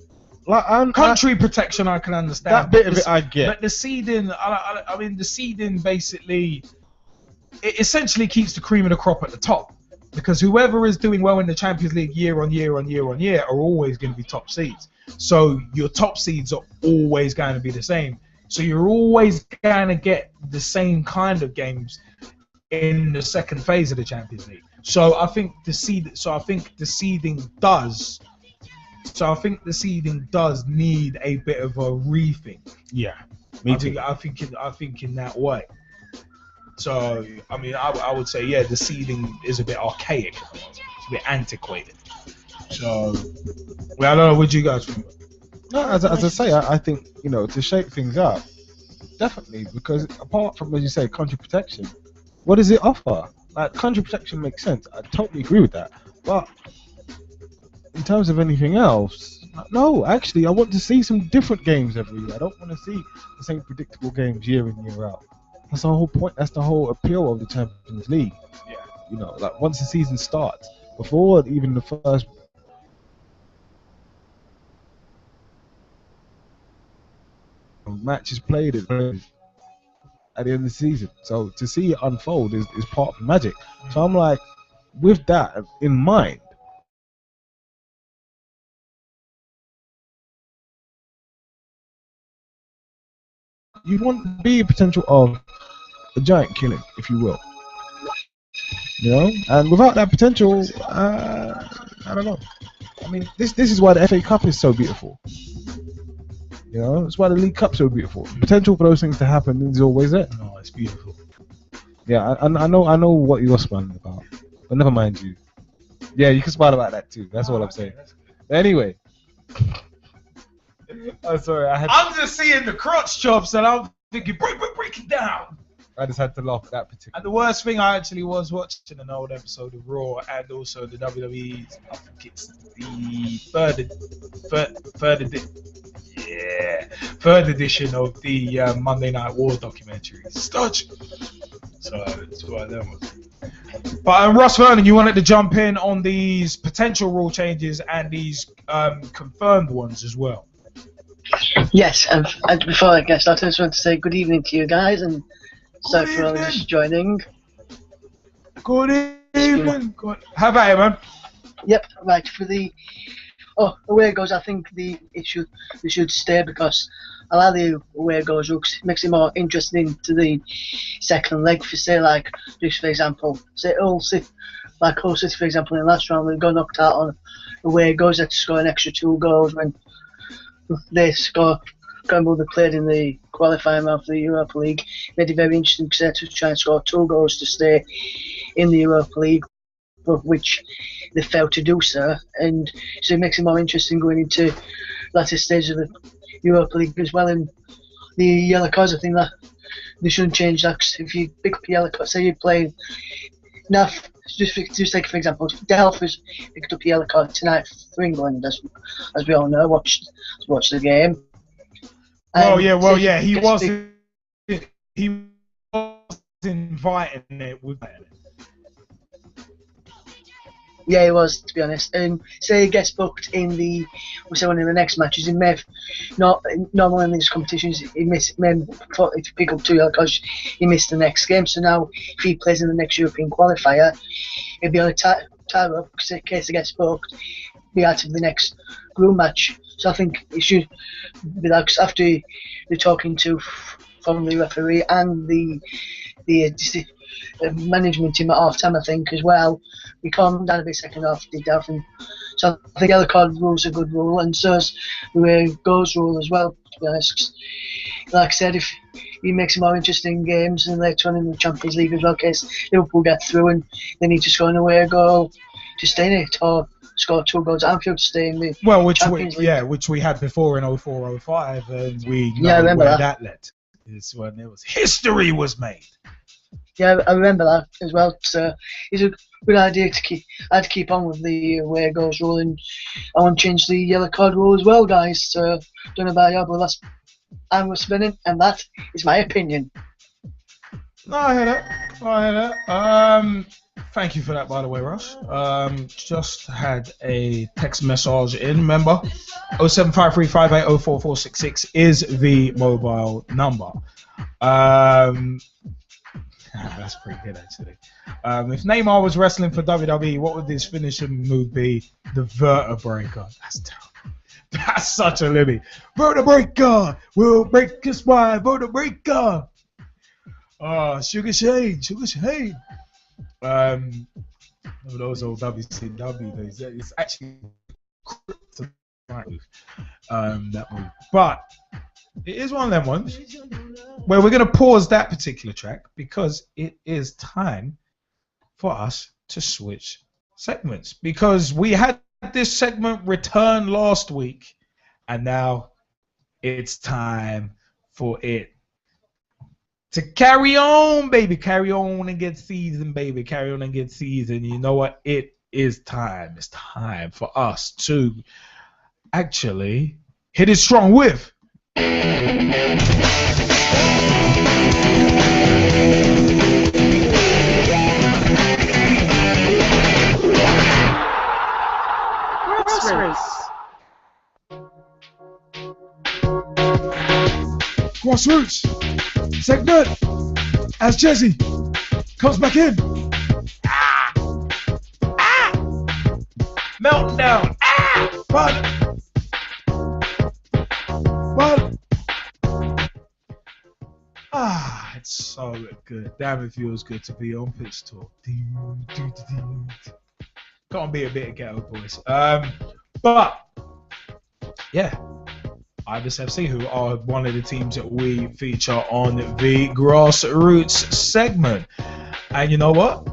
Like country protection, I can understand. That bit of it, I get. But the seeding, I mean, the seeding basically, it essentially keeps the cream of the crop at the top, because whoever is doing well in the Champions League year on year are always going to be top seeds. So your top seeds are always going to be the same. So you're always going to get the same kind of games in the second phase of the Champions League. So I think the seeding does need a bit of a rethink. Yeah, me too. I think in that way. So I mean, I would say the seeding is a bit archaic, it's a bit antiquated. So I don't know what you guys think. No, as I say, I think, you know, to shake things up, definitely, because apart from, as you say, country protection, what does it offer? Like, country protection makes sense. I totally agree with that. But in terms of anything else, no, actually, I want to see some different games every year. I don't want to see the same predictable games year in, year out. That's the whole point. That's the whole appeal of the Champions League. Yeah. You know, like once the season starts, before even the first match is played at the end of the season. So to see it unfold is part of the magic. So I'm like, with that in mind, you want to be a potential of a giant killing, if you will. You know? And without that potential, I don't know. I mean, this is why the FA Cup is so beautiful. You know, that's why the League Cup's so beautiful. The potential for those things to happen is always there. No, it's beautiful. Yeah, I know what you're smiling about, but never mind you. Yeah, you can smile about that too. That's all I'm saying. Anyway, I'm sorry. I'm just seeing the crotch chops, and I'm thinking, break it down. I just had to laugh at that particular. And the worst thing, I actually was watching an old episode of Raw and also the WWE. I think it's the third edition of the Monday Night War documentary. Studge. So it's one of them ones. But Ross Vernon, you wanted to jump in on these potential rule changes and these confirmed ones as well. Yes, and before I get started, I just want to say good evening to you guys, and sorry for all just joining. Good evening. How about it, man? Yep, right, for the away goes, I think they should stay, because a lot of the away goes makes it more interesting to the second leg. For say, like, just for example, say Hull City, for example, in the last round, we got knocked out on away goes, had to score an extra 2 goals when they score. Campbell, they played in the qualifying round for the Europa League. Made it very interesting because they had to try and score 2 goals to stay in the Europa League, but which they failed to do so, and so it makes it more interesting going into latter stages of the Europa League as well. And the yellow cards, I think that they shouldn't change that, 'cause if you pick up a yellow card, say you're playing now, just take for example, Delph has picked up a yellow card tonight for England, as we all know, watched the game. Well, yeah, he was inviting it with it. Yeah, he was, to be honest. And say he gets booked in one of the next matches, he may not normally in these competitions he may pick up 2 yellow cards, he missed the next game. So now if he plays in the next European qualifier, he'll be on a tie up in case he gets booked, be out of the next group match. So I think it should be that, 'cause after the talking to from the referee and the management team at half time, I think as well, we calmed down a bit second half, did that. So I think the yellow card rule is a good rule, and so is the way goes rule as well, to be honest. Like I said, if he makes more interesting games and later on in the Champions League as well, in case Liverpool get through and they need to score an away goal to stay in it, or score 2 goals at Anfield to stay in the Champions League. which we had before in 04-05, and we know where that led. It's when history was made. Yeah, I remember that as well. So it's a good idea to keep on with the away goals rule, and I want to change the yellow card rule as well, guys. So don't know about you, but I'm Ross Vernon, and that is my opinion. No, I hear that. Thank you for that, by the way, Russ. Just had a text message in. Remember, 07535804466 is the mobile number. That's pretty good, actually. If Neymar was wrestling for WWE, what would his finishing move be? The Vertebreaker. That's terrible. That's such a limit. Vertebreaker will break your spine. Vertebreaker. Sugar Shane. Those old WCW days. It's actually that move. But it is one of them ones where we're going to pause that particular track because it is time for us to switch segments, because we had this segment return last week and now it's time for it to carry on, baby. Carry on and get seasoned, baby. Carry on and get seasoned. You know what? It is time. It's time for us to actually hit it strong with Grassroots segment as Jesse comes back in. Melting down. Run. It's so good. Damn, it feels good to be on Pitch Talk. Can't be a bit of ghetto voice. But yeah, Ibis FC, who are one of the teams that we feature on the Grassroots segment. And you know what?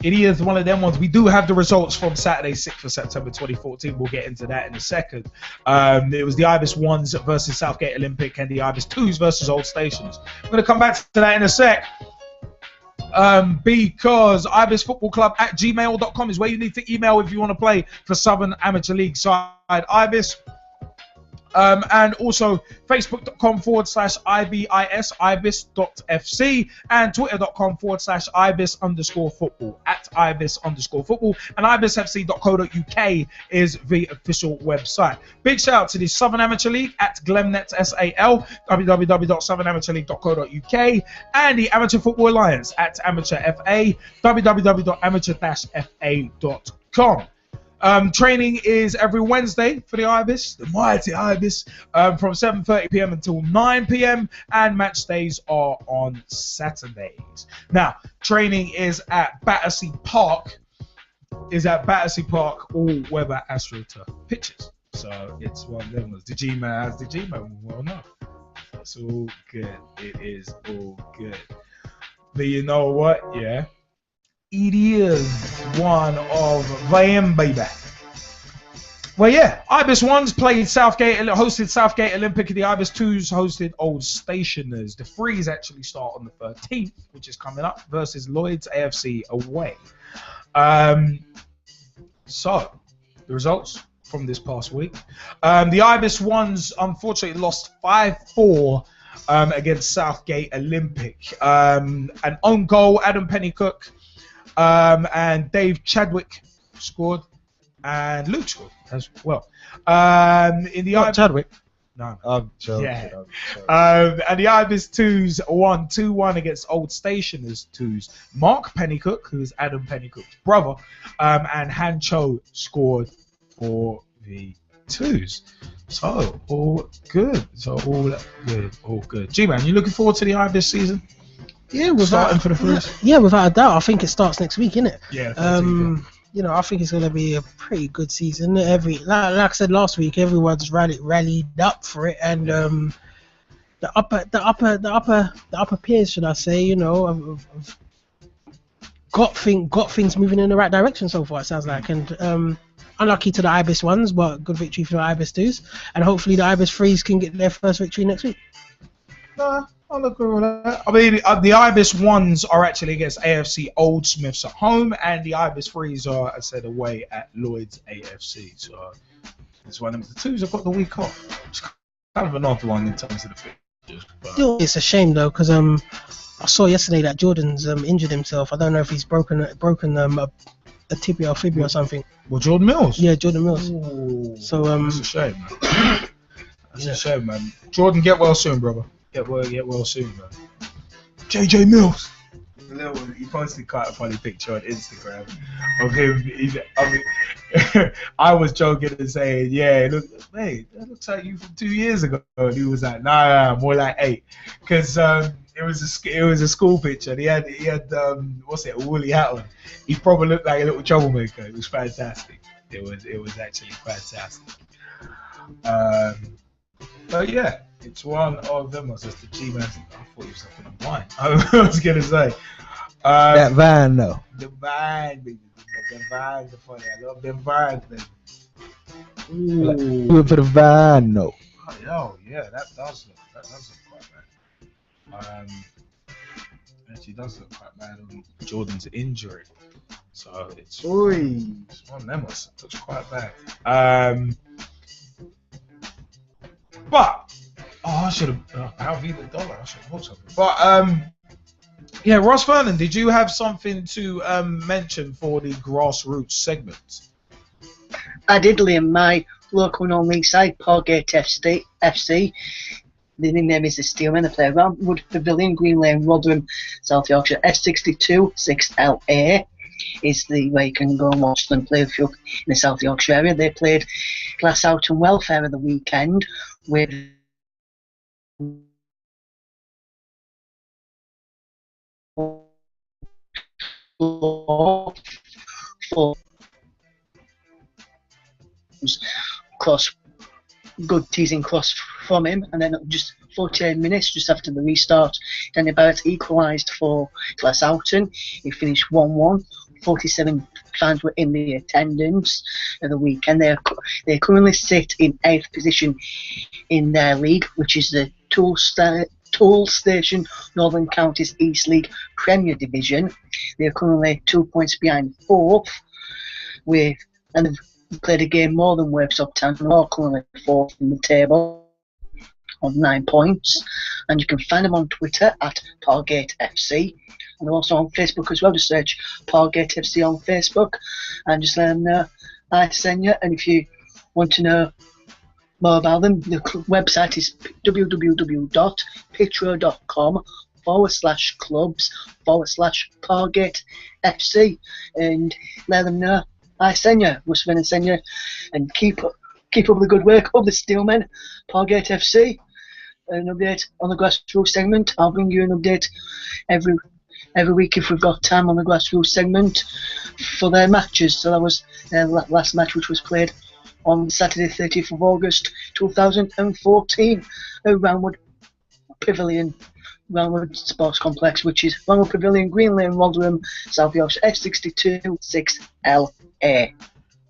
It is one of them ones. We do have the results from Saturday, 6th of September 2014. We'll get into that in a second. It was the Ibis 1s versus Southgate Olympic and the Ibis 2s versus Old Stations. I'm going to come back to that in a sec. Because ibisfootballclub@gmail.com is where you need to email if you want to play for Southern Amateur League side Ibis. And also facebook.com/IBIS, ibis.fc, and twitter.com/ibis_football, @ibis_football, and ibisfc.co.uk is the official website. Big shout out to the Southern Amateur League @GlemnetSAL, www.southernamateurleague.co.uk, and the Amateur Football Alliance @AmateurFA, www.amateur-fa.com. Training is every Wednesday for the Ibis, the mighty Ibis, from 7:30 p.m. until 9 p.m. and match days are on Saturdays. Now, training is at Battersea Park. All-weather AstroTurf pitches. So it's one of them. The G-Man has the G-Man. Well, no, it's all good. It is all good. But you know what? Yeah. It is one of them, baby. Well, yeah, Ibis 1s hosted Southgate Olympic, and the Ibis 2s hosted Old Stationers. The 3s actually start on the 13th, which is coming up, versus Lloyds AFC away. So, the results from this past week. The Ibis 1s unfortunately lost 5-4 against Southgate Olympic. An own goal, Adam Pennycook. And Dave Chadwick scored, and Luke scored as well. In the Chadwick? No. I'm joking. Yeah. And the Ibis 2s won 2-1 against Old Stationers 2s. Mark Pennycook, who is Adam Pennycook's brother, and Han Cho scored for the 2s. So, all good. All good. G-Man, you looking forward to the Ibis season? Yeah, starting for the first. Yeah, without a doubt. I think it starts next week, innit? Yeah. You know, I think it's gonna be a pretty good season. Like I said last week, everyone's rallied up for it, and the upper peers, should I say, you know, have got things moving in the right direction so far. It sounds like, and unlucky to the Ibis 1s, but good victory for the Ibis 2s, and hopefully the Ibis 3s can get their first victory next week. I'll look at all that. I mean, the Ibis 1s are actually against AFC Old Smiths at home, and the Ibis 3s are, as I said, away at Lloyds AFC. So it's one of the 2s have got the week off. It's kind of an odd one in terms of the fixtures. Still, it's a shame though, because I saw yesterday that Jordan's injured himself. I don't know if he's broken a tibia or fibula or something. Well, Jordan Mills? Yeah, Jordan Mills. Ooh, so that's a shame, man. That's a shame, man. Jordan, get well soon, brother. Get well soon, man. JJ Mills. He posted quite a funny picture on Instagram of him. I was joking and saying, "Yeah, look, mate, that looks like you from 2 years ago." And he was like, "Nah, more like 8," because it was a school picture. And he had a woolly hat on. He probably looked like a little troublemaker. It was fantastic. It was actually fantastic. But yeah. It's one of them. Was just the G-Man. I thought you were something on wine. I was gonna say. That van, though. The vine, baby. The vines are funny. I love them vines, baby. Ooh. For the van, no. Oh yeah, that does look quite bad. Actually, does look quite bad on Jordan's injury. So it's one of them. Looks quite bad. But. Oh, I should have. Pound v the dollar. I should have bought something. But yeah, Ross Vernon, did you have something to mention for the Grassroots segment? I did, Liam. My local non-league side, Portgate FC. The nickname is the Steelmen. They play around Wood Pavilion, Green Lane, Rotherham, South Yorkshire. S62 6LA is the way you can go and watch them play if you're in the South Yorkshire area. They played Glasshout and Welfare of the weekend with cross good teasing cross from him, and then just 48 minutes just after the restart, Danny Barrett equalised for Glasshoughton. He finished 1-1. 47 fans were in the attendance of the weekend. They currently sit in 8th position in their league, which is the Tool Station Northern Counties East League Premier Division. They are currently 2 points behind 4th, and they've played a game more than Worksop Town, and are currently 4th in the table on 9 points. And you can find them on Twitter at Pargate FC. And they're also on Facebook as well. Just search Pargate FC on Facebook and just let them know I send you. And if you want to know more about them, the website is www.patreon.com/clubs/Pargate FC, and let them know I send you. What's going to send you, and keep up the good work of the Steelmen, Pargate FC. An update on the grassroots segment. I'll bring you an update every week if we've got time on the grassroots segment for their matches. So that was their last match, which was played on Saturday 30th of August 2014 at Roundwood Sports Complex, which is Roundwood Pavilion, Green Lane, Rotherham, South Yorkshire, F62 6LA.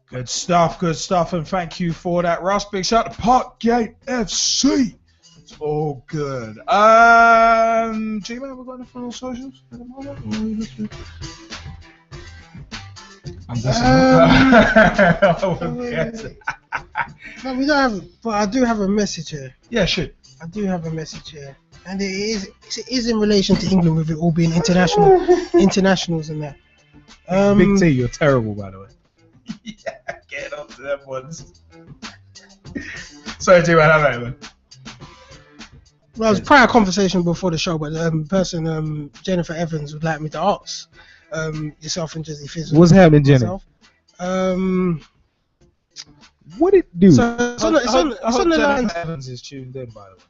Good stuff, and thank you for that, Russ. Big shout out to Parkgate FC. It's all good. G-Man, have we got any final socials at the moment? No, we don't have, but I do have a message here. Yeah, shoot. I do have a message here, and it is in relation to England, with it all being internationals and that. Big T, you're terrible, by the way. Yeah, get on to them ones. Sorry, G-Man, how about it, man? Well, it was a prior conversation before the show, but Jennifer Evans would like me to ask yourself and Jesse Fizzle. What's happening, Jenny? What it do? So it's on the line. Jennifer Evans is tuned in, by the way.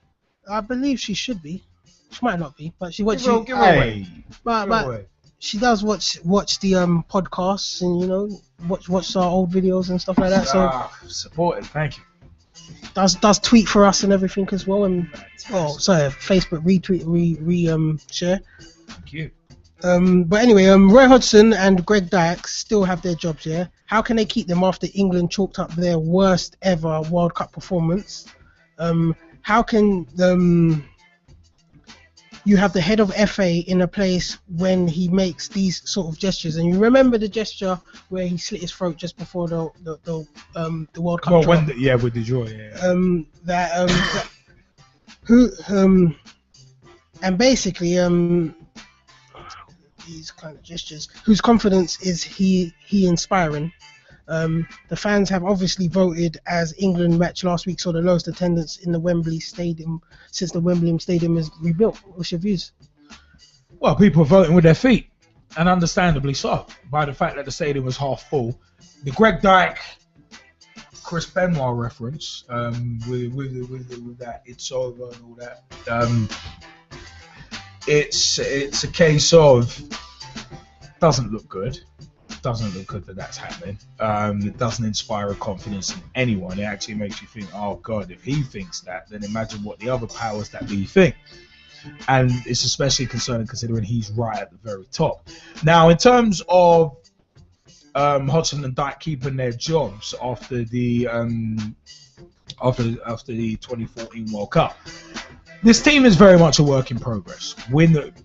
I believe she should be. She might not be, but she watches. Give her away. But she does watch the podcasts, and watch our old videos and stuff like that. So supported. Thank you. Does tweet for us and everything as well, and Facebook retweet, share. Thank you. But anyway, Roy Hodgson and Greg Dyke still have their jobs here. How can they keep them after England chalked up their worst ever World Cup performance? How can you have the head of FA in a place when he makes these sort of gestures? And you remember the gesture where he slit his throat just before the World Cup. Well, with the draw, and basically these kind of gestures, whose confidence is he inspiring. The fans have obviously voted, as England match last week saw the lowest attendance in the Wembley Stadium since the Wembley Stadium is rebuilt. What's your views? Well, people are voting with their feet, and understandably so, by the fact that the stadium was half full. The Greg Dyke, Chris Benoit reference, with that "it's over" and all that. It's a case of doesn't look good. Doesn't look good that that's happening. It doesn't inspire confidence in anyone. It actually makes you think, oh God, if he thinks that, then imagine what the other powers that be think. And it's especially concerning considering he's right at the very top. Now, in terms of Hodgson and Dyke keeping their jobs after the 2014 World Cup, this team is very much a work in progress.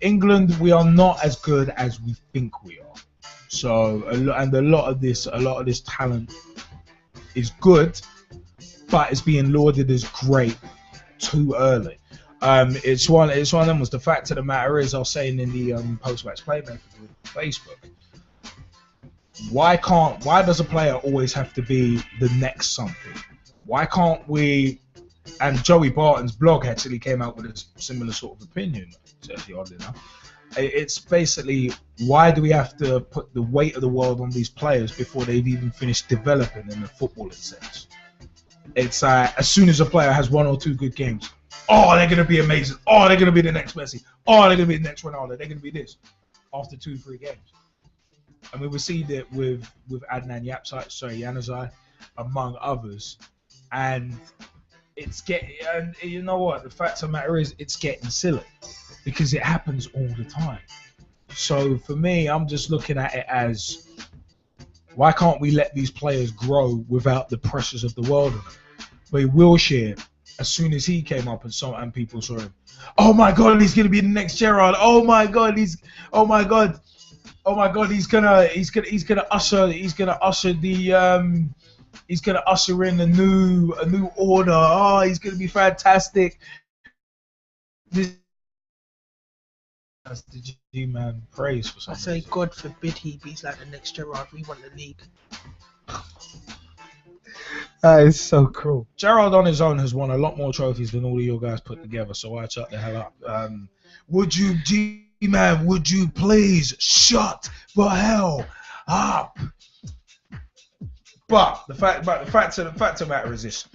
England, we are not as good as we think we are. So, and a lot of this talent is good, but it's being lauded as great too early. It's one of them. Was the fact of the matter is, I was saying in the post-match playback with Facebook, why does a player always have to be the next something? Why can't we? And Joey Barton's blog actually came out with a similar sort of opinion. Oddly enough. It's basically, why do we have to put the weight of the world on these players before they've even finished developing in a footballing sense? It's as soon as a player has one or two good games, oh, they're going to be amazing. Oh, they're going to be the next Messi. Oh, they're going to be the next Ronaldo. They're going to be this after 2-3 games. I mean, we see that with Adnan Januzaj, among others. And it's getting, and you know what? The fact of the matter is, it's getting silly because it happens all the time. So for me, I'm just looking at it as, why can't we let these players grow without the pressures of the world on them? But Wilshere, as soon as he came up and people saw him, oh my God, he's gonna be the next Gerrard. Oh my God, he's gonna usher in a new order. Oh, he's gonna be fantastic. That's the G-man praise for something. I say, God forbid he be like the next Gerrard. We want the league. That is so cruel. Gerrard on his own has won a lot more trophies than all of you guys put together, so I shut the hell up. Would you, G-man, would you please shut the hell up? But the fact of the matter is this: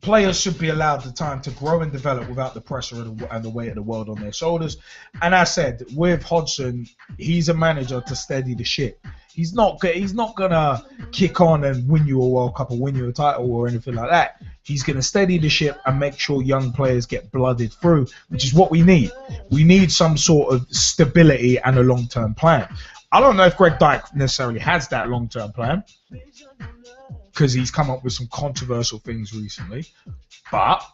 players should be allowed the time to grow and develop without the pressure and the weight of the world on their shoulders. And I said, with Hodgson, he's a manager to steady the ship. He's not gonna kick on and win you a World Cup or win you a title or anything like that. He's gonna steady the ship and make sure young players get blooded through, which is what we need. We need some sort of stability and a long-term plan. I don't know if Greg Dyke necessarily has that long-term plan, because he's come up with some controversial things recently, but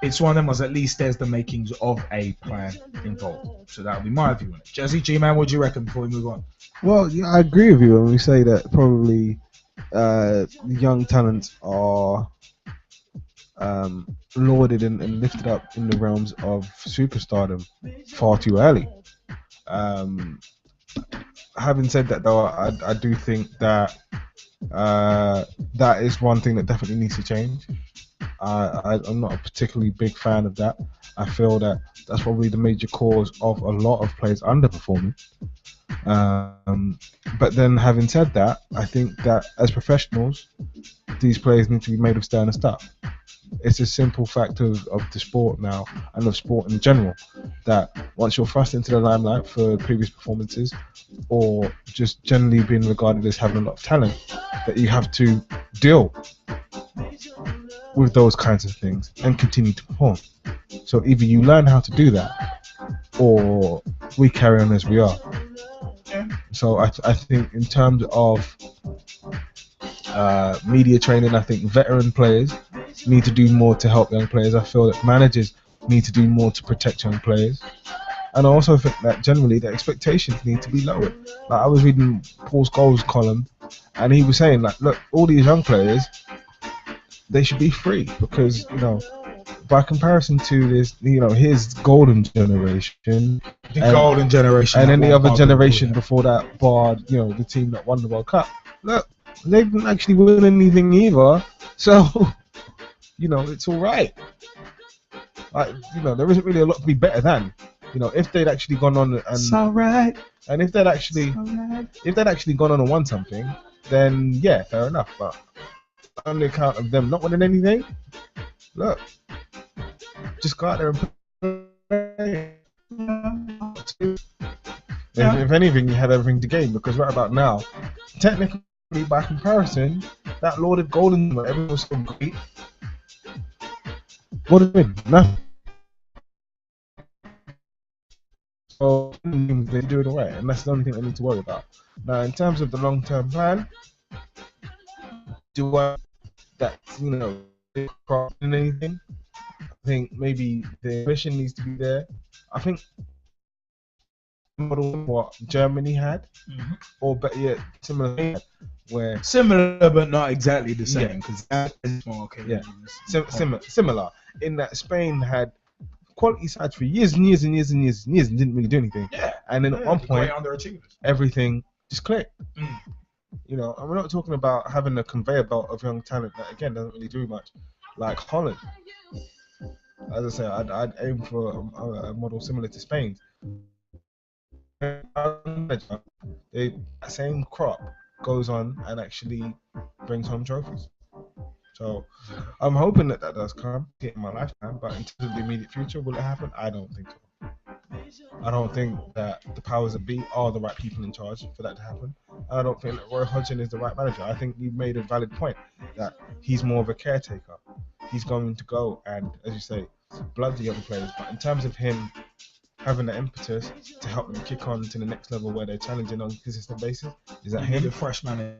it's one of them, as at least there's the makings of a plan involved. So that would be my view on it. Jesse, G-Man, what do you reckon before we move on? Well, yeah, I agree with you when we say that probably young talents are lauded and lifted up in the realms of superstardom far too early. Having said that, though, I do think that that is one thing that definitely needs to change. I'm not a particularly big fan of that. I feel that that's probably the major cause of a lot of players underperforming. But then, having said that, I think that as professionals, these players need to be made of sterner stuff. It's a simple fact of the sport now, and of sport in general, that once you're thrust into the limelight for previous performances, or just generally being regarded as having a lot of talent, that you have to deal with those kinds of things and continue to perform. So either you learn how to do that, or we carry on as we are. So I think in terms of media training, I think veteran players need to do more to help young players. I feel that managers need to do more to protect young players. And I also think that generally the expectations need to be lowered. Like, I was reading Paul Scholes' column, and he was saying, like, look, all these young players, they should be free, because, you know, by comparison to this, you know, his golden generation, golden generation, and then the other generation before that, barred, you know, the team that won the World Cup. Look, they didn't actually win anything either, so, you know, it's all right. Like, you know, there isn't really a lot to be better than. You know, if they'd actually gone on and it's all right. And if they'd actually gone on and won something, then yeah, fair enough. But on the account of them not winning anything, look, just go out there and play. If anything, you had everything to gain, because right about now, technically by comparison, that lauded golden, everyone was so great. What did it win? Nothing. So they're doing alright, and that's the only thing I need to worry about. Now, in terms of the long-term plan, do I that, you know, in anything? I think maybe the mission needs to be there. I think model what Germany had, or better yet, similar, where similar but not exactly the same, because similar in that Spain had quality sides for years and years and years and years and years and didn't really do anything. And then at one point, everything just clicked. You know, and we're not talking about having a conveyor belt of young talent that, again, doesn't really do much, like Holland. As I say, I'd aim for a model similar to Spain. The same crop goes on and actually brings home trophies. So I'm hoping that does come in my lifetime, but in terms of the immediate future, will it happen? I don't think so. I don't think that the powers that be are the right people in charge for that to happen. And I don't think that Roy Hodgson is the right manager. I think you made a valid point that he's more of a caretaker. he's going to go. And as you say, blood the other players. But in terms of him having the impetus to help them kick on to the next level where they're challenging on a consistent basis, is that him? The fresh man.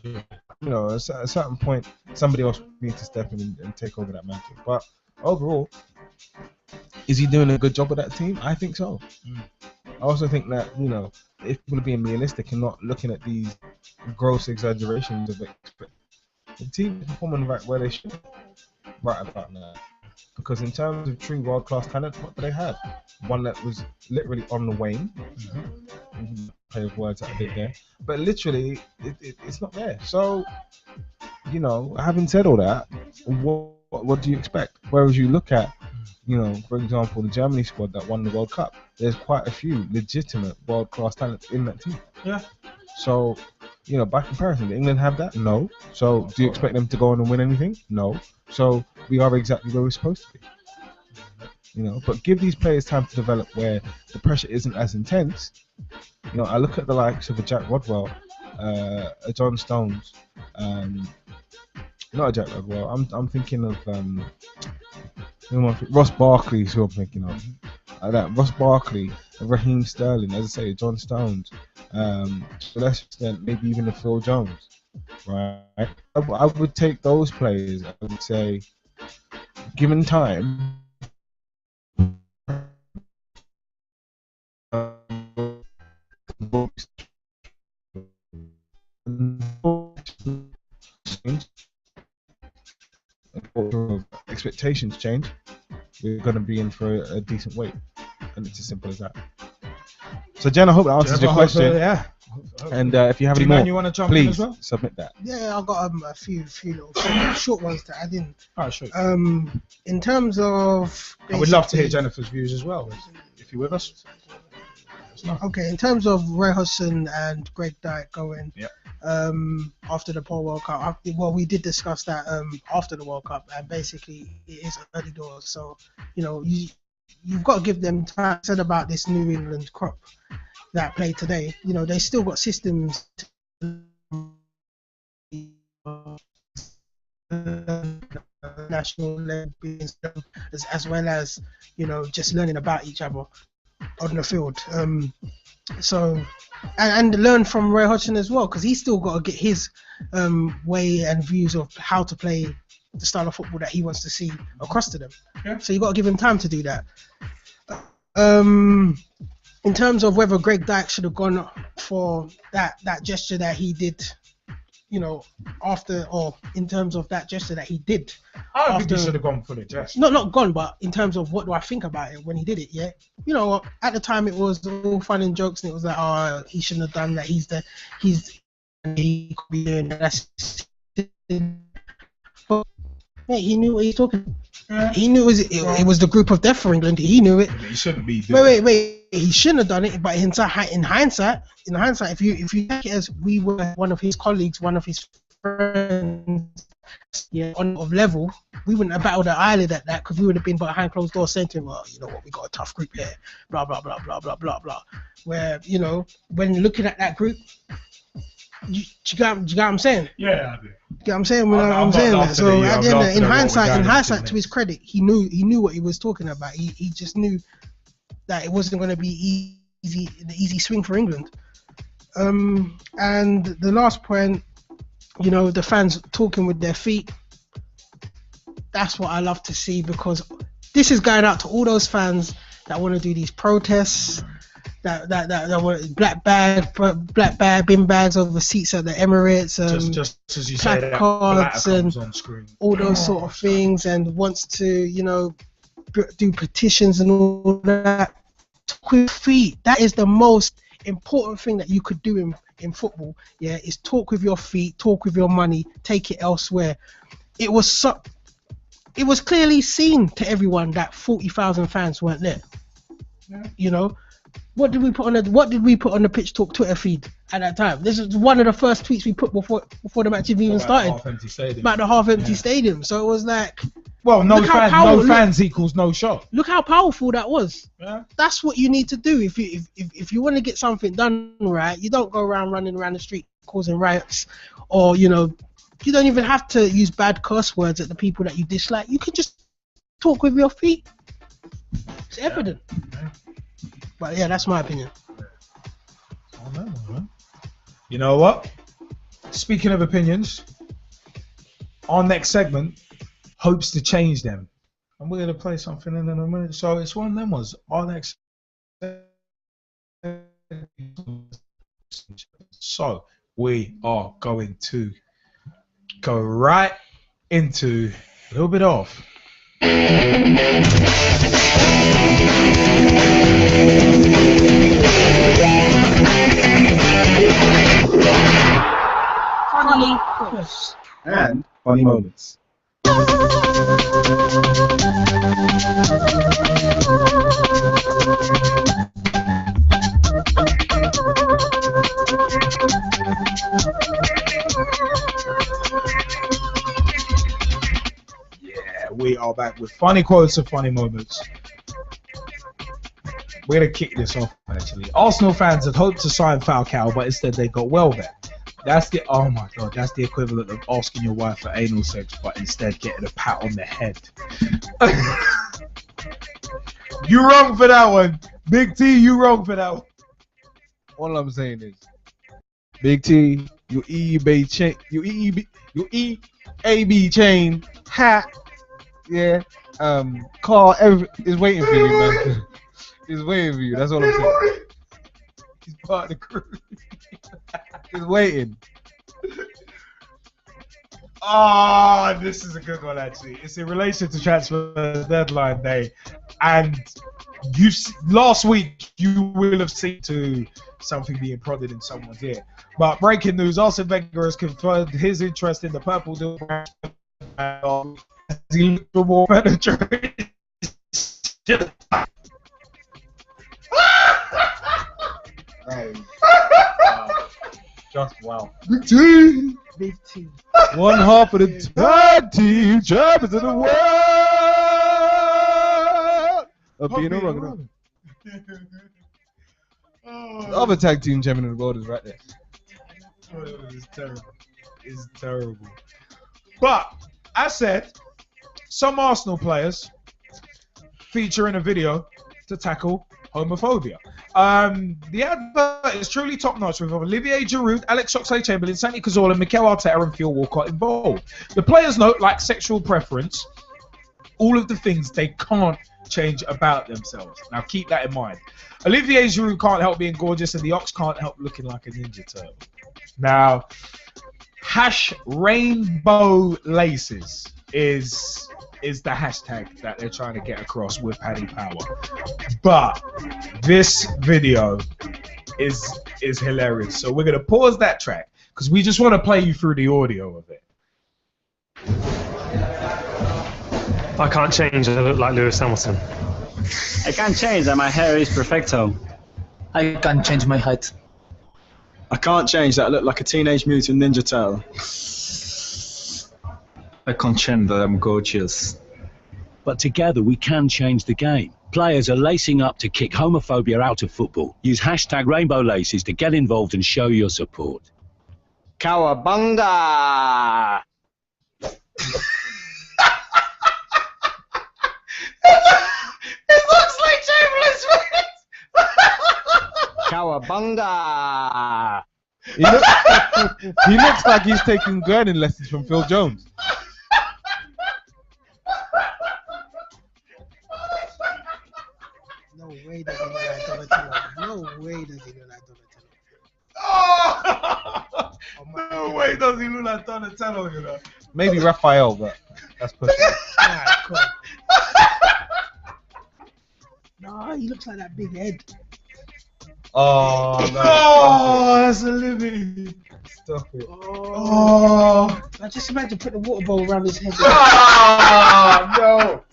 You know, at a certain point, somebody else needs to step in and take over that mantle. But overall, is he doing a good job with that team? I think so. I also think that, you know, if people are being realistic and not looking at these gross exaggerations of it, the team is performing right where they should, right about now. Because in terms of true world-class talent, what do they have? One that was literally on the wane. Play of words that I did there. But literally, it's not there. So, you know, having said all that, what do you expect? Whereas you look at, you know, for example, the Germany squad that won the World Cup, there's quite a few legitimate world-class talents in that team. Yeah. So, you know, by comparison, did England have that? No. So, do you expect them to go on and win anything? No. So, we are exactly where we're supposed to be. You know, but give these players time to develop where the pressure isn't as intense. You know, I look at the likes of a Jack Rodwell, a John Stones, not a Jack Rodwell. I'm thinking of Ross Barkley is who I'm thinking of. That Ross Barkley, Raheem Sterling, as I say, John Stones, to a lesser extent, maybe even a Phil Jones, right? I would take those players. I would say, given time. Expectations change, we're going to be in for a decent wait, and it's as simple as that. So Jen, I hope that answers your question. Yeah. And if you have any more, you want to jump please in as well? submit that. Yeah, I've got a few little short ones to add in. Alright, sure. In terms of, I would love to hear Jennifer's views as well, if you're with us. Okay, in terms of Ray Hodgson and Greg Dyke going after the World Cup, well, we did discuss that after the World Cup, and basically it is early doors. So, you know, you've got to give them time. I said about this New England crop that played today, you know, they still got systems national level, as well as, you know, just learning about each other on the field. So, and learn from Ray Hodgson as well, because he's still got to get his way and views of how to play the style of football that he wants to see across to them. Yeah. So you got to give him time to do that. In terms of whether Greg Dyke should have gone for that gesture that he did, you know, after, or in terms of that gesture that he did. I think he should have gone for the gesture. Not gone, but in terms of what do I think about it when he did it, yeah? You know, at the time it was all fun and jokes, and it was like, oh, he shouldn't have done that. He could be doing that. But mate, he knew what he was talking about. Yeah. He knew it was the group of death for England. He knew it. He shouldn't be doing Wait. He shouldn't have done it. But in hindsight, if you take it as we were one of his colleagues, one of his friends, yeah, on of level, we wouldn't have battled an eyelid at that, because we would have been behind closed doors saying to him, well, you know what, we got a tough group here, blah blah blah blah blah blah blah. Where, you know, when looking at that group, you got what I'm saying? Yeah, I do. You get what I'm saying? I'm saying that. So at the end, in hindsight, to his credit, he knew what he was talking about. He just knew that it wasn't going to be the easy swing for England. And the last point, you know, the fans talking with their feet. That's what I love to see, because this is going out to all those fans that want to do these protests, that want black bag, bin bags over seats at the Emirates, just as you say, that placards and on screen. all those sort of things, and wants to, you know, do petitions and all that. Talk with feet. That is the most important thing that you could do in football. Yeah, is talk with your feet, talk with your money, take it elsewhere. It was clearly seen to everyone that 40,000 fans weren't there. Yeah. You know, what did we put on the Pitch Talk Twitter feed at that time? This is one of the first tweets we put before the match even started. About the half-empty stadium. So it was like, well, no fans equals no shot. Look how powerful that was. Yeah. That's what you need to do if you want to get something done right. You don't go around running around the street causing riots, or, you know, You don't even have to use bad curse words at the people that you dislike. You can just talk with your feet. It's evident. But yeah, that's my opinion. You know what? Speaking of opinions, our next segment hopes to change them. And we're going to play something in a minute. So it's one of them ones. Our next So we are going to go right into a little bit of Funny and funny moments. Yeah, we are back with funny quotes and funny moments. We're going to kick this off, actually. Arsenal fans had hoped to sign Falcao, but instead they got Welbeck. That's the, oh my god, that's the equivalent of asking your wife for anal sex, but instead getting a pat on the head. You wrong for that one. Big T, you wrong for that one. All I'm saying is, Big T, your eBay chain, your EAB chain, hat, yeah, car, is waiting for you, man. He's waiting for you. That's all I'm saying. He's part of the crew. He's waiting. Oh, this is a good one, actually. It's in relation to transfer deadline day, and last week you will have seen to something being prodded in someone's ear. But breaking news: Arsene Wenger has confirmed his interest in the Purple Deal. As he looks for more penetration. Just wow. Big T. Big T. One half of the tag team champions of the world. Being a runner. The other tag team champion of the world is right there. Oh, it's terrible. It's terrible. But I said some Arsenal players feature in a video to tackle homophobia. The advert is truly top-notch with Olivier Giroud, Alex Oxlade-Chamberlain, Santi Cazorla, Mikel Arteta and Phil Walcott involved. The players note, like sexual preference, all of the things they can't change about themselves. Now keep that in mind. Olivier Giroud can't help being gorgeous and the Ox can't help looking like a Ninja Turtle. Now, #rainbow laces is the hashtag that they're trying to get across with Paddy Power. But this video is hilarious. So we're gonna pause that track because we just want to play you through the audio of it. I can't change. I look like Lewis Hamilton. I can't change that my hair is perfecto. I can't change my height. I can't change that I look like a Teenage Mutant Ninja Turtle. I can't change that I'm gorgeous. But together we can change the game. Players are lacing up to kick homophobia out of football. Use #rainbow laces to get involved and show your support. Cowabunga! It looks like Chamberlain's face! Cowabunga! He looks like he's taking gurning lessons from Phil Jones. No way does he look like Donatello. No way does he look like Donatello. No way does he look like Donatello, you know. Maybe Raphael, but that's pushing. No, he looks like that big head. Oh, no. Oh, that's a limit. Stop it. Oh. I just imagine putting a water bowl around his head. Oh, no.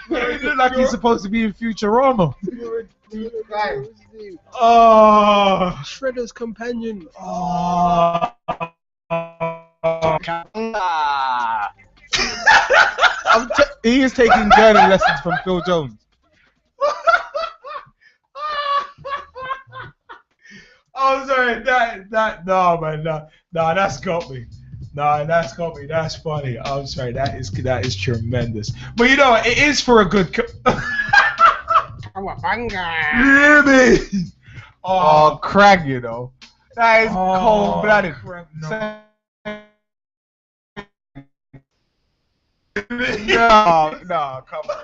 He look like he's supposed to be in Futurama. Oh. Shredder's companion. Oh. He is taking gurning lessons from Phil Jones. Oh, sorry, no, man, no, that's got me. No, that's got me. That's funny. I'm sorry. That is tremendous. But you know, it is for a good. Oh, Craig, you know. That is cold-blooded. No, come on.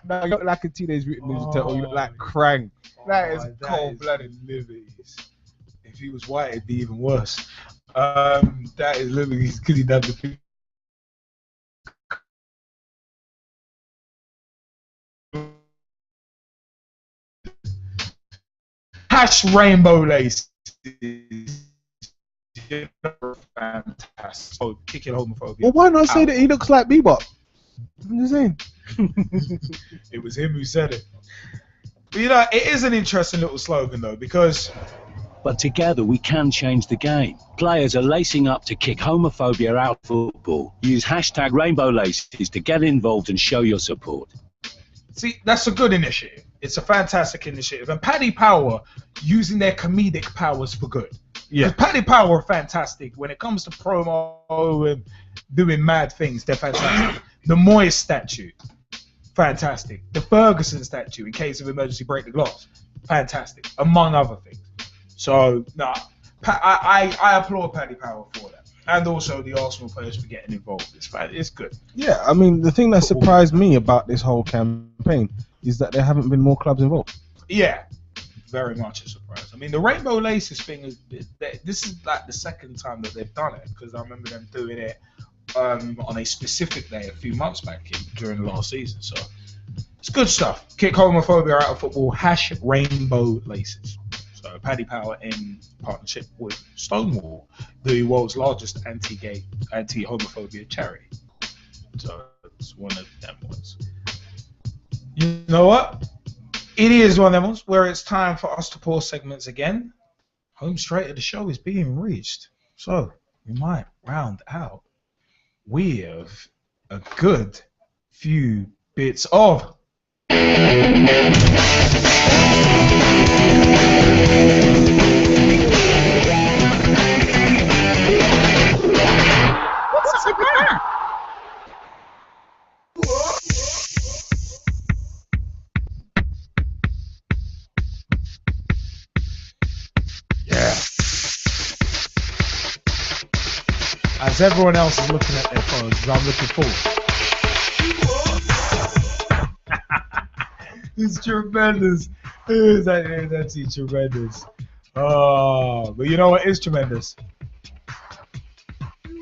No, you look like a Teenage Mutant Ninja Turtle. You look like Krang. That is cold-blooded. If he was white, it'd be even worse. That is literally because he done the. Hash rainbow lace. Fantastic. Oh, kicking homophobia. Well, why not say that he looks like Bebop? I'm just saying. It was him who said it. But you know, it is an interesting little slogan though, because. But together we can change the game. Players are lacing up to kick homophobia out of football. Use hashtag Rainbow Laces to get involved and show your support. See, that's a good initiative. It's a fantastic initiative. And Paddy Power using their comedic powers for good. Yeah. Paddy Power are fantastic. When it comes to promo and doing mad things, they're fantastic. The Moyes statue, fantastic. The Ferguson statue, in case of emergency, break the glass, fantastic. Among other things. So, no, I applaud Paddy Power for that. And also the Arsenal players for getting involved. It's good. Yeah, I mean, the thing that surprised me about this whole campaign is that there haven't been more clubs involved. Yeah, very much a surprise. I mean, the Rainbow Laces thing, this is like the second time that they've done it, because I remember them doing it on a specific day a few months back during the last season. So, it's good stuff. Kick homophobia out of football, hash Rainbow Laces. So Paddy Power in partnership with Stonewall, the world's largest anti-gay, anti-homophobia charity. So it's one of them ones. You know what? It is one of them ones where it's time for us to pause segments again. Home straight of the show is being reached. So we might round out with a good few bits of What's a cigar? Yeah. As everyone else is looking at their phones, I'm looking forward. It's tremendous. It's actually tremendous. Oh, but you know what is tremendous?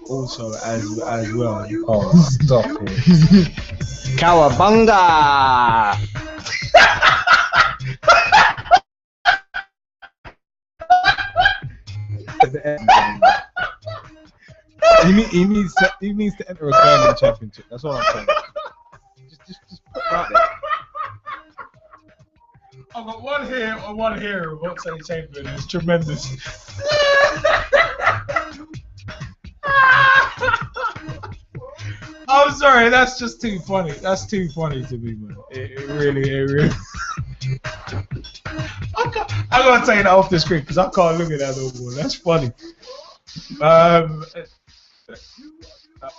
Also, as well. Oh, stop it. Cowabunga! He needs to enter a Ghanaian championship. That's all I'm saying. Just put it out there. I've got one here of what's a champion. It's tremendous. I'm sorry, that's just too funny. That's too funny to me, man. It really. I'm gonna take that off the screen because I can't look at that no more. That's funny.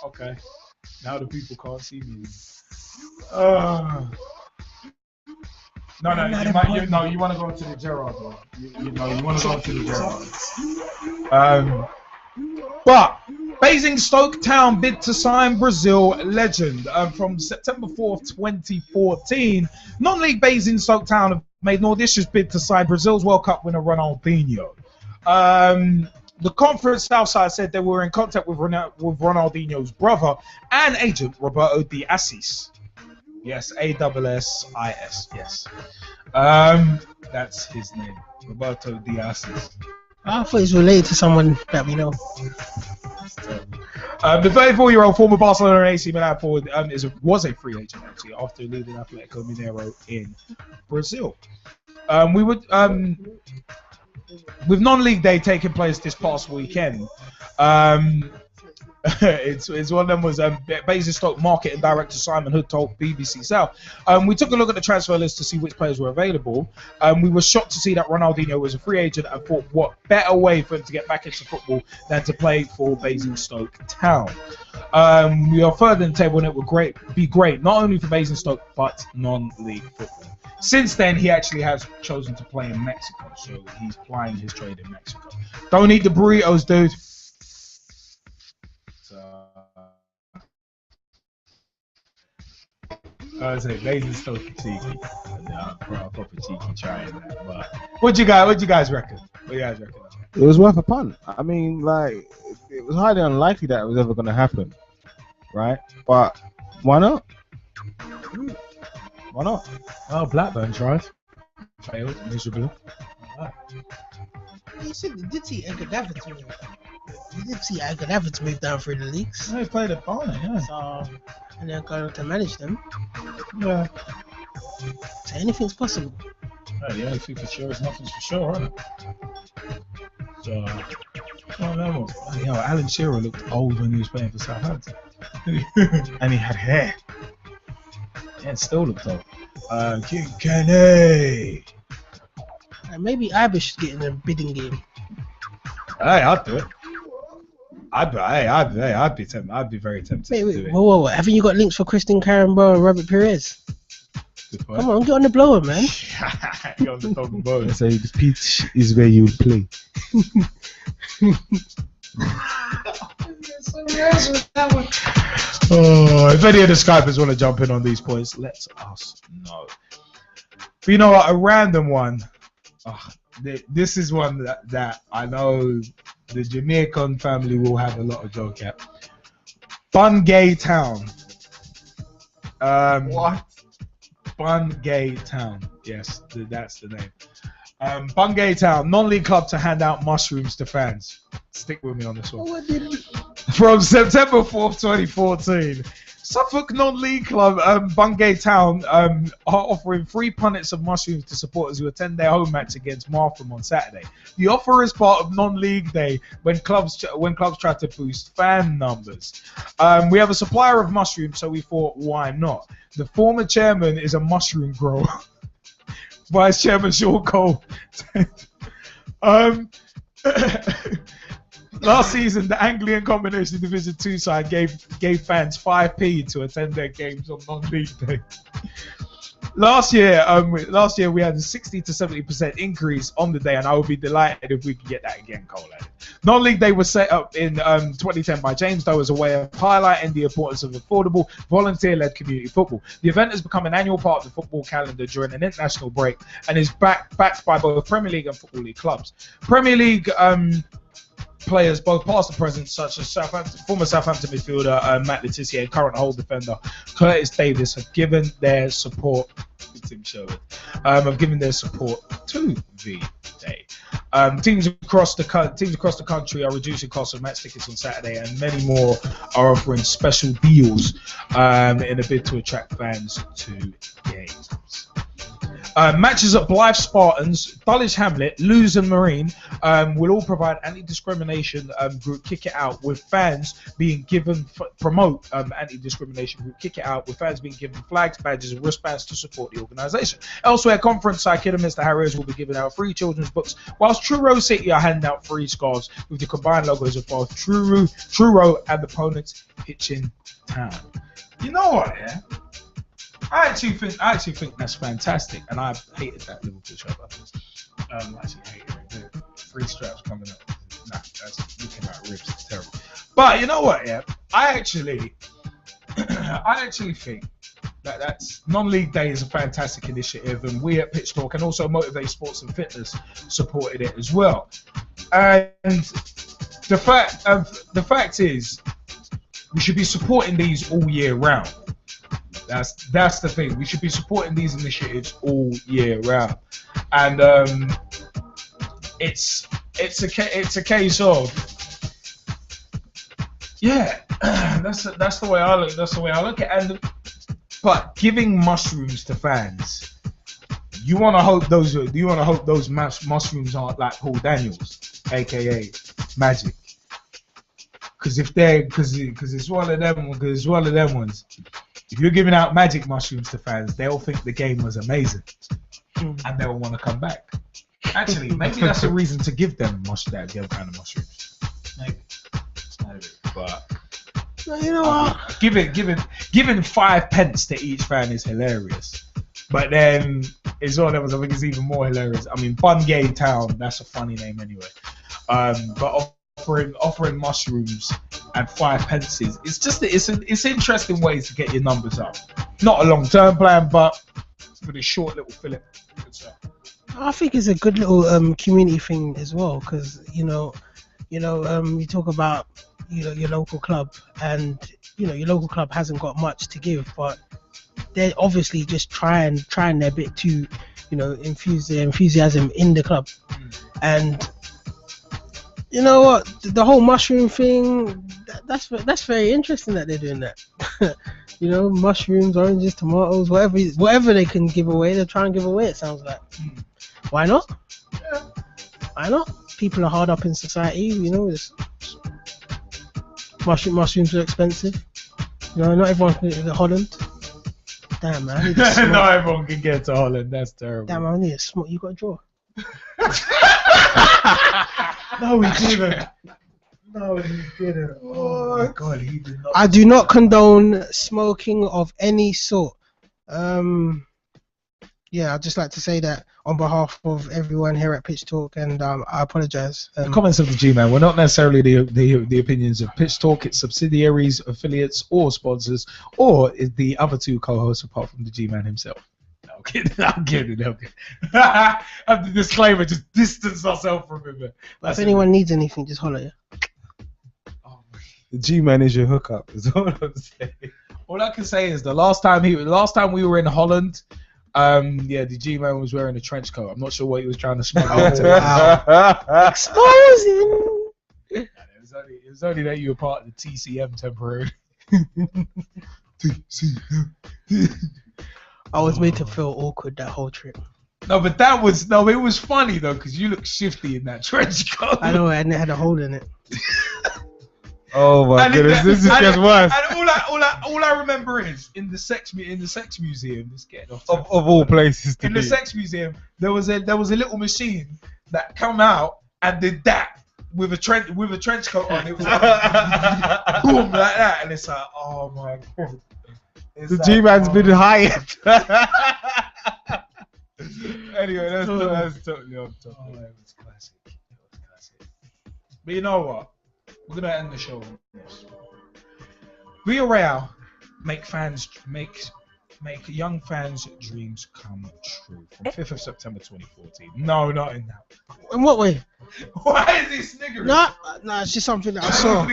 Okay. Now the people can't see me. No, you want to go to the Gerrard one. You want to go to the Gerrard. But Basingstoke Town bid to sign Brazil legend. From September 4th, 2014, non-league Basingstoke Town have made an audacious bid to sign Brazil's World Cup winner Ronaldinho. The conference Southside said they were in contact with Ronaldinho's brother and agent Roberto de Assis. Yes, A-S-S-I-S. Yes. That's his name, Roberto de Assis. I thought he's related to someone that we know. The 34-year-old former Barcelona and AC Milan forward was a free agent actually after leaving Atletico Mineiro in Brazil. With non-league day taking place this past weekend, it's one of them was Basingstoke marketing director Simon Hood told BBC South. We took a look at the transfer list to see which players were available. We were shocked to see that Ronaldinho was a free agent and thought what better way for him to get back into football than to play for Basingstoke Town. We are further in the table and it would be great not only for Basingstoke but non-league football. Since then, he actually has chosen to play in Mexico, so he's plying his trade in Mexico. Don't eat the burritos, dude. I was saying, Basingstoke cheeky. Proper cheeky trying that. But what you guys reckon? It was worth a punt. I mean, like, it was highly unlikely that it was ever going to happen, right? But why not? Why not? Oh, Blackburn tried. Failed miserably. You did see Edgar Evans move. You did see Edgar Evans move down through the leagues. Yeah, he played at Barnet, yeah. So, and they're going to manage them. Yeah. So anything's possible. Yeah, the only thing for sure is nothing's for sure, isn't it? So, Alan Shearer looked old when he was playing for Southampton. And he had hair. Yeah, it still looked old. King Kenny! Maybe Iber should get in a bidding game. Hey, I'd do it. I'd be tempted. I'd be very tempted to do it. Whoa. Haven't you got links for Christian Carambo and Robert Perez? Come on, get on the blower, man. Get on the dog and bone. So the pitch is where you play. If any of the Skypers want to jump in on these points, let us know. But you know what? A random one. This is one that I know the Jamaican family will have a lot of joke at. Bungay Town. What? Bungay Town. Yes, that's the name. Bungay Town, non-league club to hand out mushrooms to fans. Stick with me on this one. From September 4th, 2014, Suffolk non-league club Bungay Town are offering free punnets of mushrooms to supporters who attend their home match against Martham on Saturday. The offer is part of non-league day when clubs try to boost fan numbers. We have a supplier of mushrooms, so we thought, why not? The former chairman is a mushroom grower. Vice Chairman Sean Cole. Last season, the Anglian Combination Division 2 side gave fans 5p to attend their games on non-league day. Last year we had a 60 to 70% increase on the day, and I would be delighted if we could get that again, Cole added. Non-league day was set up in 2010 by James Doe as a way of highlighting the importance of affordable, volunteer-led community football. The event has become an annual part of the football calendar during an international break and is backed by both Premier League and Football League clubs. Premier League players, both past and present, such as former Southampton midfielder Matt Letizia and current Hull defender Curtis Davis, have given their support. Have given their support to the day. Teams across the country are reducing costs of match tickets on Saturday, and many more are offering special deals in a bid to attract fans to games. Matches at Blythe Spartans, Dulwich Hamlet, Lewes and Marine will all provide anti-discrimination group Kick It Out with fans being given promote anti-discrimination group Kick It Out with fans being given flags, badges and wristbands to support the organisation. Elsewhere, Conference side Kidderminster Harriers will be giving out free children's books, whilst Truro City are handing out free scarves with the combined logos of both Truro and opponents Hitchin Town. You know what? Yeah. I actually think that's fantastic, and I hated that Liverpool shirt. I actually hated it. The free straps coming up. Nah, that's looking like ribs. It's terrible. But you know what? Yeah, I actually think that's non-league day is a fantastic initiative, and we at Pitch Talk and also Motivate Sports and Fitness supported it as well. And the fact is, we should be supporting these all year round. That's the thing. We should be supporting these initiatives all year round, and it's a case of that's the way I look. That's the way I look at it. But giving mushrooms to fans, you want to hope those mushrooms aren't like Paul Daniels, aka Magic. Because it's one of them. Because it's one of them ones. If you're giving out magic mushrooms to fans, they'll think the game was amazing, and they'll want to come back. Actually, maybe that's a reason to give them that kind of mushrooms. Maybe. But you know what? Giving 5 pence to each fan is hilarious. But then it's one of them. I think it's even more hilarious. I mean, Bungay Town. That's a funny name anyway. But offering mushrooms and 5 pences. It's just it's interesting ways to get your numbers up. Not a long-term plan, but for the short little fillip. I think it's a good little community thing as well, because you talk about your local club, and your local club hasn't got much to give, but they're obviously just trying their bit to infuse their enthusiasm in the club. And you know what, the whole mushroom thing, that's very interesting that they're doing that. Mushrooms, oranges, tomatoes, whatever they can give away, they're trying to give away, it sounds like. Why not? Yeah. Why not? People are hard up in society, mushrooms are expensive. Not everyone can get to Holland. Damn, man, I need to smoke. Not everyone can get to Holland, that's terrible. Damn, I need to smoke. You got a draw? No, he didn't. No, he didn't. Oh my God, he did not. I do not condone smoking of any sort. I'd just like to say that on behalf of everyone here at Pitch Talk, and I apologise. The comments of the G-Man were not necessarily the opinions of Pitch Talk, its subsidiaries, affiliates, or sponsors, or the other 2 co-hosts apart from the G-Man himself. I'm kidding. I have the disclaimer, just distance ourselves from him. If anyone needs anything, just holler. The G-Man is your hookup, is all I'm saying. All I can say is the last time we were in Holland, the G-Man was wearing a trench coat. I'm not sure what he was trying to smoke. Exposing! It was only that you were part of the TCM temporarily. TCM. I was made to feel awkward that whole trip. No, but it was funny though, because you look shifty in that trench coat. I know, and it had a hole in it. Oh my goodness, this is just worse. And all I remember is in the sex museum. Let's get off of all places to in be. the sex museum, there was a little machine that come out and did that with a trench coat on. It was like, boom, like that, and it's like, oh my God. The G-Man's been hired. Anyway, that's totally off topic. Oh, it was classic. But you know what? We're gonna end the show with this. Villarreal make young fans' dreams come true from 5th of September 2014. No, not in that. In what way? Why is he sniggering? No, it's just something that I saw.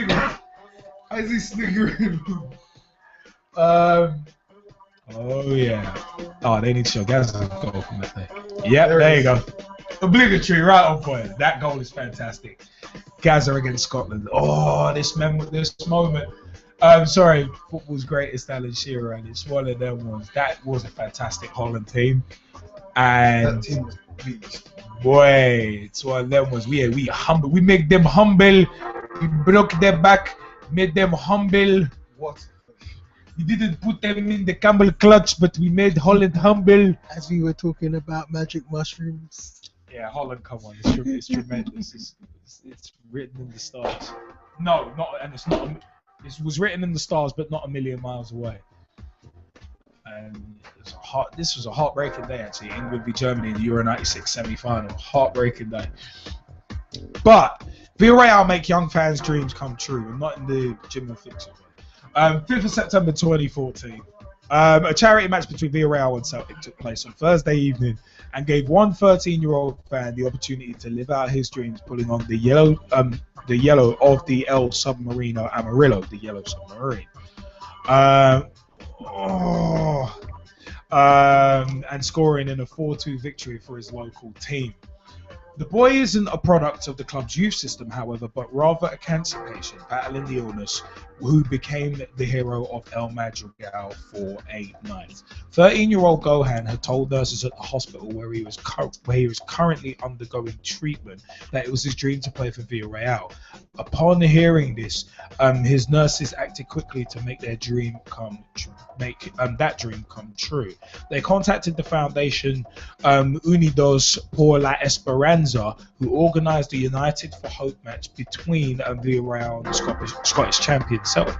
Why is he sniggering? Oh yeah. Oh, they need to show Gazza's goal from that day. Yep, there you go. Obligatory, right on point. That goal is fantastic. Gazza against Scotland. Oh, this moment. Football's greatest Alan Shearer, and it's one of them ones. That was a fantastic Holland team, and that team was beast. Boy, it's one of them ones. We make them humble. We broke their back, made them humble. What? We didn't put them in the Campbell clutch, but we made Holland humble. As we were talking about magic mushrooms. Yeah, Holland, come on, it's tremendous. It's written in the stars. No, it's not. It was written in the stars, but not a million miles away. And this was a heartbreaking day, actually. England v Germany in the Euro '96 semi-final. Heartbreaking day. But Villarreal make young fans' dreams come true, and not in the gym and fixture. 5th of September 2014. A charity match between Villarreal and Celtic took place on Thursday evening and gave one 13-year-old fan the opportunity to live out his dreams, pulling on the yellow of the El Submarino Amarillo, the yellow submarine. And scoring in a 4-2 victory for his local team. The boy isn't a product of the club's youth system, however, but rather a cancer patient battling the illness who became the hero of El Madrigal for 8 nights. 13-year-old Gohan had told nurses at the hospital where he was currently undergoing treatment that it was his dream to play for Villarreal. Upon hearing this, his nurses acted quickly to make their dream come true. They contacted the foundation Unidos por la Esperanza, who organised the United for Hope match between Villarreal and the Scottish champion Celtic,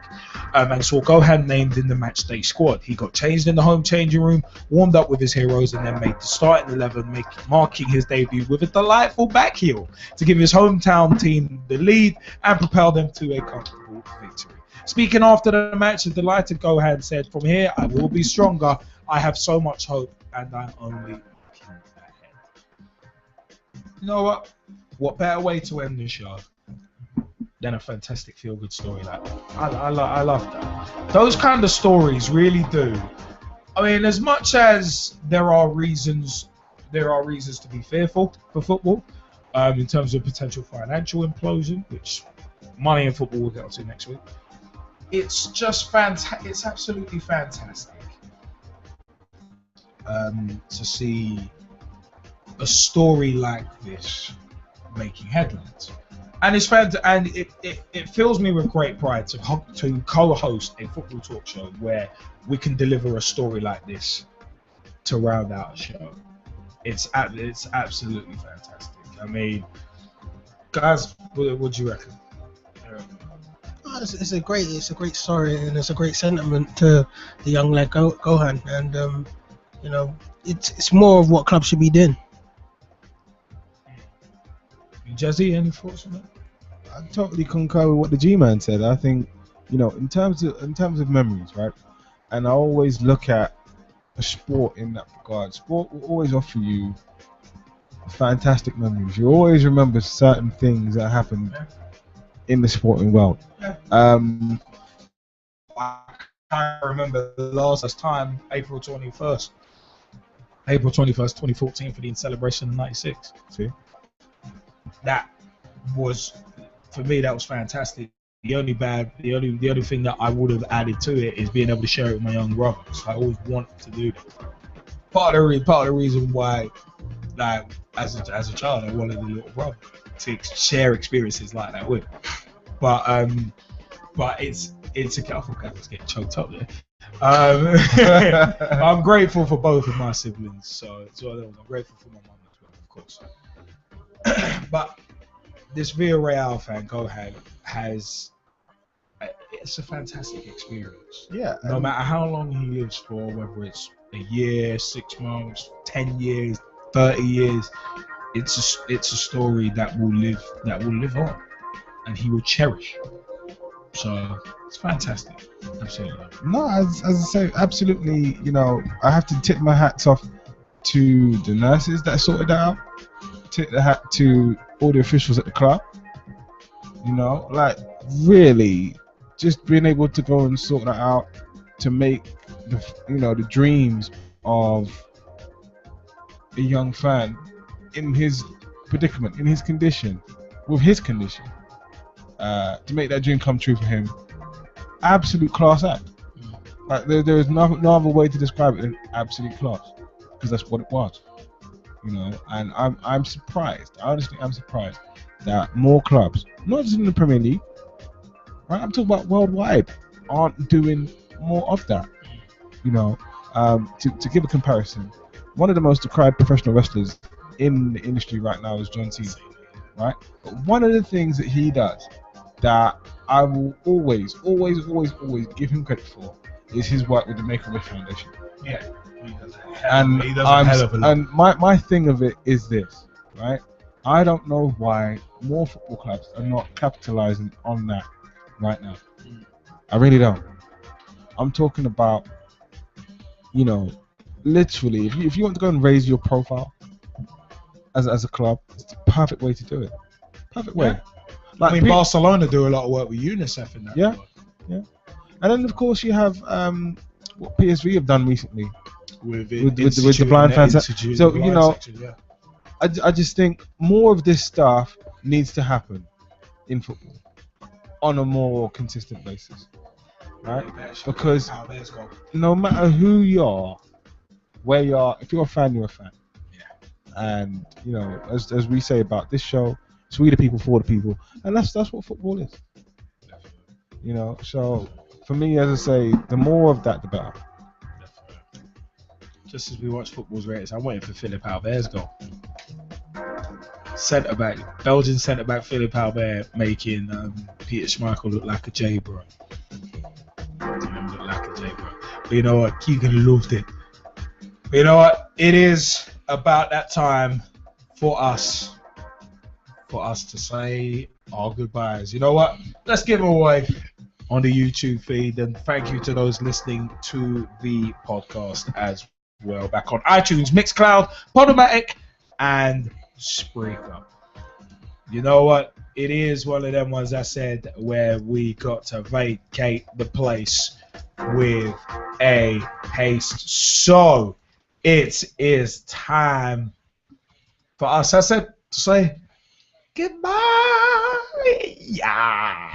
and saw Gohan named in the matchday squad. He got changed in the home changing room, warmed up with his heroes, and then made the starting 11, marking his debut with a delightful back heel to give his hometown team the lead and propel them to a comfortable victory. Speaking after the match, the delighted Gohan said, "From here, I will be stronger. I have so much hope, and I'm only looking ahead." You know what? What better way to end the show than a fantastic feel-good story like that? I love that. Those kind of stories really do. I mean, as much as there are reasons to be fearful for football, in terms of potential financial implosion, which money in football we'll get to next week. It's just fantastic. It's absolutely fantastic to see a story like this making headlines, and it's and it fills me with great pride to co-host a football talk show where we can deliver a story like this to round out a show. It's absolutely fantastic. I mean, guys, what do you reckon? It's a great story, and it's a great sentiment to the young lad Gohan, and you know, it's more of what clubs should be doing. Jazzy, any thoughts on that? I totally concur with what the G-Man said. I think, you know, in terms of memories, right? And I always look at a sport in that regard. Sport will always offer you fantastic memories. You always remember certain things that happened in the sporting world. I remember the last time, April 21st, 2014, for the celebration of '96. See, that was, for me, that was fantastic. The only thing that I would have added to it is being able to share it with my young brother. So I always wanted to do that. Part of the reason why, like, as a child, I wanted a little brother to share experiences like that with. But it's a careful to get choked up there. I'm grateful for both of my siblings, so I'm grateful for my mum as well, of course. But this Villarreal fan, Gohan, it's a fantastic experience. Yeah. No matter how long he lives for, whether it's a year, 6 months, 10 years, 30 years, it's a story that will live on, and he will cherish. So it's fantastic. Absolutely. No, as I say, absolutely. You know, I have to tip my hats off to the nurses that sorted that out. Tip the hat to all the officials at the club. You know, like, really, just being able to go and sort that out to make the dreams of a young fan in his predicament, in his condition, with his condition, to make that dream come true for him. Absolute class act. Like, there is no other way to describe it than absolute class, because that's what it was. You know, and I'm surprised. Honestly, I'm surprised that more clubs, not just in the Premier League, right? I'm talking about worldwide, aren't doing more of that. You know, to give a comparison, one of the most decried professional wrestlers in the industry right now is John Cena, right? But one of the things that he does that I will always give him credit for is his work with the Make-A-Wish Foundation. Yeah. And my thing of it is this, right? I don't know why more football clubs are not capitalizing on that right now. I really don't. I'm talking about, you know, literally, if you want to go and raise your profile as a club, it's the perfect way to do it. Perfect way. Yeah. Like, I mean, Barcelona do a lot of work with UNICEF in that. Yeah, yeah. And then of course you have what PSV have done recently with the blind fans. So you know, yeah. I just think more of this stuff needs to happen in football. on a more consistent basis, right? Because no matter who you are, where you are, if you're a fan, you're a fan. And you know, as we say about this show, it's we the people for the people, and that's what football is. You know, so for me, as I say, the more of that, the better. Just as we watch football's rates, I'm waiting for Philippe Albert's goal. Centre back, Belgian centre back Philippe Albert making Peter Schmeichel look like a J-bro. Look like a J-bro. But you know what? Keegan loved it. But you know what? It is about that time for us to say our goodbyes. You know what? Let's give away on the YouTube feed, and thank you to those listening to the podcast as well. Back on iTunes, Mixcloud, Podomatic, and Spreaker. You know what? It is one of them ones I said where we got to vacate the place with a haste. So it is time for us, I said, to say goodbye. Yeah.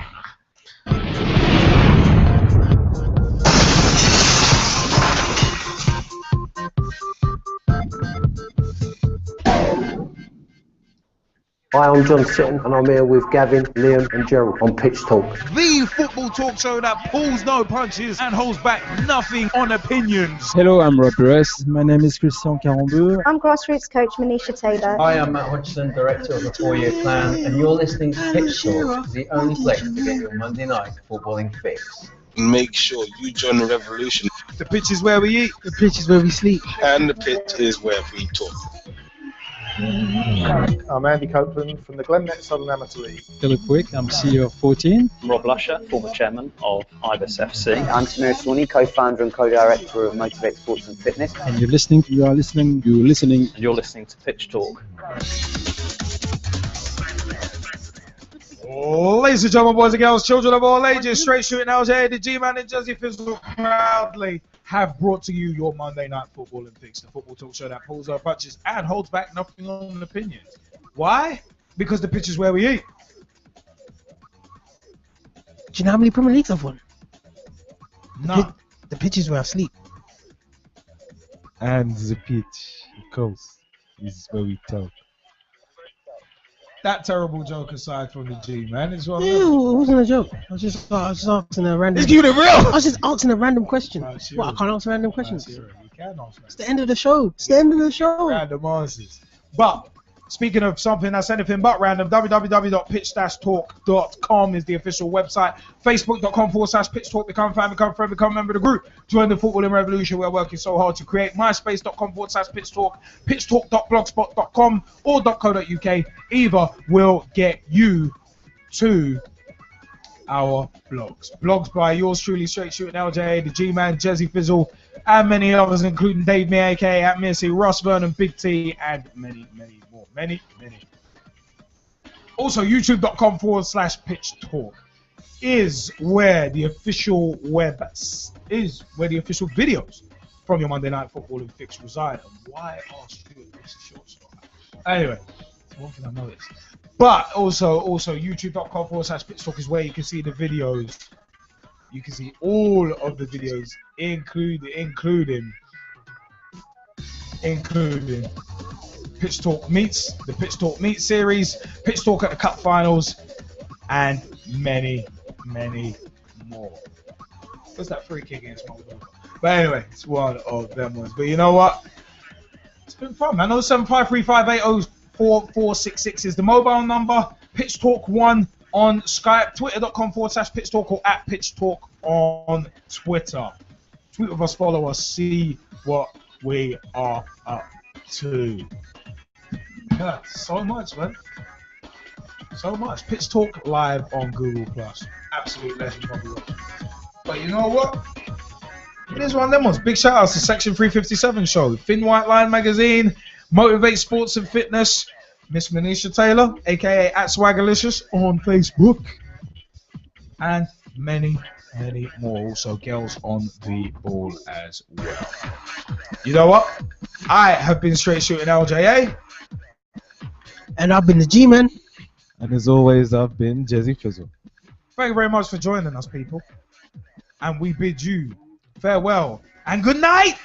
Hi, I'm John Sitton, and I'm here with Gavin, Liam, and Gerald on Pitch Talk. The football talk show that pulls no punches and holds back nothing on opinions. Hello, I'm Rob Perez. My name is Christian Carambeu. I'm grassroots coach Manisha Taylor. Hi, I'm Matt Hodgson, director of the 4-year plan, and you're listening to Pitch Talk, the only place to get your Monday night footballing fix. Make sure you join the revolution. The pitch is where we eat. The pitch is where we sleep. And the pitch is where we talk. I'm Andy Copeland from the Glennet Southern Amateur League. Philip Wick, I'm CEO of 14. Rob Lusher, former chairman of Ibis FC. I'm Samir Swanee, co-founder and co-director of Motivate Sports and Fitness. And you're listening to Pitch Talk. Ladies and gentlemen, boys and girls, children of all ages, straight shooting LJ, the G-Man and Jazzy Fizzle proudly have brought to you your Monday night football and fix, the football talk show that pulls our punches and holds back nothing on opinions. Why? Because the pitch is where we eat. Do you know how many Premier Leagues I've won? No. The pitch is where I sleep. And the pitch, of course, is where we talk. That terrible joke aside from the G-Man, it's one. Ew, it wasn't a joke. I was just asking a random. It's you the real. I was just asking a random question. What? I can't answer random questions. You can answer. It's the end of the show. It's the end of the show. Random answers. But speaking of something that's anything but random, www.pitch-talk.com is the official website. Facebook.com/pitchtalk. Become a fan, become a friend, become a member of the group. Join the footballing revolution we're working so hard to create. MySpace.com/pitchtalk. Pitchtalk.blogspot.com or .co.uk. Either will get you to our blogs. Blogs by yours truly, Straight Shooting LJ, the G-Man, Jazzy Fizzle, and many others, including Dave Me, aka at Missy, Ross Vernon, Big T, and many, many more. Many. Also, youtube.com/pitchtalk is where the official videos from your Monday Night Football and Fix reside. And why ask you this short story? Anyway, it's one thing I noticed. But also youtube.com/pitchtalk is where you can see the videos. You can see all of the videos, including Pitch Talk Meets, the Pitch Talk Meet series, Pitch Talk at the Cup Finals, and many, many more. What's that free kick against Moldova? But anyway, it's one of them ones. But you know what? It's been fun, man. 07535804466 is the mobile number. Pitch Talk 1 on Skype, twitter.com/pitchtalk or at pitchtalk on Twitter. Tweet with us, follow us, see what we are up to. Yeah, so much, man. So much. Pitch Talk live on Google+. Absolute legend of the world. But you know what? It is one of them ones. Big shout outs to Section 357 show, Thin White Line Magazine, Motivate Sports and Fitness, Miss Manisha Taylor, aka at Swaggerlicious on Facebook, and many, many more. Also, girls on the ball as well. You know what? I have been Straight Shooting LJA. And I've been the G-Man. And as always, I've been Jazzy Fizzle. Thank you very much for joining us, people. And we bid you farewell and good night.